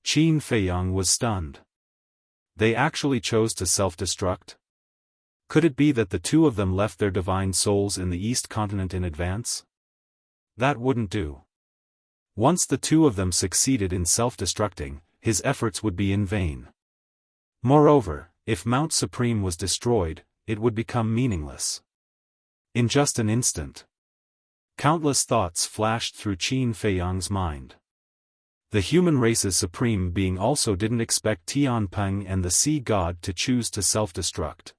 Qin Feiyang was stunned. They actually chose to self-destruct? Could it be that the two of them left their divine souls in the East Continent in advance? That wouldn't do. Once the two of them succeeded in self-destructing, his efforts would be in vain. Moreover, if Mount Supreme was destroyed, it would become meaningless. In just an instant, countless thoughts flashed through Qin Feiyang's mind. The human race's supreme being also didn't expect Tian Peng and the sea god to choose to self-destruct.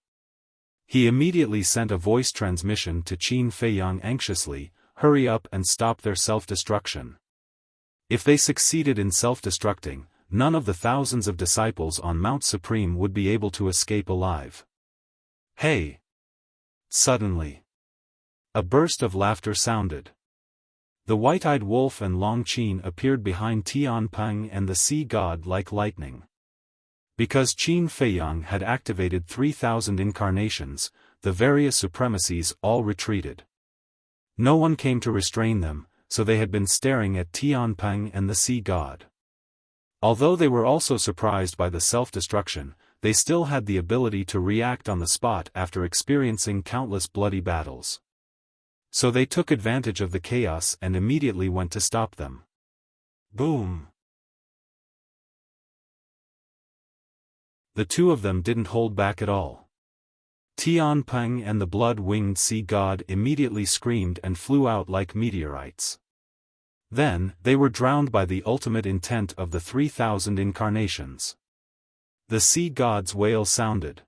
He immediately sent a voice transmission to Qin Feiyang anxiously, "Hurry up and stop their self-destruction." If they succeeded in self-destructing, none of the thousands of disciples on Mount Supreme would be able to escape alive. Hey! Suddenly, a burst of laughter sounded. The white-eyed wolf and Long Qin appeared behind Tian Peng and the sea god like lightning. Because Qin Feiyang had activated 3,000 incarnations, the various supremacies all retreated. No one came to restrain them, so they had been staring at Tian Peng and the sea god. Although they were also surprised by the self-destruction, they still had the ability to react on the spot after experiencing countless bloody battles. So they took advantage of the chaos and immediately went to stop them. Boom! The two of them didn't hold back at all. Tian Peng and the blood-winged sea god immediately screamed and flew out like meteorites. Then, they were drowned by the ultimate intent of the 3,000 incarnations. The sea god's wail sounded.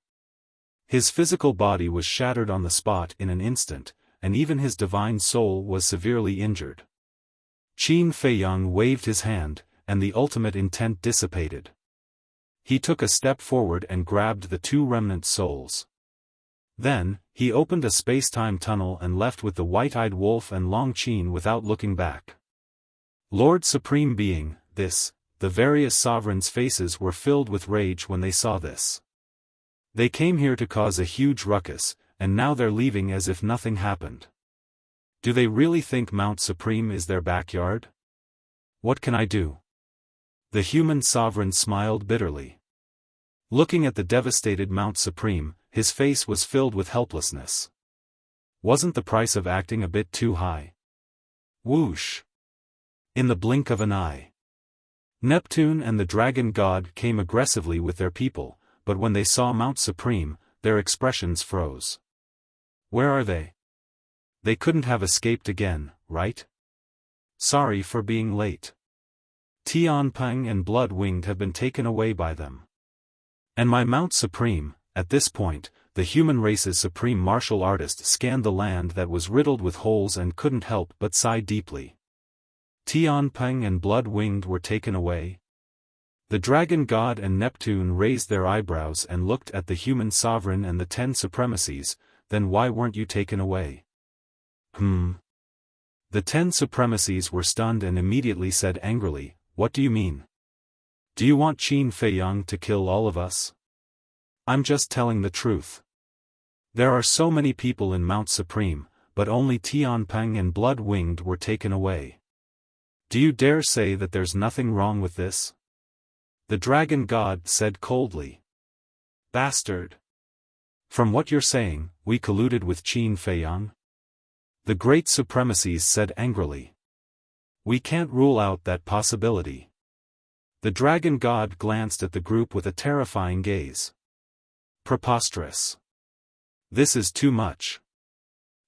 His physical body was shattered on the spot in an instant, and even his divine soul was severely injured. Qin Feiyang waved his hand, and the ultimate intent dissipated. he took a step forward and grabbed the two remnant souls. Then, he opened a space-time tunnel and left with the white-eyed wolf and Long Qin without looking back. Lord Supreme Being, the various sovereigns' faces were filled with rage when they saw this. They came here to cause a huge ruckus, and now they're leaving as if nothing happened. Do they really think Mount Supreme is their backyard? What can I do? The human sovereign smiled bitterly. Looking at the devastated Mount Supreme, his face was filled with helplessness. Wasn't the price of acting a bit too high? Whoosh! In the blink of an eye, Neptune and the dragon god came aggressively with their people, but when they saw Mount Supreme, their expressions froze. Where are they? They couldn't have escaped again, right? Sorry for being late. Tianpeng and Blood-Winged have been taken away by them. And my Mount Supreme. At this point, the human race's supreme martial artist scanned the land that was riddled with holes and couldn't help but sigh deeply. Tianpeng and Blood-Winged were taken away? The dragon god and Neptune raised their eyebrows and looked at the human sovereign and the 10 supremacies. Then why weren't you taken away? The 10 supremacies were stunned and immediately said angrily, what do you mean? Do you want Qin Feiyang to kill all of us? I'm just telling the truth. There are so many people in Mount Supreme, but only Tianpeng and Blood-Winged were taken away. Do you dare say that there's nothing wrong with this? The dragon god said coldly. Bastard! From what you're saying, we colluded with Qin Feiyang? The great supremacies said angrily. We can't rule out that possibility. The dragon god glanced at the group with a terrifying gaze. Preposterous. This is too much.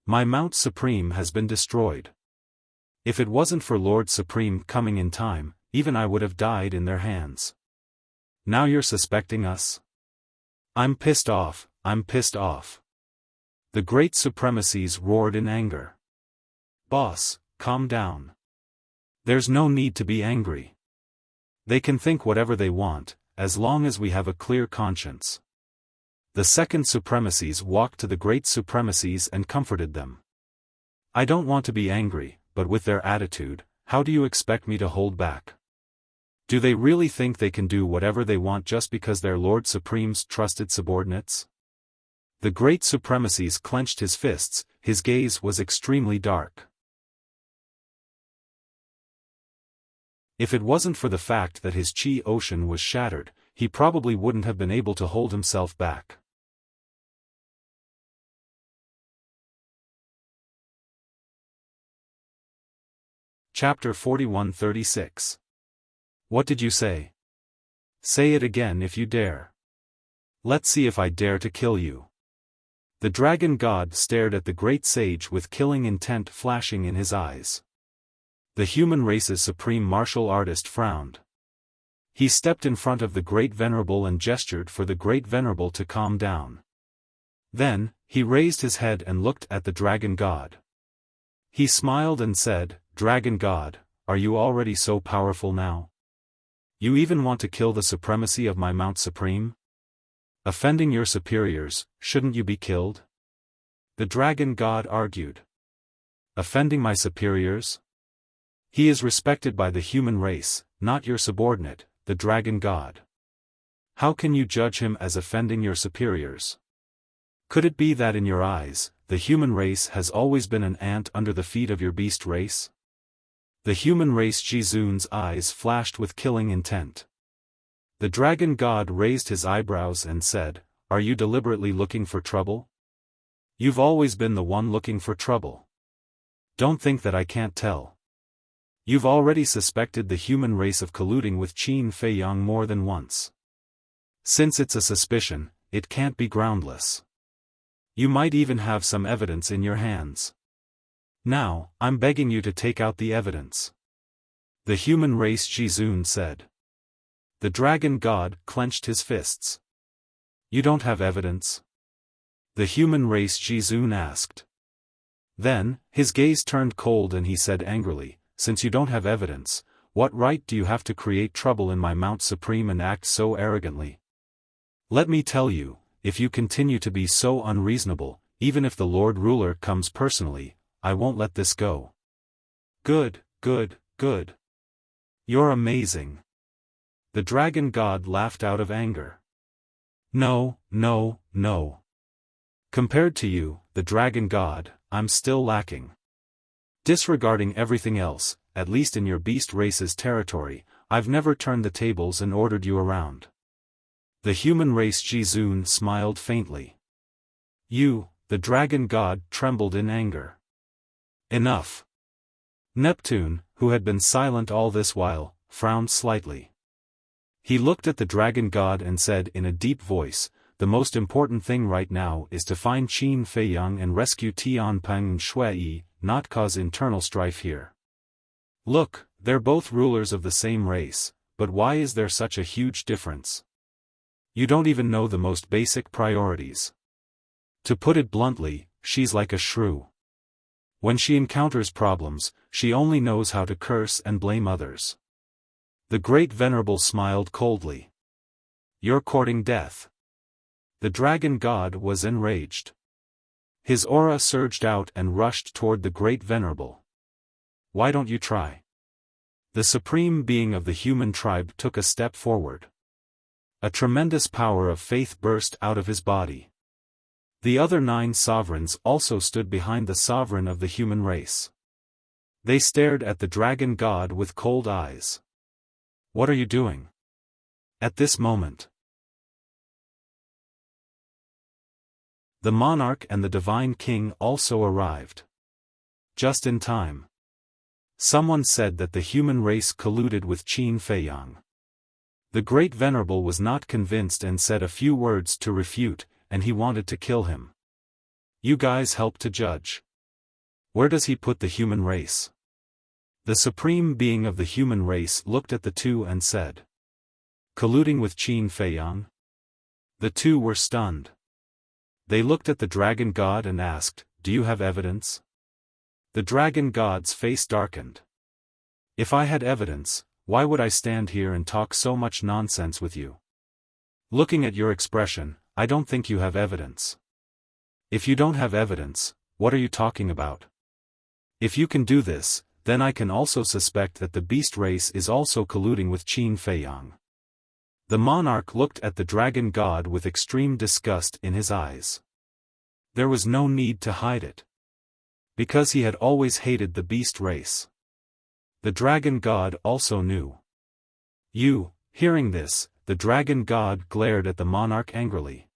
My Mount Supreme has been destroyed. If it wasn't for Lord Supreme coming in time, even I would have died in their hands. Now you're suspecting us? I'm pissed off, I'm pissed off. The great supremacies roared in anger. Boss, calm down. There's no need to be angry. They can think whatever they want, as long as we have a clear conscience. The second supremacies walked to the great supremacies and comforted them. I don't want to be angry, but with their attitude, how do you expect me to hold back? Do they really think they can do whatever they want just because they're Lord Supreme's trusted subordinates? The great supremacies clenched his fists, his gaze was extremely dark. If it wasn't for the fact that his chi ocean was shattered, he probably wouldn't have been able to hold himself back. Chapter 41-36. What did you say? Say it again if you dare. Let's see if I dare to kill you. The dragon god stared at the great sage with killing intent flashing in his eyes. The human race's supreme martial artist frowned. He stepped in front of the great venerable and gestured for the great venerable to calm down. Then, he raised his head and looked at the dragon god. He smiled and said, Dragon god, are you already so powerful now? You even want to kill the supremacy of my Mount Supreme? Offending your superiors, shouldn't you be killed? The dragon god argued. Offending my superiors? He is respected by the human race, not your subordinate, the dragon god. How can you judge him as offending your superiors? Could it be that in your eyes, the human race has always been an ant under the feet of your beast race? The human race Jizun's eyes flashed with killing intent. The dragon god raised his eyebrows and said, Are you deliberately looking for trouble? You've always been the one looking for trouble. Don't think that I can't tell. You've already suspected the human race of colluding with Qin Feiyang more than once. Since it's a suspicion, it can't be groundless. You might even have some evidence in your hands. Now, I'm begging you to take out the evidence. The human race Jizun said. The dragon god clenched his fists. You don't have evidence? The human race Jizun asked. Then, his gaze turned cold and he said angrily, Since you don't have evidence, What right do you have to create trouble in my Mount Supreme and act so arrogantly? Let me tell you, if you continue to be so unreasonable, even if the Lord Ruler comes personally, I won't let this go. Good, good, good. You're amazing. The dragon god laughed out of anger. No, no, no. Compared to you, the dragon god, I'm still lacking. Disregarding everything else, at least in your beast race's territory, I've never turned the tables and ordered you around. The human race Jizun smiled faintly. You, the dragon god, trembled in anger. Enough. Neptune, who had been silent all this while, frowned slightly. He looked at the dragon god and said in a deep voice, the most important thing right now is to find Qin Feiyang and rescue Tianpeng and Shui, not cause internal strife here. Look, they're both rulers of the same race, but why is there such a huge difference? You don't even know the most basic priorities. To put it bluntly, she's like a shrew. When she encounters problems, she only knows how to curse and blame others. The Great Venerable smiled coldly. You're courting death. The dragon god was enraged. His aura surged out and rushed toward the Great Venerable. Why don't you try? The supreme being of the human tribe took a step forward. A tremendous power of faith burst out of his body. The other 9 sovereigns also stood behind the sovereign of the human race. They stared at the dragon god with cold eyes. What are you doing? At this moment, the monarch and the divine king also arrived. Just in time. Someone said that the human race colluded with Qin Feiyang. The Great Venerable was not convinced and said a few words to refute, and he wanted to kill him. You guys help to judge. Where does he put the human race? The supreme being of the human race looked at the two and said. Colluding with Qin Feiyang? The two were stunned. They looked at the dragon god and asked, do you have evidence? The dragon god's face darkened. If I had evidence, why would I stand here and talk so much nonsense with you? Looking at your expression, I don't think you have evidence. If you don't have evidence, what are you talking about? If you can do this, then I can also suspect that the beast race is also colluding with Qin Feiyang. The monarch looked at the dragon god with extreme disgust in his eyes. There was no need to hide it. Because he had always hated the beast race. The dragon god also knew. You, hearing this, the dragon god glared at the monarch angrily.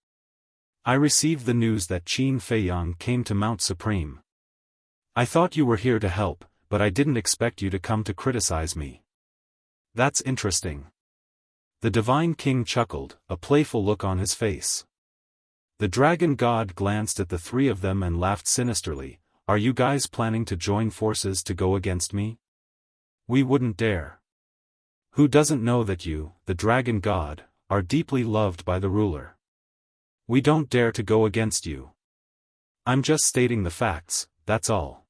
I received the news that Qin Feiyang came to Mount Supreme. I thought you were here to help, but I didn't expect you to come to criticize me. That's interesting. The divine king chuckled, a playful look on his face. The dragon god glanced at the 3 of them and laughed sinisterly. Are you guys planning to join forces to go against me? We wouldn't dare. Who doesn't know that you, the dragon god, are deeply loved by the ruler? We don't dare to go against you. I'm just stating the facts, that's all.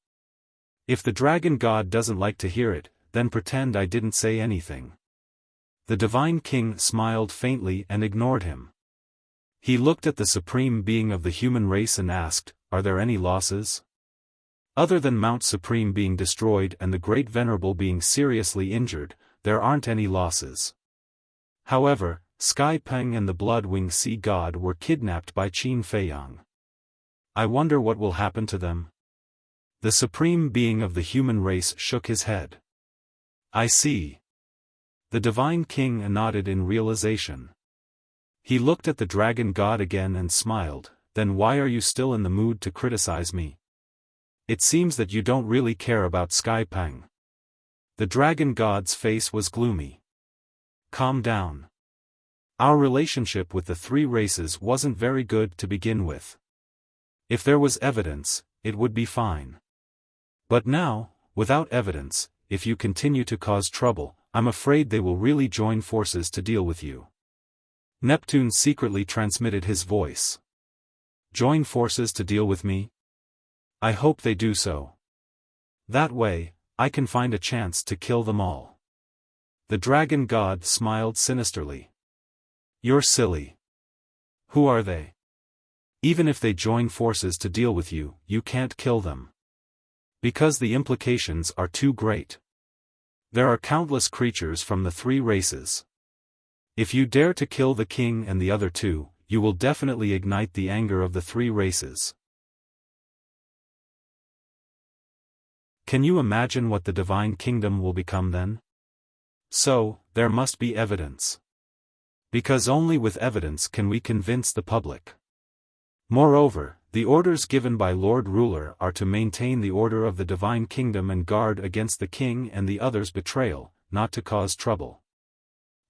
If the dragon god doesn't like to hear it, then pretend I didn't say anything. The divine king smiled faintly and ignored him. He looked at the supreme being of the human race and asked, are there any losses? Other than Mount Supreme being destroyed and the Great Venerable being seriously injured, there aren't any losses. However, Sky Peng and the Bloodwing Sea God were kidnapped by Qin Feiyang. I wonder what will happen to them. The supreme being of the human race shook his head. I see. The divine king nodded in realization. He looked at the dragon god again and smiled, then why are you still in the mood to criticize me? It seems that you don't really care about Sky Peng. The dragon god's face was gloomy. Calm down. Our relationship with the 3 races wasn't very good to begin with. If there was evidence, it would be fine. But now, without evidence, if you continue to cause trouble, I'm afraid they will really join forces to deal with you. Neptune secretly transmitted his voice. Join forces to deal with me? I hope they do so. That way, I can find a chance to kill them all. The dragon god smiled sinisterly. You're silly. Who are they? Even if they join forces to deal with you, you can't kill them. Because the implications are too great. There are countless creatures from the three races. If you dare to kill the king and the other two, you will definitely ignite the anger of the three races. Can you imagine what the divine kingdom will become then? So, there must be evidence. Because only with evidence can we convince the public. Moreover, the orders given by Lord Ruler are to maintain the order of the divine kingdom and guard against the king and the others' betrayal, not to cause trouble.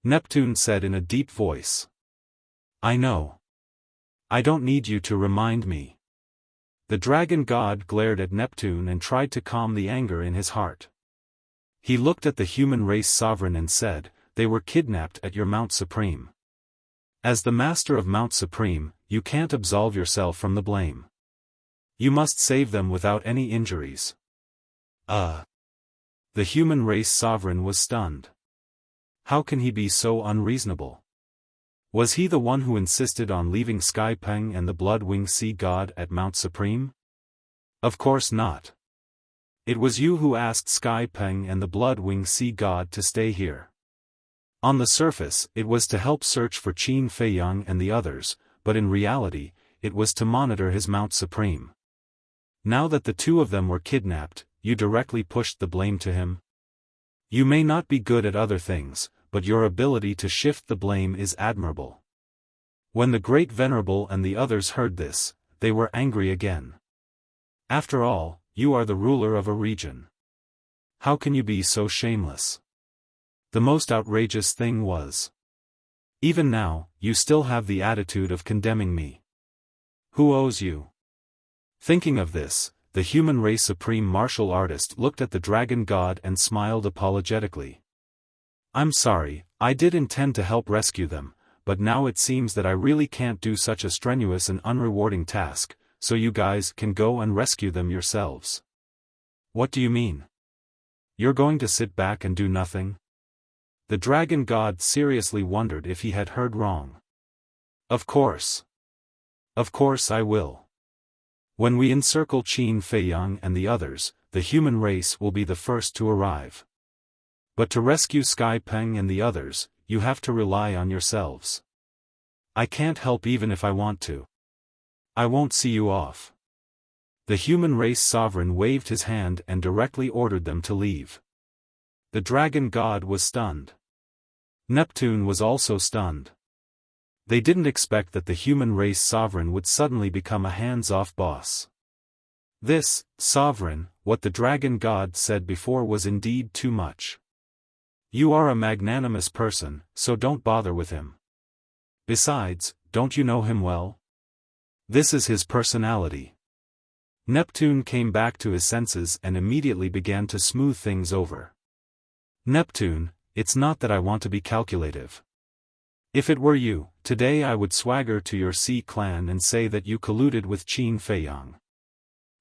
Neptune said in a deep voice. I know. I don't need you to remind me. The dragon god glared at Neptune and tried to calm the anger in his heart. He looked at the human race sovereign and said, they were kidnapped at your Mount Supreme. As the master of Mount Supreme, you can't absolve yourself from the blame. You must save them without any injuries. The human race sovereign was stunned. How can he be so unreasonable? Was he the one who insisted on leaving Sky Peng and the Blood-Winged Sea God at Mount Supreme? Of course not. It was you who asked Sky Peng and the Blood-Winged Sea God to stay here. On the surface, it was to help search for Qin Feiyang and the others, but in reality, it was to monitor his Mount Supreme. Now that the two of them were kidnapped, you directly pushed the blame to him. You may not be good at other things, but your ability to shift the blame is admirable. When the Great Venerable and the others heard this, they were angry again. After all, you are the ruler of a region. How can you be so shameless? The most outrageous thing was. Even now, you still have the attitude of condemning me. Who owes you? Thinking of this, the human race supreme martial artist looked at the dragon god and smiled apologetically. I'm sorry, I did intend to help rescue them, but now it seems that I really can't do such a strenuous and unrewarding task, so you guys can go and rescue them yourselves. What do you mean? You're going to sit back and do nothing? The dragon god seriously wondered if he had heard wrong. Of course. Of course I will. When we encircle Qin Feiyang and the others, the human race will be the first to arrive. But to rescue Sky Peng and the others, you have to rely on yourselves. I can't help even if I want to. I won't see you off. The human race sovereign waved his hand and directly ordered them to leave. The dragon god was stunned. Neptune was also stunned. They didn't expect that the human race sovereign would suddenly become a hands-off boss. This, sovereign, what the dragon god said before was indeed too much. You are a magnanimous person, so don't bother with him. Besides, don't you know him well? This is his personality. Neptune came back to his senses and immediately began to smooth things over. Neptune, it's not that I want to be calculative. If it were you, today I would swagger to your Sea clan and say that you colluded with Qin Feiyang.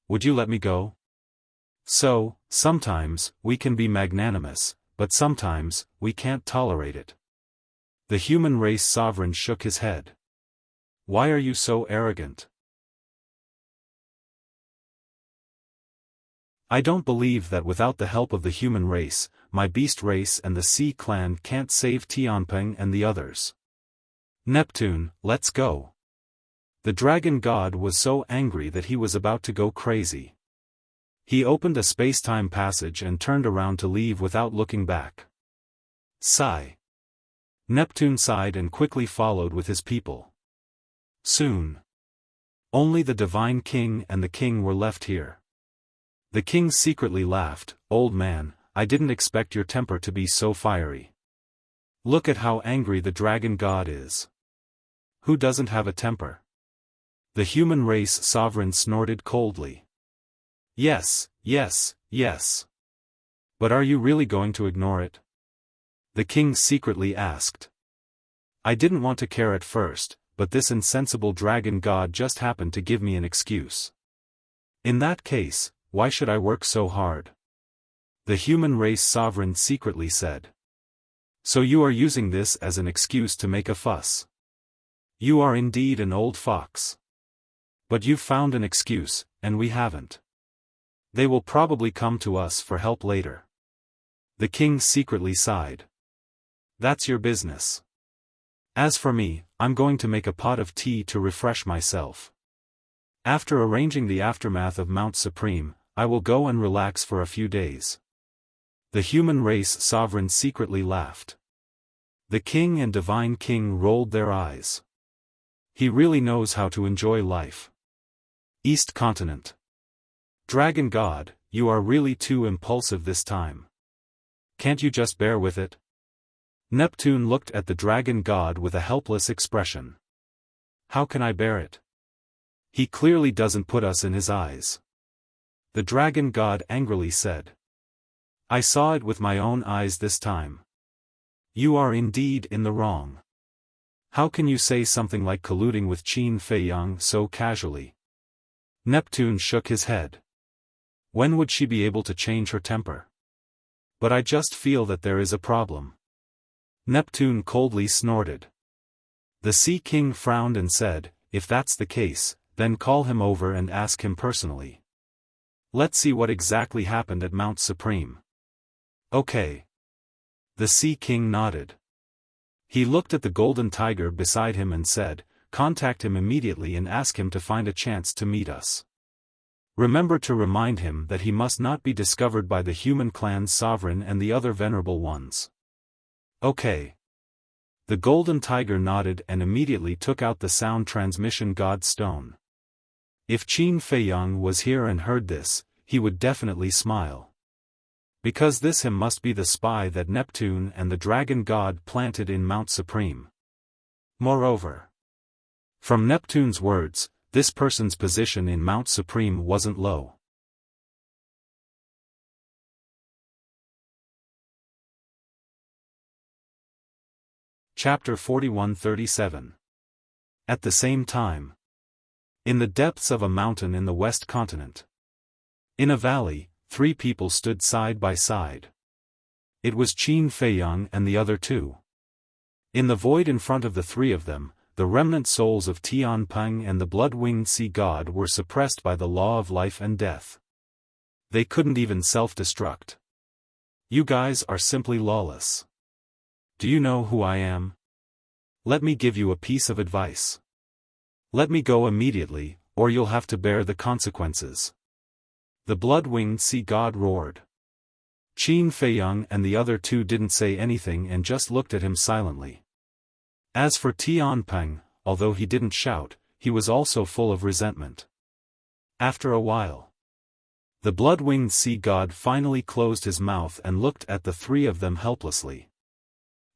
Would you let me go? So, sometimes, we can be magnanimous, but sometimes, we can't tolerate it. The human race sovereign shook his head. Why are you so arrogant? I don't believe that without the help of the human race, my beast race and the Sea clan can't save Tianpeng and the others. Neptune, let's go. The dragon god was so angry that he was about to go crazy. He opened a space-time passage and turned around to leave without looking back. Sigh. Neptune sighed and quickly followed with his people. Soon. Only the divine king and the king were left here. The king secretly laughed, "Old man, I didn't expect your temper to be so fiery. Look at how angry the dragon god is. Who doesn't have a temper?" The human race sovereign snorted coldly. Yes, yes, yes. But are you really going to ignore it? The king secretly asked. I didn't want to care at first, but this insensible dragon god just happened to give me an excuse. In that case, why should I work so hard? The human race sovereign secretly said. So you are using this as an excuse to make a fuss. You are indeed an old fox. But you've found an excuse, and we haven't. They will probably come to us for help later. The king secretly sighed. That's your business. As for me, I'm going to make a pot of tea to refresh myself. After arranging the aftermath of Mount Supreme, I will go and relax for a few days. The human race sovereign secretly laughed. The king and divine king rolled their eyes. He really knows how to enjoy life. East Continent. Dragon God, you are really too impulsive this time. Can't you just bear with it? Neptune looked at the dragon god with a helpless expression. How can I bear it? He clearly doesn't put us in his eyes. The dragon god angrily said. I saw it with my own eyes this time. You are indeed in the wrong. How can you say something like colluding with Qin Feiyang so casually? Neptune shook his head. When would she be able to change her temper? But I just feel that there is a problem. Neptune coldly snorted. The Sea King frowned and said, if that's the case, then call him over and ask him personally. Let's see what exactly happened at Mount Supreme. Okay. The Sea King nodded. He looked at the golden tiger beside him and said, contact him immediately and ask him to find a chance to meet us. Remember to remind him that he must not be discovered by the human clan's sovereign and the other venerable ones. Okay. The golden tiger nodded and immediately took out the sound transmission god stone. If Qin Feiyang was here and heard this, he would definitely smile. Because this him must be the spy that Neptune and the dragon god planted in Mount Supreme. Moreover, from Neptune's words, this person's position in Mount Supreme wasn't low. Chapter 41-37. At the same time. In the depths of a mountain in the West Continent. In a valley, 3 people stood side by side. It was Qin Feiyang and the other 2. In the void in front of the 3 of them, the remnant souls of Tianpeng and the blood-winged sea god were suppressed by the law of life and death. They couldn't even self-destruct. You guys are simply lawless. Do you know who I am? Let me give you a piece of advice. Let me go immediately, or you'll have to bear the consequences. The blood-winged sea god roared. Qin Feiyang and the other 2 didn't say anything and just looked at him silently. As for Tianpeng, although he didn't shout, he was also full of resentment. After a while, the blood-winged sea god finally closed his mouth and looked at the 3 of them helplessly.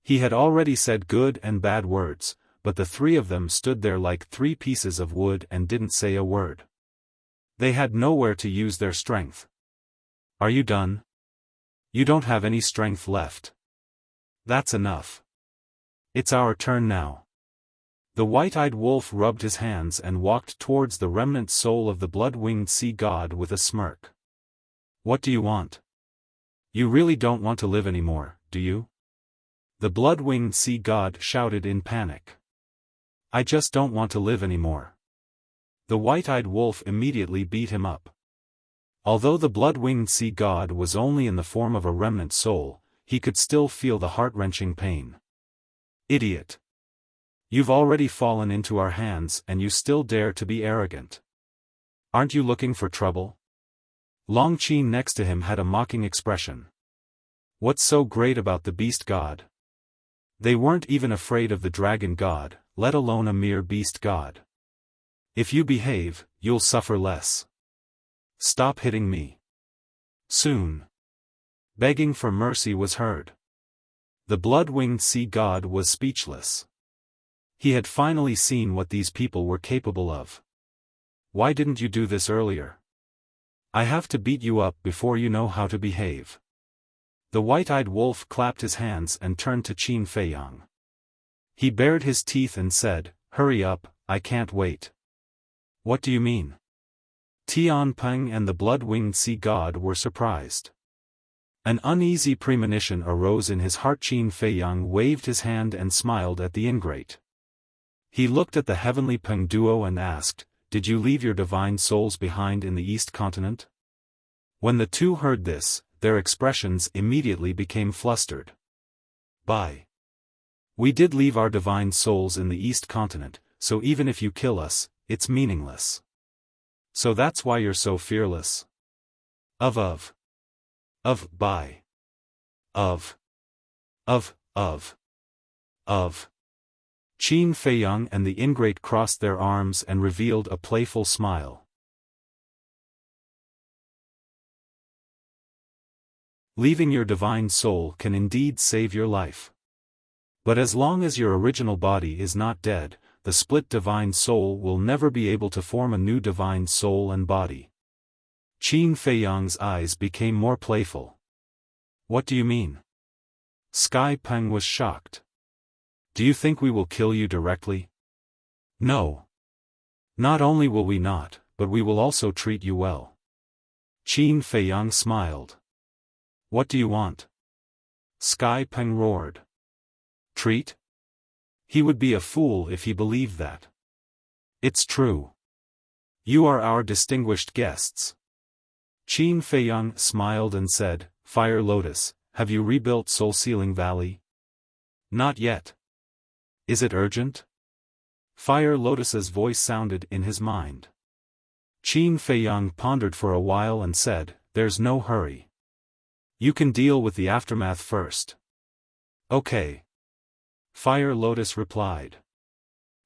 He had already said good and bad words, but the 3 of them stood there like 3 pieces of wood and didn't say a word. They had nowhere to use their strength. Are you done? You don't have any strength left. That's enough. It's our turn now. The white-eyed wolf rubbed his hands and walked towards the remnant soul of the blood-winged sea god with a smirk. What do you want? You really don't want to live anymore, do you? The blood-winged sea god shouted in panic. I just don't want to live anymore. The white-eyed wolf immediately beat him up. Although the blood-winged sea god was only in the form of a remnant soul, he could still feel the heart-wrenching pain. Idiot. You've already fallen into our hands and you still dare to be arrogant. Aren't you looking for trouble? Long Qin next to him had a mocking expression. What's so great about the beast god? They weren't even afraid of the dragon god, let alone a mere beast god. If you behave, you'll suffer less. Stop hitting me. Soon. Begging for mercy was heard. The blood-winged sea god was speechless. He had finally seen what these people were capable of. Why didn't you do this earlier? I have to beat you up before you know how to behave. The white-eyed wolf clapped his hands and turned to Qin Feiyang. He bared his teeth and said, hurry up, I can't wait. What do you mean? Tianpeng and the blood-winged sea god were surprised. An uneasy premonition arose in his heart. Qin Feiyang waved his hand and smiled at the ingrate. He looked at the heavenly Peng duo and asked, "Did you leave your divine souls behind in the East Continent?" When the two heard this, their expressions immediately became flustered. We did leave our divine souls in the East Continent, so even if you kill us, it's meaningless. So that's why you're so fearless? Of. Qin Feiyang and the ingrate crossed their arms and revealed a playful smile. Leaving your divine soul can indeed save your life. But as long as your original body is not dead, the split divine soul will never be able to form a new divine soul and body. Qin Feiyang's eyes became more playful. What do you mean? Sky Peng was shocked. Do you think we will kill you directly? No. Not only will we not, but we will also treat you well. Qin Feiyang smiled. What do you want? Sky Peng roared. Treat? He would be a fool if he believed that. It's true. You are our distinguished guests. Qin Feiyang smiled and said, Fire Lotus, have you rebuilt Soul Sealing Valley? Not yet. Is it urgent? Fire Lotus's voice sounded in his mind. Qin Feiyang pondered for a while and said, There's no hurry. You can deal with the aftermath first. Okay. Fire Lotus replied.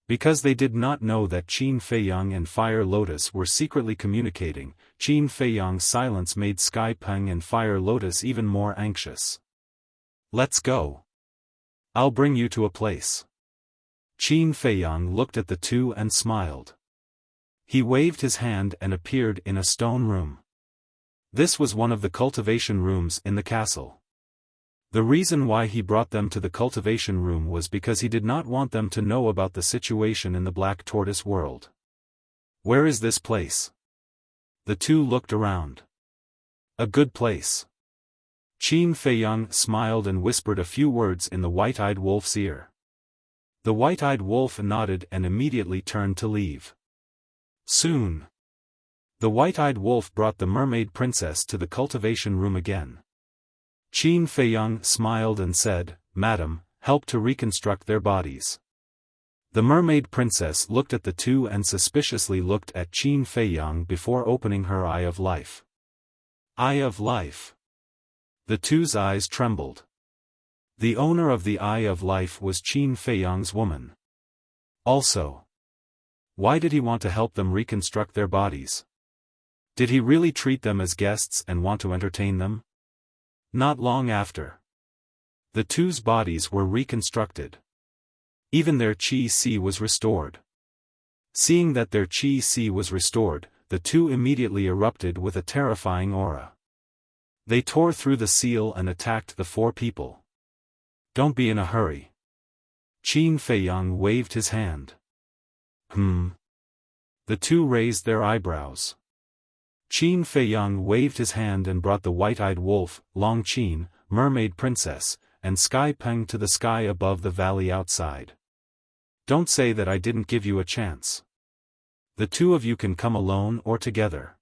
Because they did not know that Qin Feiyang and Fire Lotus were secretly communicating, Qin Feiyang's silence made Sky Peng and Fire Lotus even more anxious. Let's go. I'll bring you to a place. Qin Feiyang looked at the two and smiled. He waved his hand and appeared in a stone room. This was one of the cultivation rooms in the castle. The reason why he brought them to the cultivation room was because he did not want them to know about the situation in the Black Tortoise world. Where is this place? The two looked around. A good place. Qin Feiyang smiled and whispered a few words in the white-eyed wolf's ear. The white-eyed wolf nodded and immediately turned to leave. Soon. The white-eyed wolf brought the mermaid princess to the cultivation room again. Qin Feiyang smiled and said, Madam, help to reconstruct their bodies. The mermaid princess looked at the two and suspiciously looked at Qin Feiyang before opening her Eye of Life. Eye of Life. The two's eyes trembled. The owner of the Eye of Life was Qin Feiyang's woman. Also, why did he want to help them reconstruct their bodies? Did he really treat them as guests and want to entertain them? Not long after, the two's bodies were reconstructed. Even their Qi was restored. Seeing that their Qi was restored, the two immediately erupted with a terrifying aura. They tore through the seal and attacked the four people. Don't be in a hurry. Qin Feiyang waved his hand. The two raised their eyebrows. Qin Feiyang waved his hand and brought the white-eyed wolf, Long Qin, mermaid princess, and Sky Peng to the sky above the valley outside. Don't say that I didn't give you a chance. The two of you can come alone or together.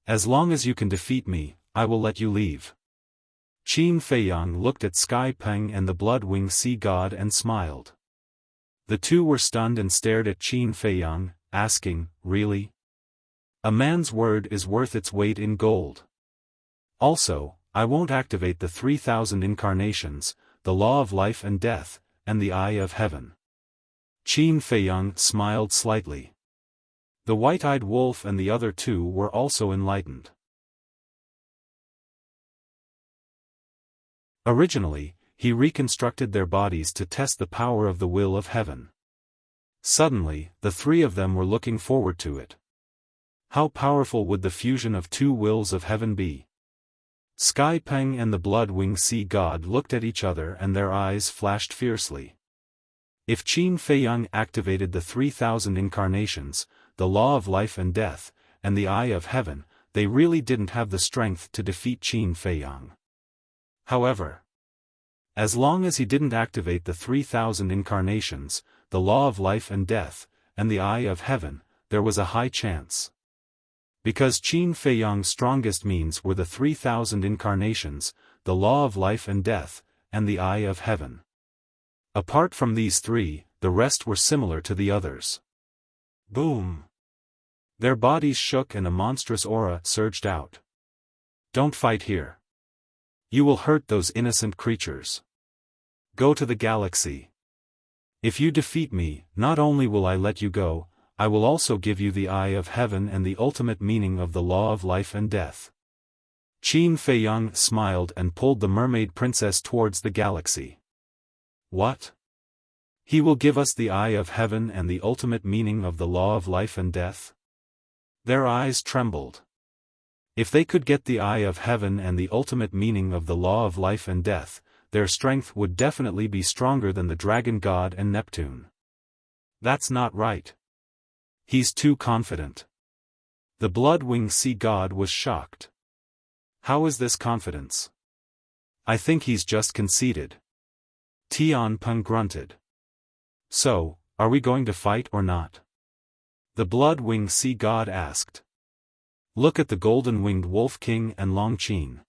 As long as you can defeat me, I will let you leave. Qin Feiyang looked at Sky Peng and the blood-winged sea god and smiled. The two were stunned and stared at Qin Feiyang, asking, Really? A man's word is worth its weight in gold. Also, I won't activate the 3,000 incarnations, the law of life and death, and the eye of heaven. Qin Feiyang smiled slightly. The white-eyed wolf and the other two were also enlightened. Originally, he reconstructed their bodies to test the power of the will of heaven. Suddenly, the three of them were looking forward to it. How powerful would the fusion of two wills of heaven be? Sky Peng and the blood-winged sea god looked at each other and their eyes flashed fiercely. If Qin Feiyang activated the 3,000 incarnations, the law of life and death, and the eye of heaven, they really didn't have the strength to defeat Qin Feiyang. However, as long as he didn't activate the 3,000 incarnations, the law of life and death, and the eye of heaven, there was a high chance. Because Qin Feiyang's strongest means were the 3,000 incarnations, the law of life and death, and the eye of heaven. Apart from these three, the rest were similar to the others. Boom! Their bodies shook and a monstrous aura surged out. Don't fight here. You will hurt those innocent creatures. Go to the galaxy. If you defeat me, not only will I let you go, I will also give you the eye of heaven and the ultimate meaning of the law of life and death. Qin Feiyang smiled and pulled the mermaid princess towards the galaxy. What? He will give us the eye of heaven and the ultimate meaning of the law of life and death? Their eyes trembled. If they could get the eye of heaven and the ultimate meaning of the law of life and death, their strength would definitely be stronger than the dragon god and Neptune. That's not right. He's too confident. The blood-winged sea god was shocked. How is this confidence? I think he's just conceited. Tian Peng grunted. So, are we going to fight or not? The blood-winged sea god asked. Look at the golden-winged wolf king and Long Qin.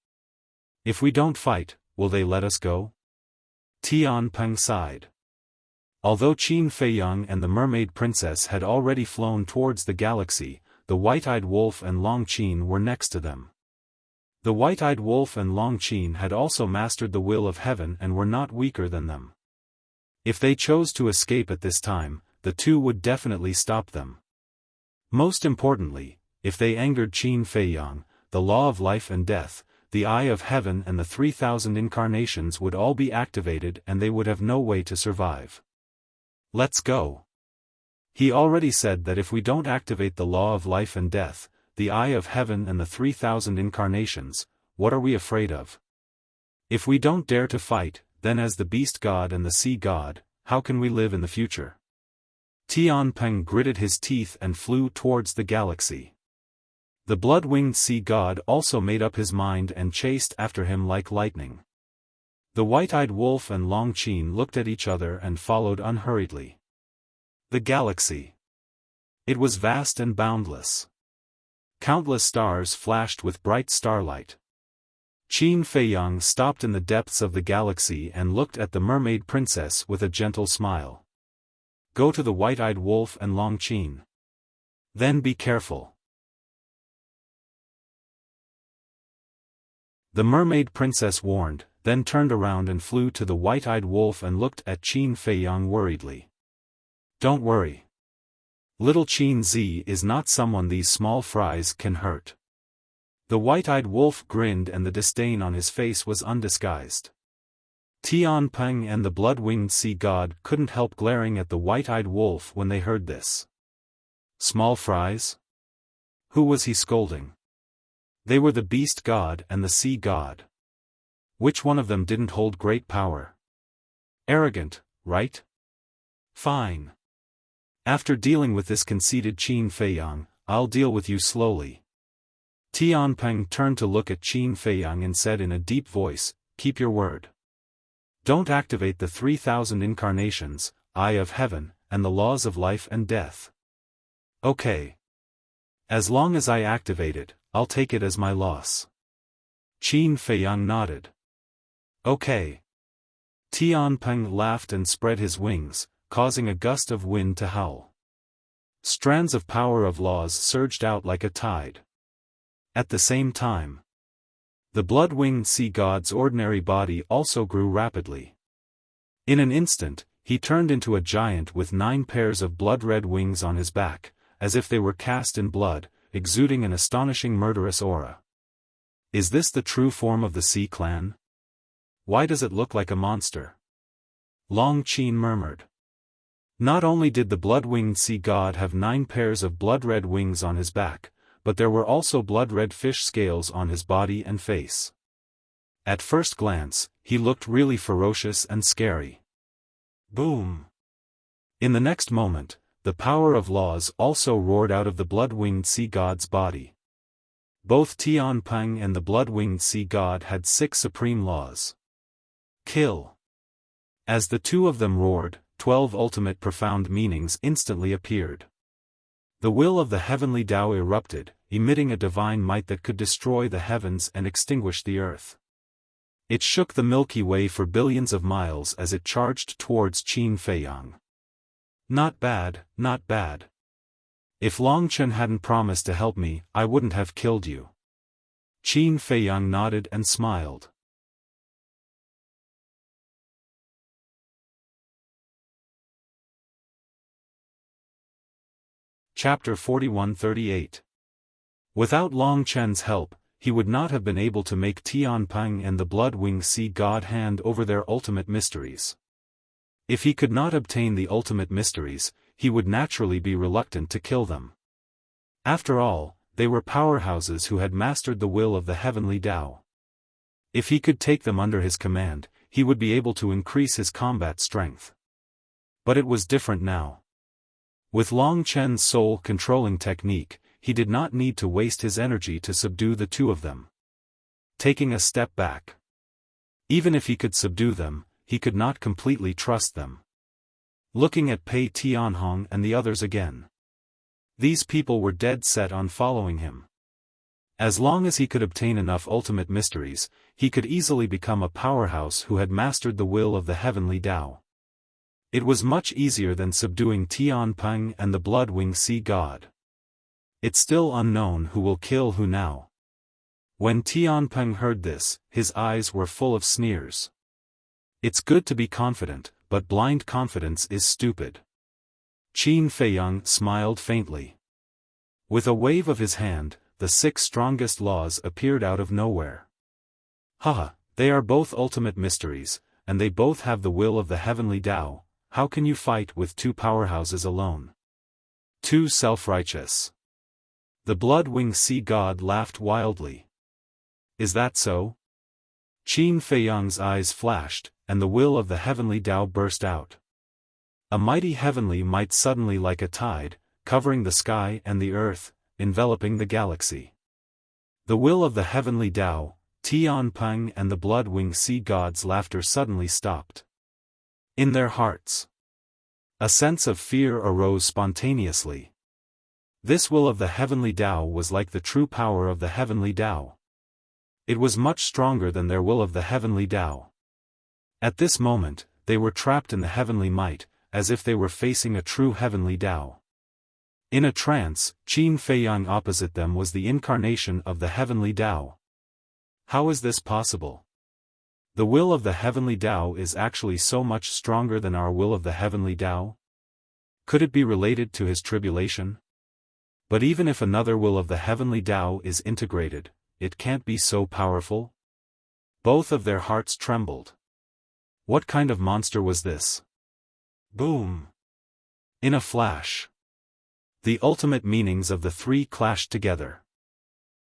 If we don't fight, will they let us go? Tian Peng sighed. Although Qin Feiyang and the mermaid princess had already flown towards the galaxy, the white-eyed wolf and Long Qin were next to them. The white-eyed wolf and Long Qin had also mastered the will of heaven and were not weaker than them. If they chose to escape at this time, the two would definitely stop them. Most importantly, if they angered Qin Feiyang, the law of life and death, the eye of heaven and the 3,000 incarnations would all be activated and they would have no way to survive. Let's go. He already said that if we don't activate the law of life and death, the eye of heaven and the 3,000 incarnations, what are we afraid of? If we don't dare to fight, then as the beast god and the sea god, how can we live in the future? Tian Peng gritted his teeth and flew towards the galaxy. The blood-winged sea god also made up his mind and chased after him like lightning. The white-eyed wolf and Long Qin looked at each other and followed unhurriedly. The galaxy. It was vast and boundless. Countless stars flashed with bright starlight. Qin Feiyang stopped in the depths of the galaxy and looked at the mermaid princess with a gentle smile. Go to the white-eyed wolf and Long Qin. Then be careful. The mermaid princess warned, then turned around and flew to the white-eyed wolf and looked at Qin Feiyang worriedly. Don't worry. Little Qin Zi is not someone these small fries can hurt. The white-eyed wolf grinned and the disdain on his face was undisguised. Tian Peng and the blood-winged sea god couldn't help glaring at the white-eyed wolf when they heard this. Small fries? Who was he scolding? They were the beast god and the sea god. Which one of them didn't hold great power? Arrogant, right? Fine. After dealing with this conceited Qin Feiyang, I'll deal with you slowly. Tian Peng turned to look at Qin Feiyang and said in a deep voice, keep your word. Don't activate the 3,000 incarnations, eye of heaven, and the laws of life and death. Okay. As long as I activate it, I'll take it as my loss. Qin Feiyang nodded. Okay. Tian Peng laughed and spread his wings, causing a gust of wind to howl. Strands of power of laws surged out like a tide. At the same time, the blood-winged sea god's ordinary body also grew rapidly. In an instant, he turned into a giant with 9 pairs of blood-red wings on his back, as if they were cast in blood, exuding an astonishing murderous aura. Is this the true form of the Sea Clan? Why does it look like a monster? Long Qin murmured. Not only did the blood-winged sea god have 9 pairs of blood-red wings on his back, but there were also blood-red fish scales on his body and face. At first glance, he looked really ferocious and scary. Boom! In the next moment, the power of laws also roared out of the blood-winged sea god's body. Both Tianpeng and the blood-winged sea god had 6 supreme laws. Kill. As the two of them roared, 12 ultimate profound meanings instantly appeared. The will of the heavenly Tao erupted, emitting a divine might that could destroy the heavens and extinguish the earth. It shook the Milky Way for billions of miles as it charged towards Qin Feiyang. Not bad, not bad. If Long Chen hadn't promised to help me, I wouldn't have killed you. Qin Feiyang nodded and smiled. Chapter 41-38. Without Long Chen's help, he would not have been able to make Tianpeng and the blood-winged sea god hand over their ultimate mysteries. If he could not obtain the ultimate mysteries, he would naturally be reluctant to kill them. After all, they were powerhouses who had mastered the will of the heavenly Tao. If he could take them under his command, he would be able to increase his combat strength. But it was different now. With Long Chen's soul-controlling technique, he did not need to waste his energy to subdue the two of them. Taking a step back. Even if he could subdue them, he could not completely trust them. Looking at Pei Tianhong and the others again. These people were dead set on following him. As long as he could obtain enough ultimate mysteries, he could easily become a powerhouse who had mastered the will of the heavenly Tao. It was much easier than subduing Tianpeng and the blood-winged sea god. It's still unknown who will kill who now. When Tianpeng heard this, his eyes were full of sneers. It's good to be confident, but blind confidence is stupid. Qin Feiyang smiled faintly. With a wave of his hand, the 6 strongest laws appeared out of nowhere. Haha, they are both ultimate mysteries, and they both have the will of the heavenly Tao. How can you fight with 2 powerhouses alone? Too self-righteous. The blood-winged sea god laughed wildly. Is that so? Qin Feiyang's eyes flashed, and the will of the heavenly Tao burst out. A mighty heavenly might suddenly like a tide, covering the sky and the earth, enveloping the galaxy. The will of the heavenly Tao, Tianpeng and the blood-winged sea god's laughter suddenly stopped. In their hearts, a sense of fear arose spontaneously. This will of the heavenly Tao was like the true power of the heavenly Tao. It was much stronger than their will of the heavenly Tao. At this moment, they were trapped in the heavenly might, as if they were facing a true heavenly Tao. In a trance, Qin Feiyang opposite them was the incarnation of the heavenly Tao. How is this possible? The will of the heavenly Tao is actually so much stronger than our will of the heavenly Tao? Could it be related to his tribulation? But even if another will of the heavenly Tao is integrated, it can't be so powerful? Both of their hearts trembled. What kind of monster was this? Boom! In a flash. The ultimate meanings of the 3 clashed together.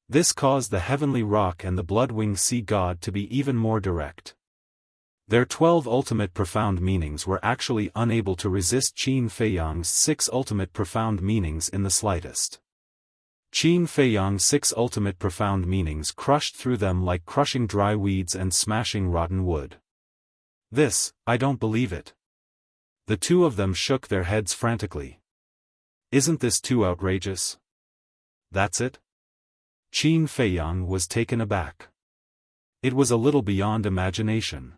This caused the heavenly rock and the blood-winged sea god to be even more direct. Their 12 ultimate profound meanings were actually unable to resist Qin Feiyang's 6 ultimate profound meanings in the slightest. Qin Feiyang's 6 ultimate profound meanings crushed through them like crushing dry weeds and smashing rotten wood. This, I don't believe it. The two of them shook their heads frantically. Isn't this too outrageous? That's it? Qin Feiyang was taken aback. It was a little beyond imagination.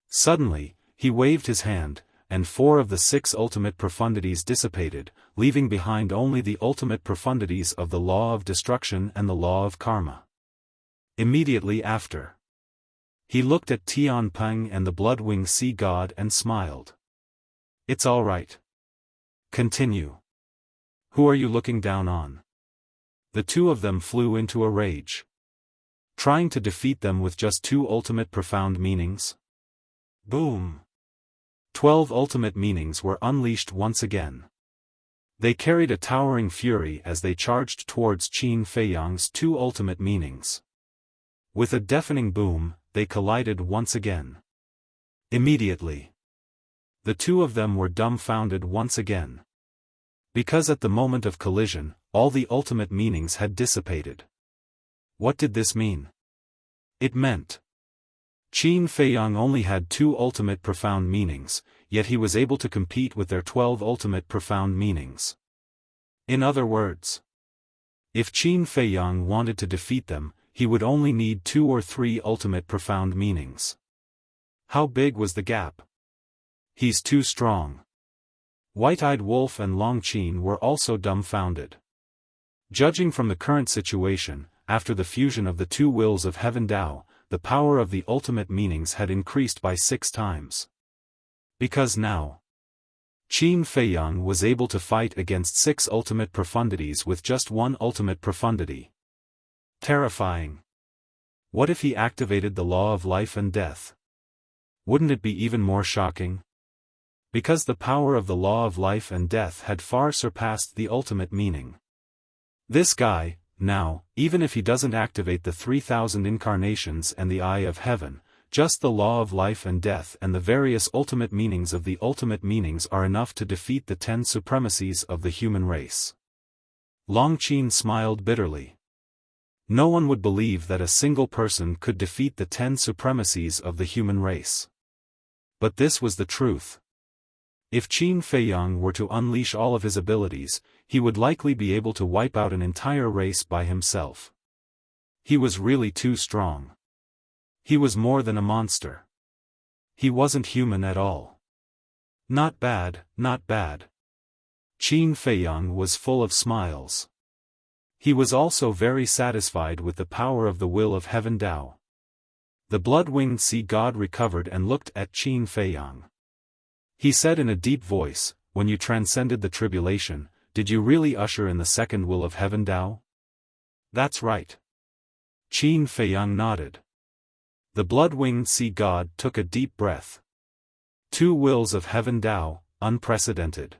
Suddenly, he waved his hand, and 4 of the 6 ultimate profundities dissipated, leaving behind only the ultimate profundities of the law of destruction and the law of karma. Immediately after, he looked at Tianpeng and the blood-winged sea god and smiled. It's all right. Continue. Who are you looking down on? The two of them flew into a rage. Trying to defeat them with just 2 ultimate profound meanings? Boom! 12 ultimate meanings were unleashed once again. They carried a towering fury as they charged towards Qin Feiyang's 2 ultimate meanings. With a deafening boom, they collided once again. Immediately, the two of them were dumbfounded once again. Because at the moment of collision, all the ultimate meanings had dissipated. What did this mean? It meant Qin Feiyang only had 2 ultimate profound meanings, yet he was able to compete with their 12 ultimate profound meanings. In other words, if Qin Feiyang wanted to defeat them, he would only need 2 or 3 ultimate profound meanings. How big was the gap? He's too strong. White-Eyed Wolf and Long Qin were also dumbfounded. Judging from the current situation, after the fusion of the 2 wills of Heaven Tao, the power of the ultimate meanings had increased by 6 times. Because now, Qin Feiyang was able to fight against 6 ultimate profundities with just 1 ultimate profundity. Terrifying. What if he activated the law of life and death? Wouldn't it be even more shocking? Because the power of the law of life and death had far surpassed the ultimate meaning. This guy, now, even if he doesn't activate the 3,000 incarnations and the eye of heaven, just the law of life and death and the various ultimate meanings of the ultimate meanings are enough to defeat the 10 supremacies of the human race. Long Qin smiled bitterly. No one would believe that a single person could defeat the 10 supremacies of the human race. But this was the truth. If Qin Feiyang were to unleash all of his abilities, he would likely be able to wipe out an entire race by himself. He was really too strong. He was more than a monster. He wasn't human at all. Not bad, not bad. Qin Feiyang was full of smiles. He was also very satisfied with the power of the will of Heaven Tao. The blood-winged sea god recovered and looked at Qin Feiyang. He said in a deep voice, "When you transcended the tribulation, did you really usher in the second will of Heaven Tao?" "That's right." Qin Feiyang nodded. The blood-winged sea god took a deep breath. 2 wills of Heaven Tao, unprecedented.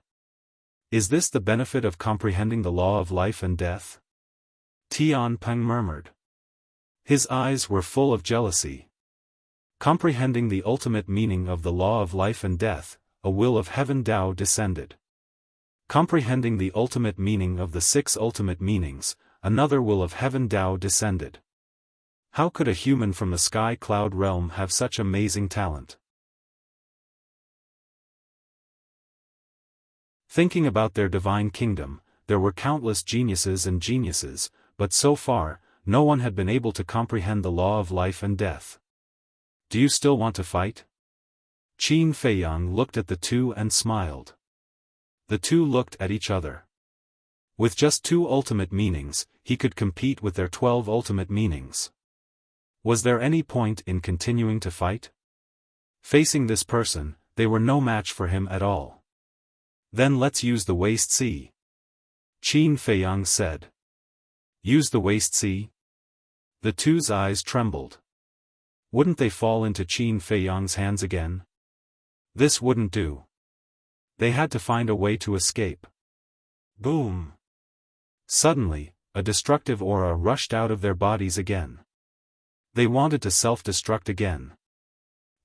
Is this the benefit of comprehending the law of life and death? Tian Peng murmured. His eyes were full of jealousy. Comprehending the ultimate meaning of the law of life and death, a will of Heaven Tao descended. Comprehending the ultimate meaning of the 6 ultimate meanings, another will of Heaven Tao descended. How could a human from the sky cloud realm have such amazing talent? Thinking about their divine kingdom, there were countless geniuses and geniuses, but so far, no one had been able to comprehend the law of life and death. Do you still want to fight? Qin Feiyang looked at the 2 and smiled. The 2 looked at each other. With just 2 ultimate meanings, he could compete with their 12 ultimate meanings. Was there any point in continuing to fight? Facing this person, they were no match for him at all. Then let's use the waste sea. Qin Feiyang said. Use the waste sea? The 2's eyes trembled. Wouldn't they fall into Qin Feiyang's hands again? This wouldn't do. They had to find a way to escape. Boom! Suddenly, a destructive aura rushed out of their bodies again. They wanted to self-destruct again.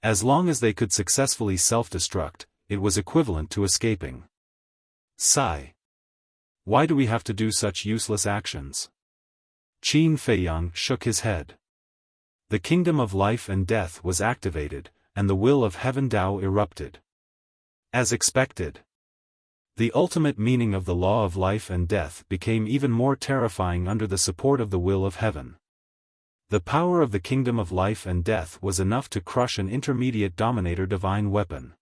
As long as they could successfully self-destruct, it was equivalent to escaping. Sigh. Why do we have to do such useless actions? Qin Feiyang shook his head. The kingdom of life and death was activated, and the will of Heaven Tao erupted. As expected. The ultimate meaning of the law of life and death became even more terrifying under the support of the will of heaven. The power of the kingdom of life and death was enough to crush an intermediate dominator divine weapon.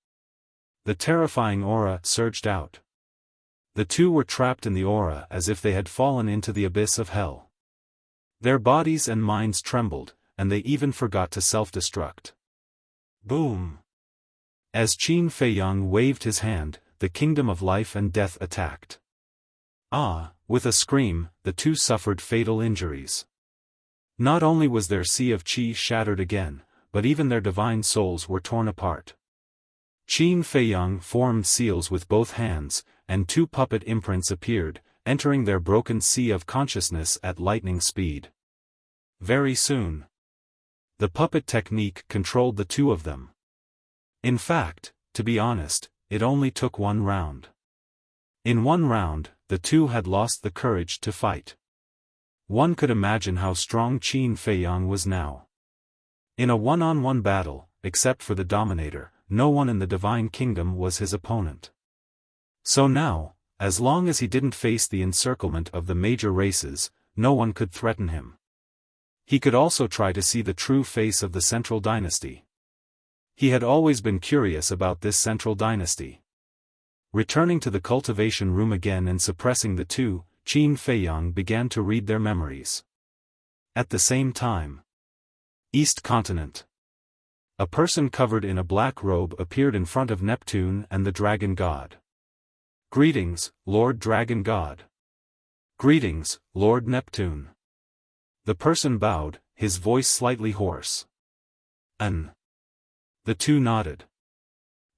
The terrifying aura surged out. The 2 were trapped in the aura as if they had fallen into the abyss of hell. Their bodies and minds trembled, and they even forgot to self-destruct. Boom! As Qin Feiyang waved his hand, the kingdom of life and death attacked. With a scream, the 2 suffered fatal injuries. Not only was their sea of qi shattered again, but even their divine souls were torn apart. Qin Feiyang formed seals with both hands, and 2 puppet imprints appeared, entering their broken sea of consciousness at lightning speed. Very soon, the puppet technique controlled the 2 of them. In fact, to be honest, it only took 1 round. In one round, the two had lost the courage to fight. One could imagine how strong Qin Feiyang was now. In a one-on-one battle, except for the Dominator, no one in the Divine Kingdom was his opponent. So now, as long as he didn't face the encirclement of the major races, no one could threaten him. He could also try to see the true face of the Central Dynasty. He had always been curious about this Central Dynasty. Returning to the cultivation room again and suppressing the two, Qin Feiyang began to read their memories. At the same time, East Continent. A person covered in a black robe appeared in front of Neptune and the Dragon God. "Greetings, Lord Dragon God." "Greetings, Lord Neptune." The person bowed, his voice slightly hoarse. The two nodded.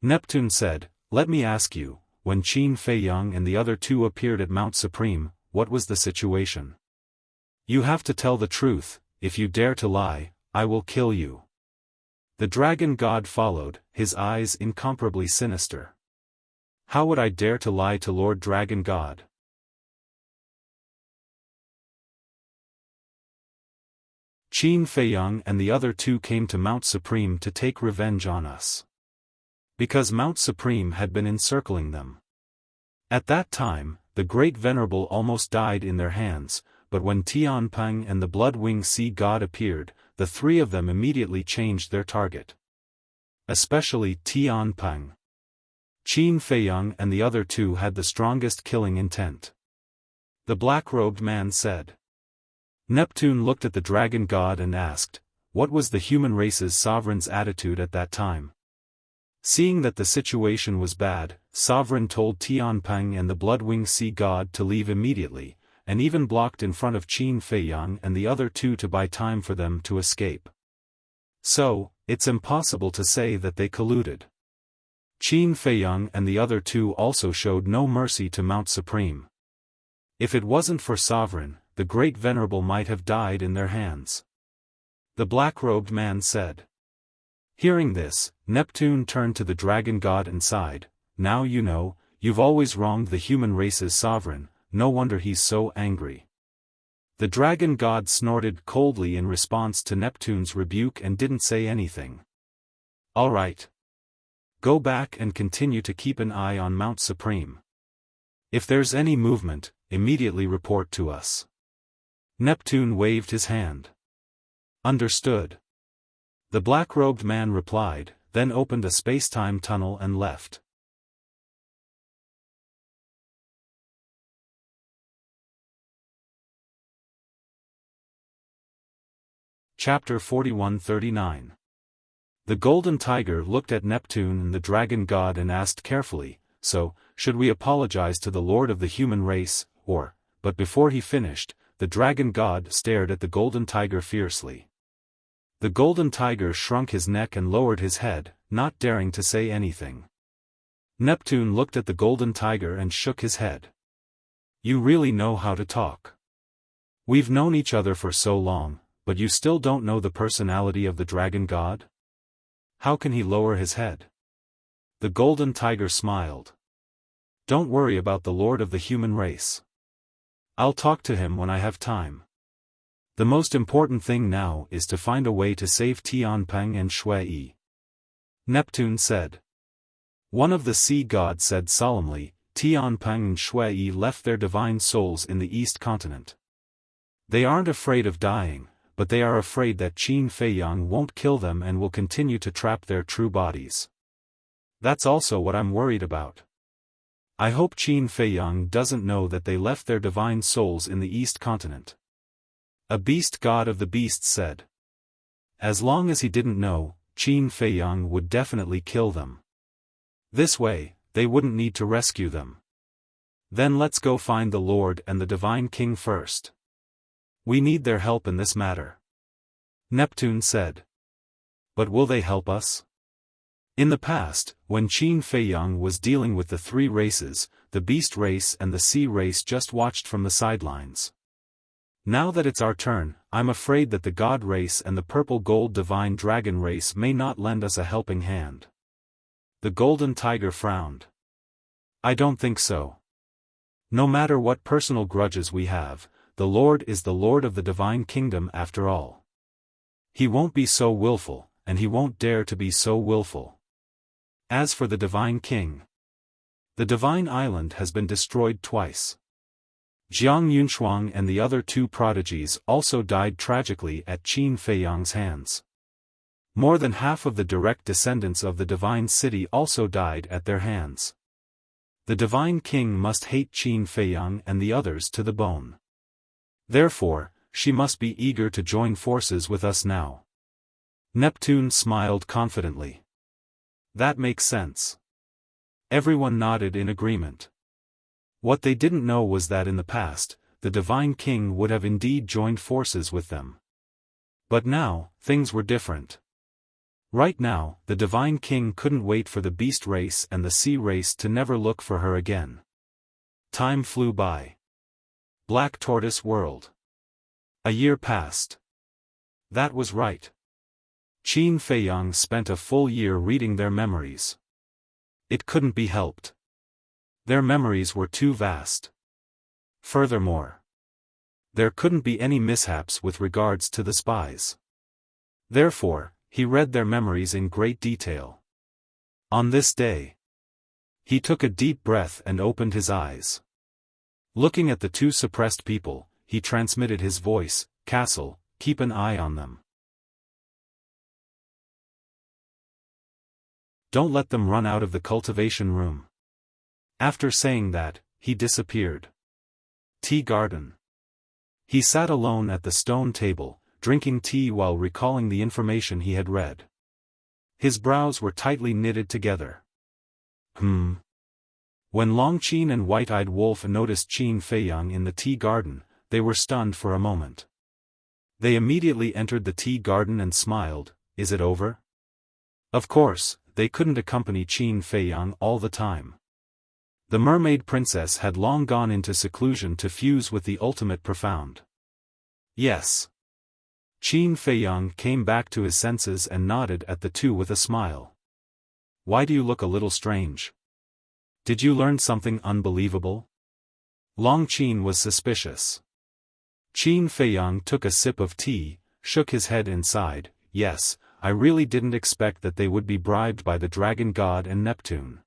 Neptune said, "Let me ask you, when Qin Feiyang and the other two appeared at Mount Supreme, what was the situation? You have to tell the truth. If you dare to lie, I will kill you." The Dragon God followed, his eyes incomparably sinister. "How would I dare to lie to Lord Dragon God?" Qin Feiyang and the other two came to Mount Supreme to take revenge on us. Because Mount Supreme had been encircling them. At that time, the Great Venerable almost died in their hands, but when Tianpeng and the Blood-Wing Sea God appeared, the three of them immediately changed their target. Especially Tianpeng. Qin Feiyang and the other two had the strongest killing intent. The black-robed man said. Neptune looked at the Dragon God and asked, what was the human race's sovereign's attitude at that time? Seeing that the situation was bad, Sovereign told Tianpeng and the Blood-Wing Sea God to leave immediately, and even blocked in front of Qin Feiyang and the other two to buy time for them to escape. So, it's impossible to say that they colluded. Qin Feiyang and the other two also showed no mercy to Mount Supreme. If it wasn't for Sovereign, the Great Venerable might have died in their hands. The black-robed man said. Hearing this, Neptune turned to the Dragon God and sighed, now you know, you've always wronged the human race's sovereign, no wonder he's so angry. The Dragon God snorted coldly in response to Neptune's rebuke and didn't say anything. All right. Go back and continue to keep an eye on Mount Supreme. If there's any movement, immediately report to us. Neptune waved his hand. Understood. The black-robed man replied, then opened a space-time tunnel and left. Chapter 41-39. The Golden Tiger looked at Neptune and the Dragon God and asked carefully, so, should we apologize to the Lord of the human race, or, but before he finished, the Dragon God stared at the Golden Tiger fiercely. The Golden Tiger shrunk his neck and lowered his head, not daring to say anything. Neptune looked at the Golden Tiger and shook his head. You really know how to talk. We've known each other for so long, but you still don't know the personality of the Dragon God? How can he lower his head? The Golden Tiger smiled. Don't worry about the Lord of the human race. I'll talk to him when I have time. The most important thing now is to find a way to save Tianpeng and Shui. Neptune said. One of the sea gods said solemnly, Tianpeng and Shui left their divine souls in the East Continent. They aren't afraid of dying, but they are afraid that Qin Feiyang won't kill them and will continue to trap their true bodies. That's also what I'm worried about. I hope Qin Feiyang doesn't know that they left their divine souls in the East Continent. A beast god of the beasts said. As long as he didn't know, Qin Feiyang would definitely kill them. This way, they wouldn't need to rescue them. Then let's go find the Lord and the Divine King first. We need their help in this matter. Neptune said. But will they help us? In the past, when Qin Feiyang was dealing with the three races, the beast race and the sea race just watched from the sidelines. Now that it's our turn, I'm afraid that the God race and the purple gold divine dragon race may not lend us a helping hand. The Golden Tiger frowned. I don't think so. No matter what personal grudges we have, the Lord is the Lord of the divine kingdom after all. He won't be so willful, and he won't dare to be so willful. As for the divine king, the divine island has been destroyed twice. Jiang Yunshuang and the other two prodigies also died tragically at Qin Feiyang's hands. More than half of the direct descendants of the divine city also died at their hands. The divine king must hate Qin Feiyang and the others to the bone. Therefore, she must be eager to join forces with us now. Neptune smiled confidently. That makes sense. Everyone nodded in agreement. What they didn't know was that in the past, the divine king would have indeed joined forces with them. But now, things were different. Right now, the divine king couldn't wait for the beast race and the sea race to never look for her again. Time flew by. Black Tortoise World. A year passed. That was right. Qin Feiyang spent a full year reading their memories. It couldn't be helped. Their memories were too vast. Furthermore, there couldn't be any mishaps with regards to the spies. Therefore, he read their memories in great detail. On this day, he took a deep breath and opened his eyes. Looking at the two suppressed people, he transmitted his voice, "Castle, keep an eye on them. Don't let them run out of the cultivation room." After saying that, he disappeared. Tea garden. He sat alone at the stone table, drinking tea while recalling the information he had read. His brows were tightly knitted together. When Longqin and White-Eyed Wolf noticed Qin Feiyang in the tea garden, they were stunned for a moment. They immediately entered the tea garden and smiled. Is it over? Of course, they couldn't accompany Qin Feiyang all the time. The mermaid princess had long gone into seclusion to fuse with the ultimate profound. Yes. Qin Feiyang came back to his senses and nodded at the two with a smile. Why do you look a little strange? Did you learn something unbelievable? Longqin was suspicious. Qin Feiyang took a sip of tea, shook his head and sighed. Yes, I really didn't expect that they would be bribed by the dragon god and Neptune.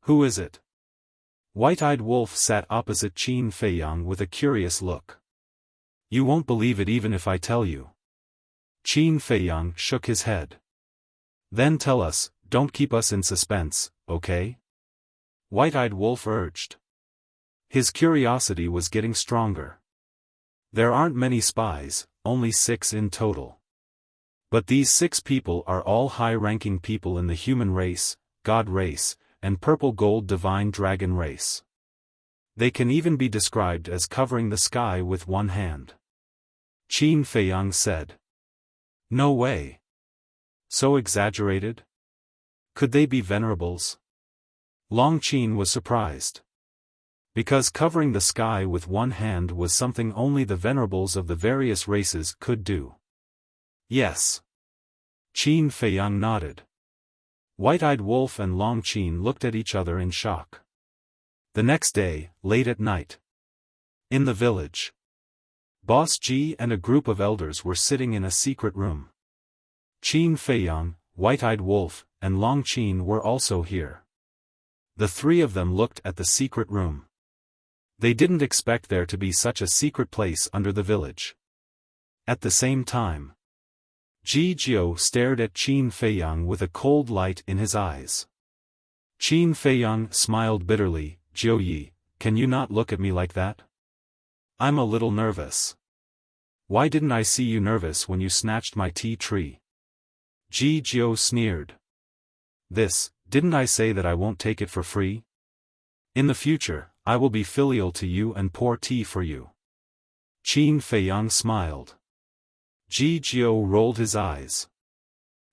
Who is it? White-Eyed Wolf sat opposite Qin Feiyang with a curious look. You won't believe it even if I tell you. Qin Feiyang shook his head. Then tell us, don't keep us in suspense, okay? White-Eyed Wolf urged. His curiosity was getting stronger. There aren't many spies, only 6 in total. But these 6 people are all high-ranking people in the human race, god race, and purple-gold divine dragon race. They can even be described as covering the sky with one hand. Qin Feiyang said. No way. So exaggerated? Could they be venerables? Longqin was surprised. Because covering the sky with one hand was something only the venerables of the various races could do. Yes. Qin Feiyang nodded. White-Eyed Wolf and Longqin looked at each other in shock. The next day, late at night. In the village. Boss Ji and a group of elders were sitting in a secret room. Qin Feiyang, White-Eyed Wolf, and Longqin were also here. The 3 of them looked at the secret room. They didn't expect there to be such a secret place under the village. At the same time, Ji Jiao stared at Qin Feiyang with a cold light in his eyes. Qin Feiyang smiled bitterly. Jiao Yi, can you not look at me like that? I'm a little nervous. Why didn't I see you nervous when you snatched my tea tree? Ji Jiao sneered. Didn't I say that I won't take it for free? In the future, I will be filial to you and pour tea for you. Qin Feiyang smiled. Ji Jiao rolled his eyes.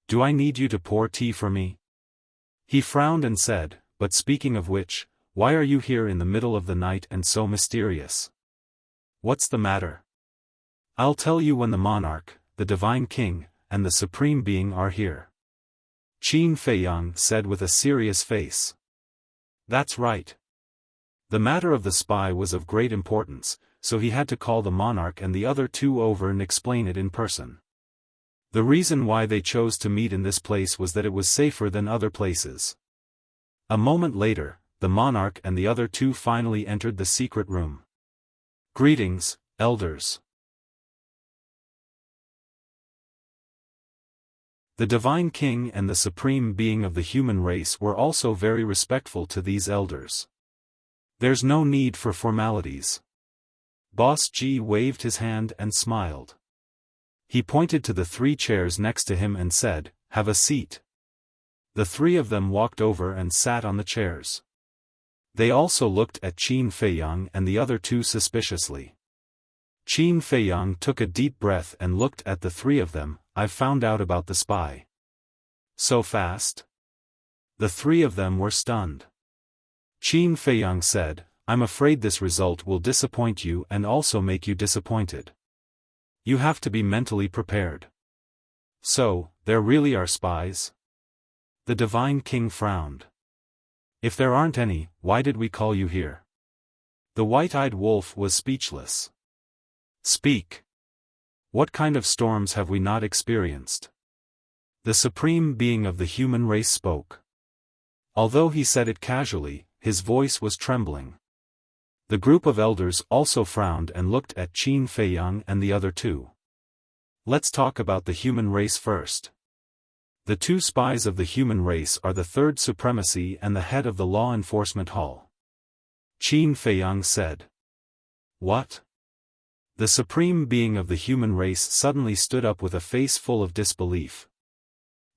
Do I need you to pour tea for me? He frowned and said, but speaking of which, why are you here in the middle of the night and so mysterious? What's the matter? I'll tell you when the monarch, the divine king, and the supreme being are here. Qin Feiyang said with a serious face. That's right. The matter of the spy was of great importance, so he had to call the monarch and the other two over and explain it in person. The reason why they chose to meet in this place was that it was safer than other places. A moment later, the monarch and the other two finally entered the secret room. Greetings, elders. The Divine King and the Supreme Being of the human race were also very respectful to these elders. There's no need for formalities. Boss G waved his hand and smiled. He pointed to the 3 chairs next to him and said, "Have a seat." The 3 of them walked over and sat on the chairs. They also looked at Qin Feiyang and the other 2 suspiciously. Qin Feiyang took a deep breath and looked at the 3 of them. "I've found out about the spy." "So fast?" The 3 of them were stunned. Qin Feiyang said, "I'm afraid this result will disappoint you and also make you disappointed. You have to be mentally prepared." "So, there really are spies?" The Divine King frowned. "If there aren't any, why did we call you here?" The white-eyed wolf was speechless. "Speak. What kind of storms have we not experienced?" The Supreme Being of the human race spoke. Although he said it casually, his voice was trembling. The group of elders also frowned and looked at Qin Feiyang and the other 2. "Let's talk about the human race first. The 2 spies of the human race are the 3rd Supremacy and the head of the Law Enforcement Hall." Qin Feiyang said. "What?" The Supreme Being of the human race suddenly stood up with a face full of disbelief.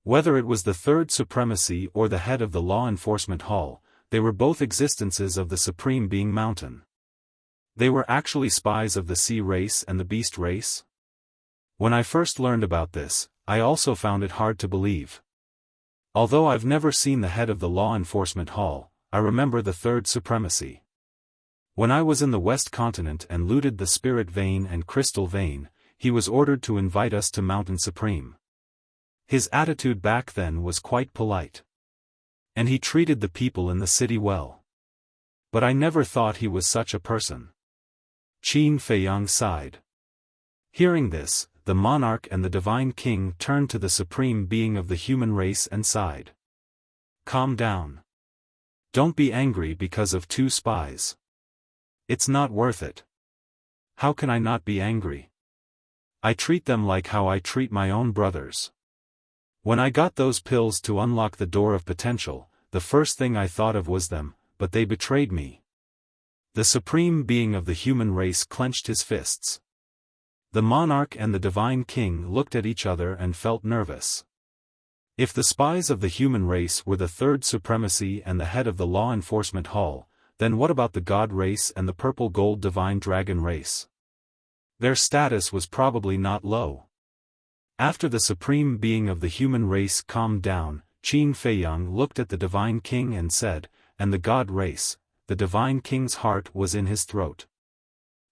Whether it was the 3rd Supremacy or the head of the Law Enforcement Hall, they were both existences of the Supreme Being Mountain. They were actually spies of the sea race and the beast race? When I first learned about this, I also found it hard to believe. Although I've never seen the head of the Law Enforcement Hall, I remember the 3rd Supremacy. When I was in the West Continent and looted the Spirit Vein and Crystal Vein, he was ordered to invite us to Mountain Supreme. His attitude back then was quite polite. And he treated the people in the city well. But I never thought he was such a person. Qin Feiyang sighed. Hearing this, the monarch and the Divine King turned to the Supreme Being of the human race and sighed. "Calm down. Don't be angry because of 2 spies. It's not worth it." "How can I not be angry? I treat them like how I treat my own brothers. When I got those pills to unlock the door of potential, the first thing I thought of was them, but they betrayed me." The Supreme Being of the human race clenched his fists. The monarch and the Divine King looked at each other and felt nervous. If the spies of the human race were the 3rd Supremacy and the head of the Law Enforcement Hall, then what about the God race and the Purple Gold Divine Dragon race? Their status was probably not low. After the Supreme Being of the human race calmed down, Qin Feiyang looked at the Divine King and said, "And the God race." The Divine King's heart was in his throat.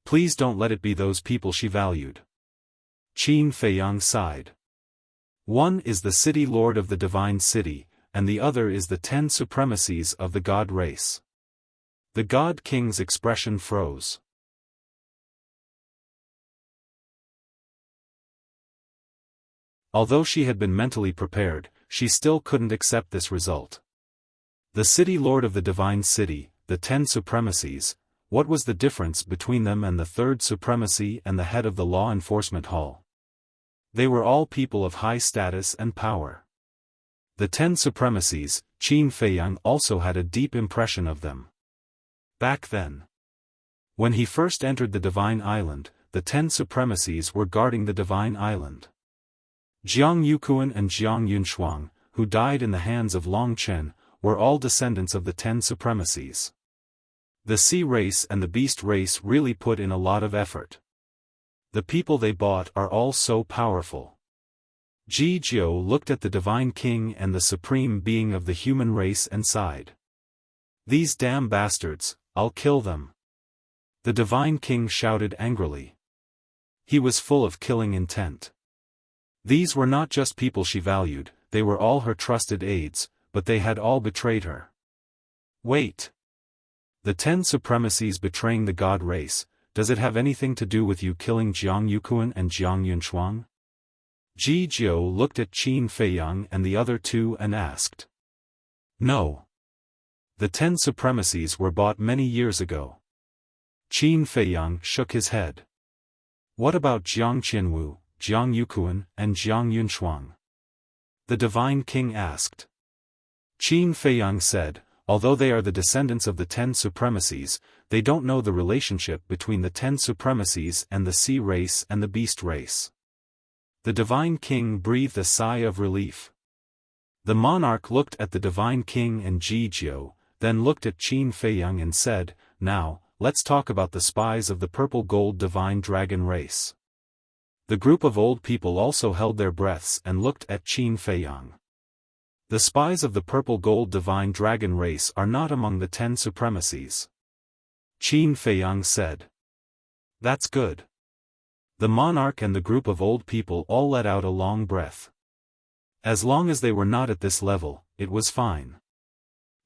"Please don't let it be those people she valued." Qin Feiyang sighed. "One is the City Lord of the Divine City, and the other is the 10 Supremacies of the God race." The God King's expression froze. Although she had been mentally prepared, she still couldn't accept this result. The City Lord of the Divine City, the 10 Supremacies, what was the difference between them and the 3rd Supremacy and the head of the Law Enforcement Hall? They were all people of high status and power. The 10 Supremacies, Qin Feiyang also had a deep impression of them. Back then, when he first entered the Divine Island, the 10 Supremacies were guarding the Divine Island. Jiang Yuquan and Jiang Yunshuang, who died in the hands of Long Chen, were all descendants of the 10 Supremacies. The sea race and the beast race really put in a lot of effort. The people they bought are all so powerful. Ji Jiao looked at the Divine King and the Supreme Being of the human race and sighed. "These damn bastards, I'll kill them." The Divine King shouted angrily. He was full of killing intent. These were not just people she valued, they were all her trusted aides, but they had all betrayed her. "Wait. The 10 supremacies betraying the god race, does it have anything to do with you killing Jiang Yukuan and Jiang Yunshuang? Ji Jiu looked at Qin Feiyang and the other two and asked. No. The 10 supremacies were bought many years ago. Qin Feiyang shook his head. What about Jiang Qianwu, Jiang Yukuan, and Jiang Yunshuang? The Divine King asked. Qin Feiyang said, although they are the descendants of the 10 supremacies, they don't know the relationship between the 10 supremacies and the sea race and the beast race. The Divine King breathed a sigh of relief. The monarch looked at the Divine King and Ji Jiu, then looked at Qin Feiyang and said, now, let's talk about the spies of the purple gold divine dragon race. The group of old people also held their breaths and looked at Qin Feiyang. The spies of the purple gold divine dragon race are not among the 10 supremacies. Qin Feiyang said. That's good. The monarch and the group of old people all let out a long breath. As long as they were not at this level, it was fine.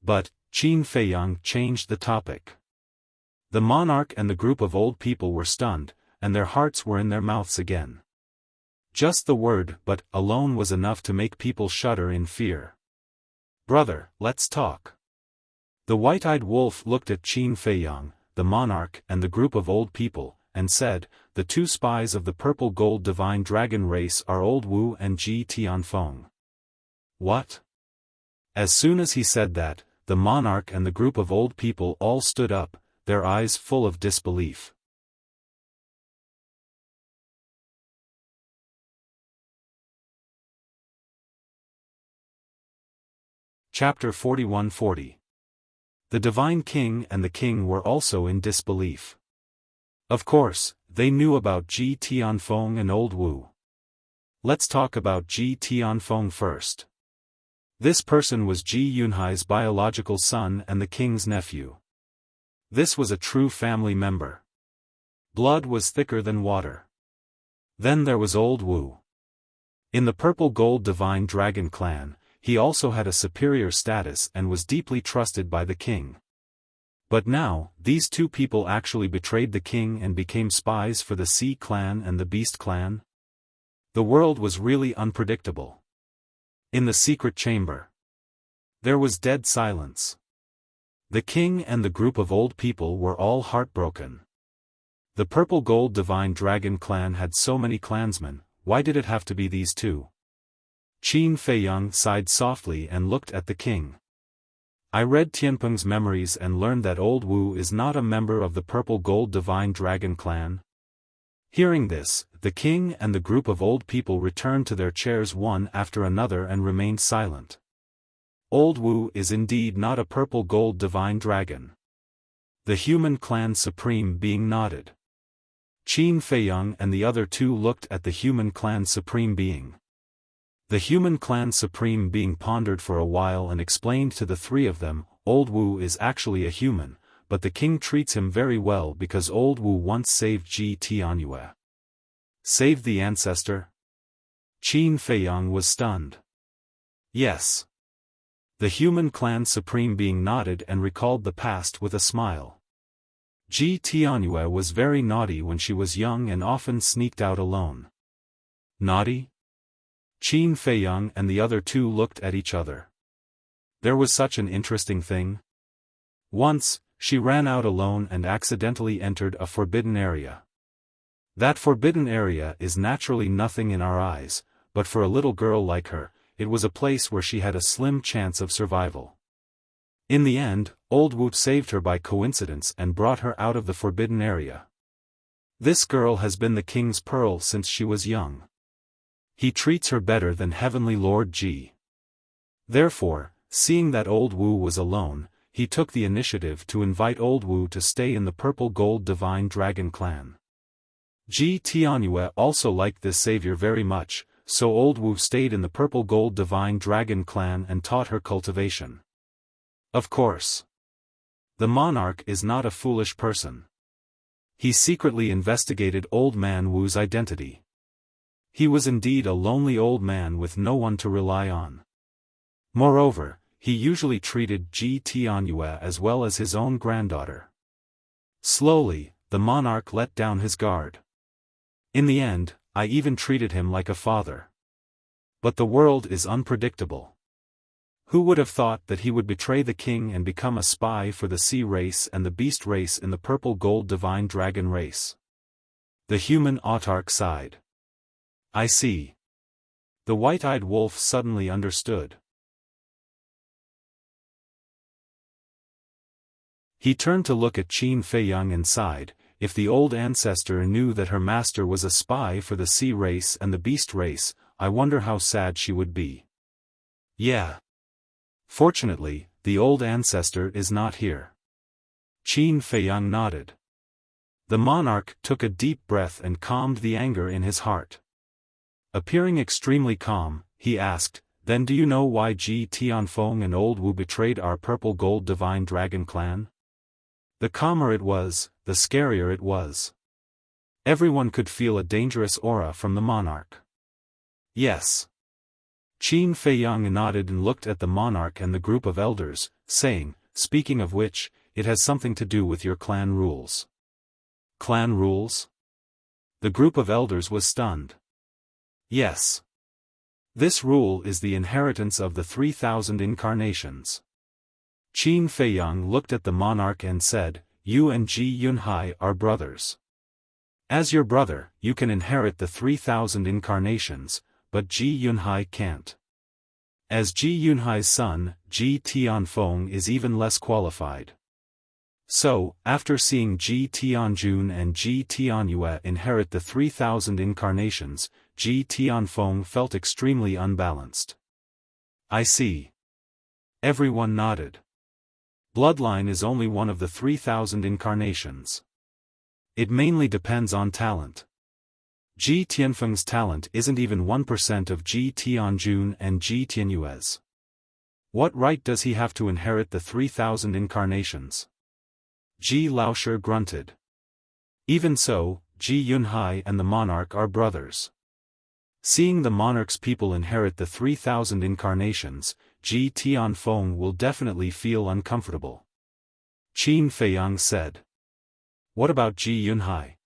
But, Qin Feiyang changed the topic. The monarch and the group of old people were stunned, and their hearts were in their mouths again. Just the word "but" alone was enough to make people shudder in fear. Brother, let's talk. The white-eyed wolf looked at Qin Feiyang, the monarch and the group of old people, and said, the 2 spies of the purple gold divine dragon race are Old Wu and Ji Tianfeng. What? As soon as he said that, the monarch and the group of old people all stood up, their eyes full of disbelief. Chapter 41-40. The Divine King and the king were also in disbelief. Of course, they knew about Ji Tianfeng and Old Wu. Let's talk about Ji Tianfeng first. This person was Ji Yunhai's biological son and the king's nephew. This was a true family member. Blood was thicker than water. Then there was Old Wu. In the purple gold divine dragon clan, he also had a superior status and was deeply trusted by the king. But now, these 2 people actually betrayed the king and became spies for the Sea clan and the Beast clan? The world was really unpredictable. In the secret chamber, there was dead silence. The king and the group of old people were all heartbroken. The purple gold divine dragon clan had so many clansmen, why did it have to be these 2? Qin Feiyang sighed softly and looked at the king. I read Tianpeng's memories and learned that Old Wu is not a member of the purple gold divine dragon clan. Hearing this, the king and the group of old people returned to their chairs one after another and remained silent. Old Wu is indeed not a purple gold divine dragon. The human clan supreme being nodded. Qin Feiyang and the other 2 looked at the human clan supreme being. The human clan supreme being pondered for a while and explained to the 3 of them, Old Wu is actually a human, but the king treats him very well because Old Wu once saved Ji Tianyue. Saved the ancestor? Qin Feiyang was stunned. Yes. The human clan supreme being nodded and recalled the past with a smile. Ji Tianyue was very naughty when she was young and often sneaked out alone. Naughty? Qin Feiyang and the other 2 looked at each other. There was such an interesting thing. Once, she ran out alone and accidentally entered a forbidden area. That forbidden area is naturally nothing in our eyes, but for a little girl like her, it was a place where she had a slim chance of survival. In the end, Old Wu saved her by coincidence and brought her out of the forbidden area. This girl has been the king's pearl since she was young. He treats her better than Heavenly Lord Ji. Therefore, seeing that Old Wu was alone, he took the initiative to invite Old Wu to stay in the purple gold divine dragon clan. Ji Tianyue also liked this savior very much, so Old Wu stayed in the purple gold divine dragon clan and taught her cultivation. Of course. The monarch is not a foolish person. He secretly investigated Old Man Wu's identity. He was indeed a lonely old man with no one to rely on. Moreover, he usually treated Ji Tianyue as well as his own granddaughter. Slowly, the monarch let down his guard. In the end, I even treated him like a father. But the world is unpredictable. Who would have thought that he would betray the king and become a spy for the sea race and the beast race in the purple gold divine dragon race? The human autarch sighed. I see. The white-eyed wolf suddenly understood. He turned to look at Qin Feiyang and sighed. If the old ancestor knew that her master was a spy for the sea race and the beast race, I wonder how sad she would be. Yeah. Fortunately, the old ancestor is not here. Qin Feiyang nodded. The monarch took a deep breath and calmed the anger in his heart. Appearing extremely calm, he asked, "Then do you know why Ji Tianfeng and Old Wu betrayed our purple gold divine dragon clan?" The calmer it was, the scarier it was. Everyone could feel a dangerous aura from the monarch. Yes. Qin Feiyang nodded and looked at the monarch and the group of elders, saying, "Speaking of which, it has something to do with your clan rules." Clan rules? The group of elders was stunned. Yes. This rule is the inheritance of the 3,000 incarnations. Qin Feiyang looked at the monarch and said, "You and Ji Yunhai are brothers. As your brother, you can inherit the 3,000 incarnations, but Ji Yunhai can't. As Ji Yunhai's son, Ji Tianfeng is even less qualified. So, after seeing Ji Tianjun and Ji Tianyue inherit the 3,000 incarnations, Ji Tianfeng felt extremely unbalanced." I see. Everyone nodded. Bloodline is only one of the 3,000 incarnations. It mainly depends on talent. Ji Tianfeng's talent isn't even 1% of Ji Tianjun and Ji Tianyue's. What right does he have to inherit the 3,000 incarnations? Ji Laoshi grunted. Even so, Ji Yunhai and the monarch are brothers. Seeing the monarch's people inherit the 3,000 incarnations, Ji Tianfeng will definitely feel uncomfortable. Qin Feiyang said. What about Ji Yunhai?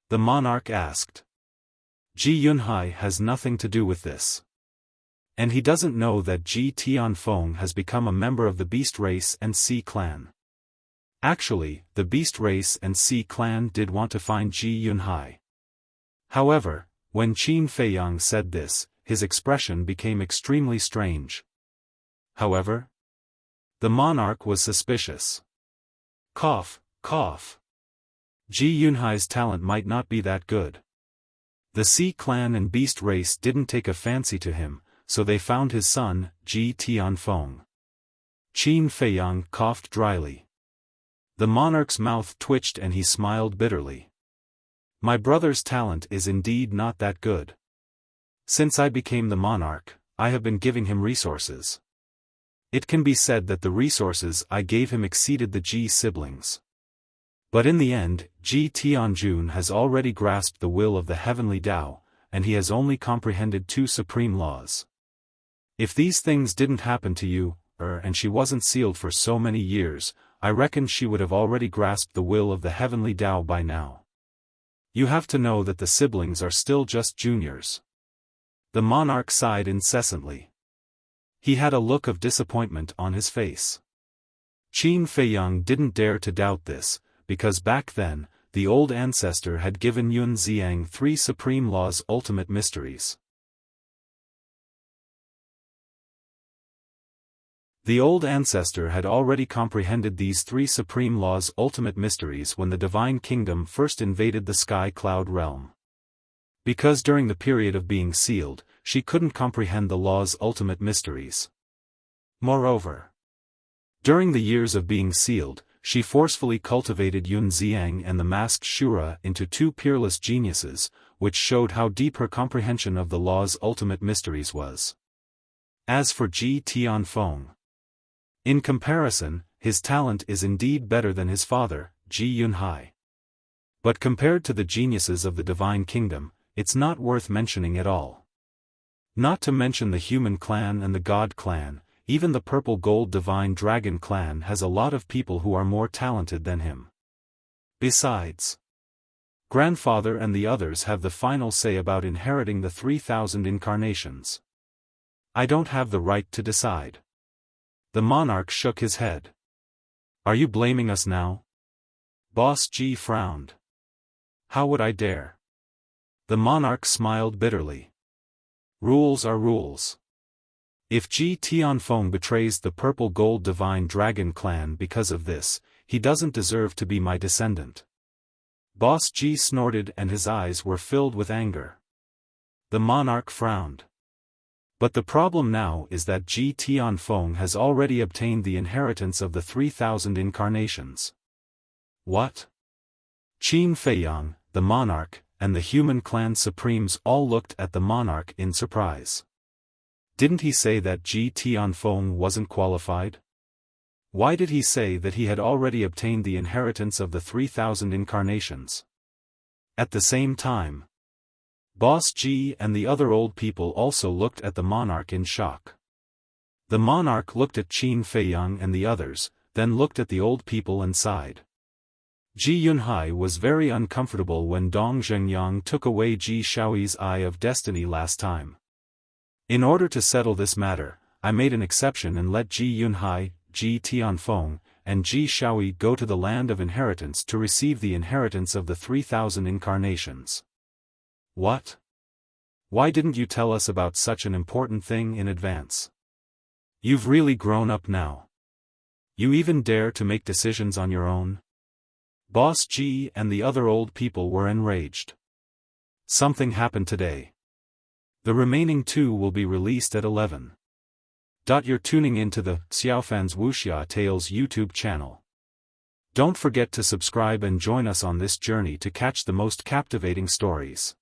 The monarch asked. Ji Yunhai has nothing to do with this. And he doesn't know that Ji Tianfeng has become a member of the Beast Race and Sea Clan. Actually, the Beast Race and Sea Clan did want to find Ji Yunhai. However, when Qin Feiyang said this, his expression became extremely strange. However, the monarch was suspicious. Cough, cough. Ji Yunhai's talent might not be that good. The Sea Clan and Beast Race didn't take a fancy to him, so they found his son, Ji Tianfeng. Qin Feiyang coughed dryly. The monarch's mouth twitched and he smiled bitterly. My brother's talent is indeed not that good. Since I became the monarch, I have been giving him resources. It can be said that the resources I gave him exceeded the Ji siblings. But in the end, Ji Tianjun has already grasped the will of the heavenly Tao, and he has only comprehended 2 supreme laws. If these things didn't happen to you, and she wasn't sealed for so many years, I reckon she would have already grasped the will of the heavenly Tao by now. You have to know that the siblings are still just juniors. The monarch sighed incessantly. He had a look of disappointment on his face. Qin Feiyang didn't dare to doubt this, because back then, the old ancestor had given Yun Xiang 3 supreme laws' ultimate mysteries. The old ancestor had already comprehended these 3 supreme laws' ultimate mysteries when the divine kingdom first invaded the sky cloud realm. Because during the period of being sealed, she couldn't comprehend the law's ultimate mysteries. Moreover, during the years of being sealed, she forcefully cultivated Yun Xiang and the masked Shura into 2 peerless geniuses, which showed how deep her comprehension of the law's ultimate mysteries was. As for Ji Tianfeng, in comparison, his talent is indeed better than his father, Ji Yunhai. But compared to the geniuses of the divine kingdom, it's not worth mentioning at all. Not to mention the human clan and the god clan, Even the purple gold divine dragon clan has a lot of people who are more talented than him. Besides, grandfather and the others have the final say about inheriting the 3,000 incarnations. I don't have the right to decide. The monarch shook his head. Are you blaming us now? Boss G frowned. How would I dare? The monarch smiled bitterly. Rules are rules. If Ji Tianfeng betrays the purple gold divine dragon clan because of this, he doesn't deserve to be my descendant. Boss Ji snorted and his eyes were filled with anger. The monarch frowned. But the problem now is that Ji Tianfeng has already obtained the inheritance of the 3,000 incarnations. What? Qin Feiyang, the monarch, and the human clan supremes all looked at the monarch in surprise. Didn't he say that Ji Tianfeng wasn't qualified? Why did he say that he had already obtained the inheritance of the 3,000 incarnations? At the same time, Boss Ji and the other old people also looked at the monarch in shock. The monarch looked at Qin Feiyang and the others, then looked at the old people and sighed. Ji Yunhai was very uncomfortable when Dong Zhengyang took away Ji Shaoyi's Eye of Destiny last time. In order to settle this matter, I made an exception and let Ji Yunhai, Ji Tianfeng, and Ji Shaoyi go to the land of inheritance to receive the inheritance of the 3,000 incarnations. What? Why didn't you tell us about such an important thing in advance? You've really grown up now. You even dare to make decisions on your own? Boss G and the other old people were enraged. Something happened today. The remaining 2 will be released at 11. You're tuning into the Xiaofan's Wuxia Tales YouTube channel. Don't forget to subscribe and join us on this journey to catch the most captivating stories.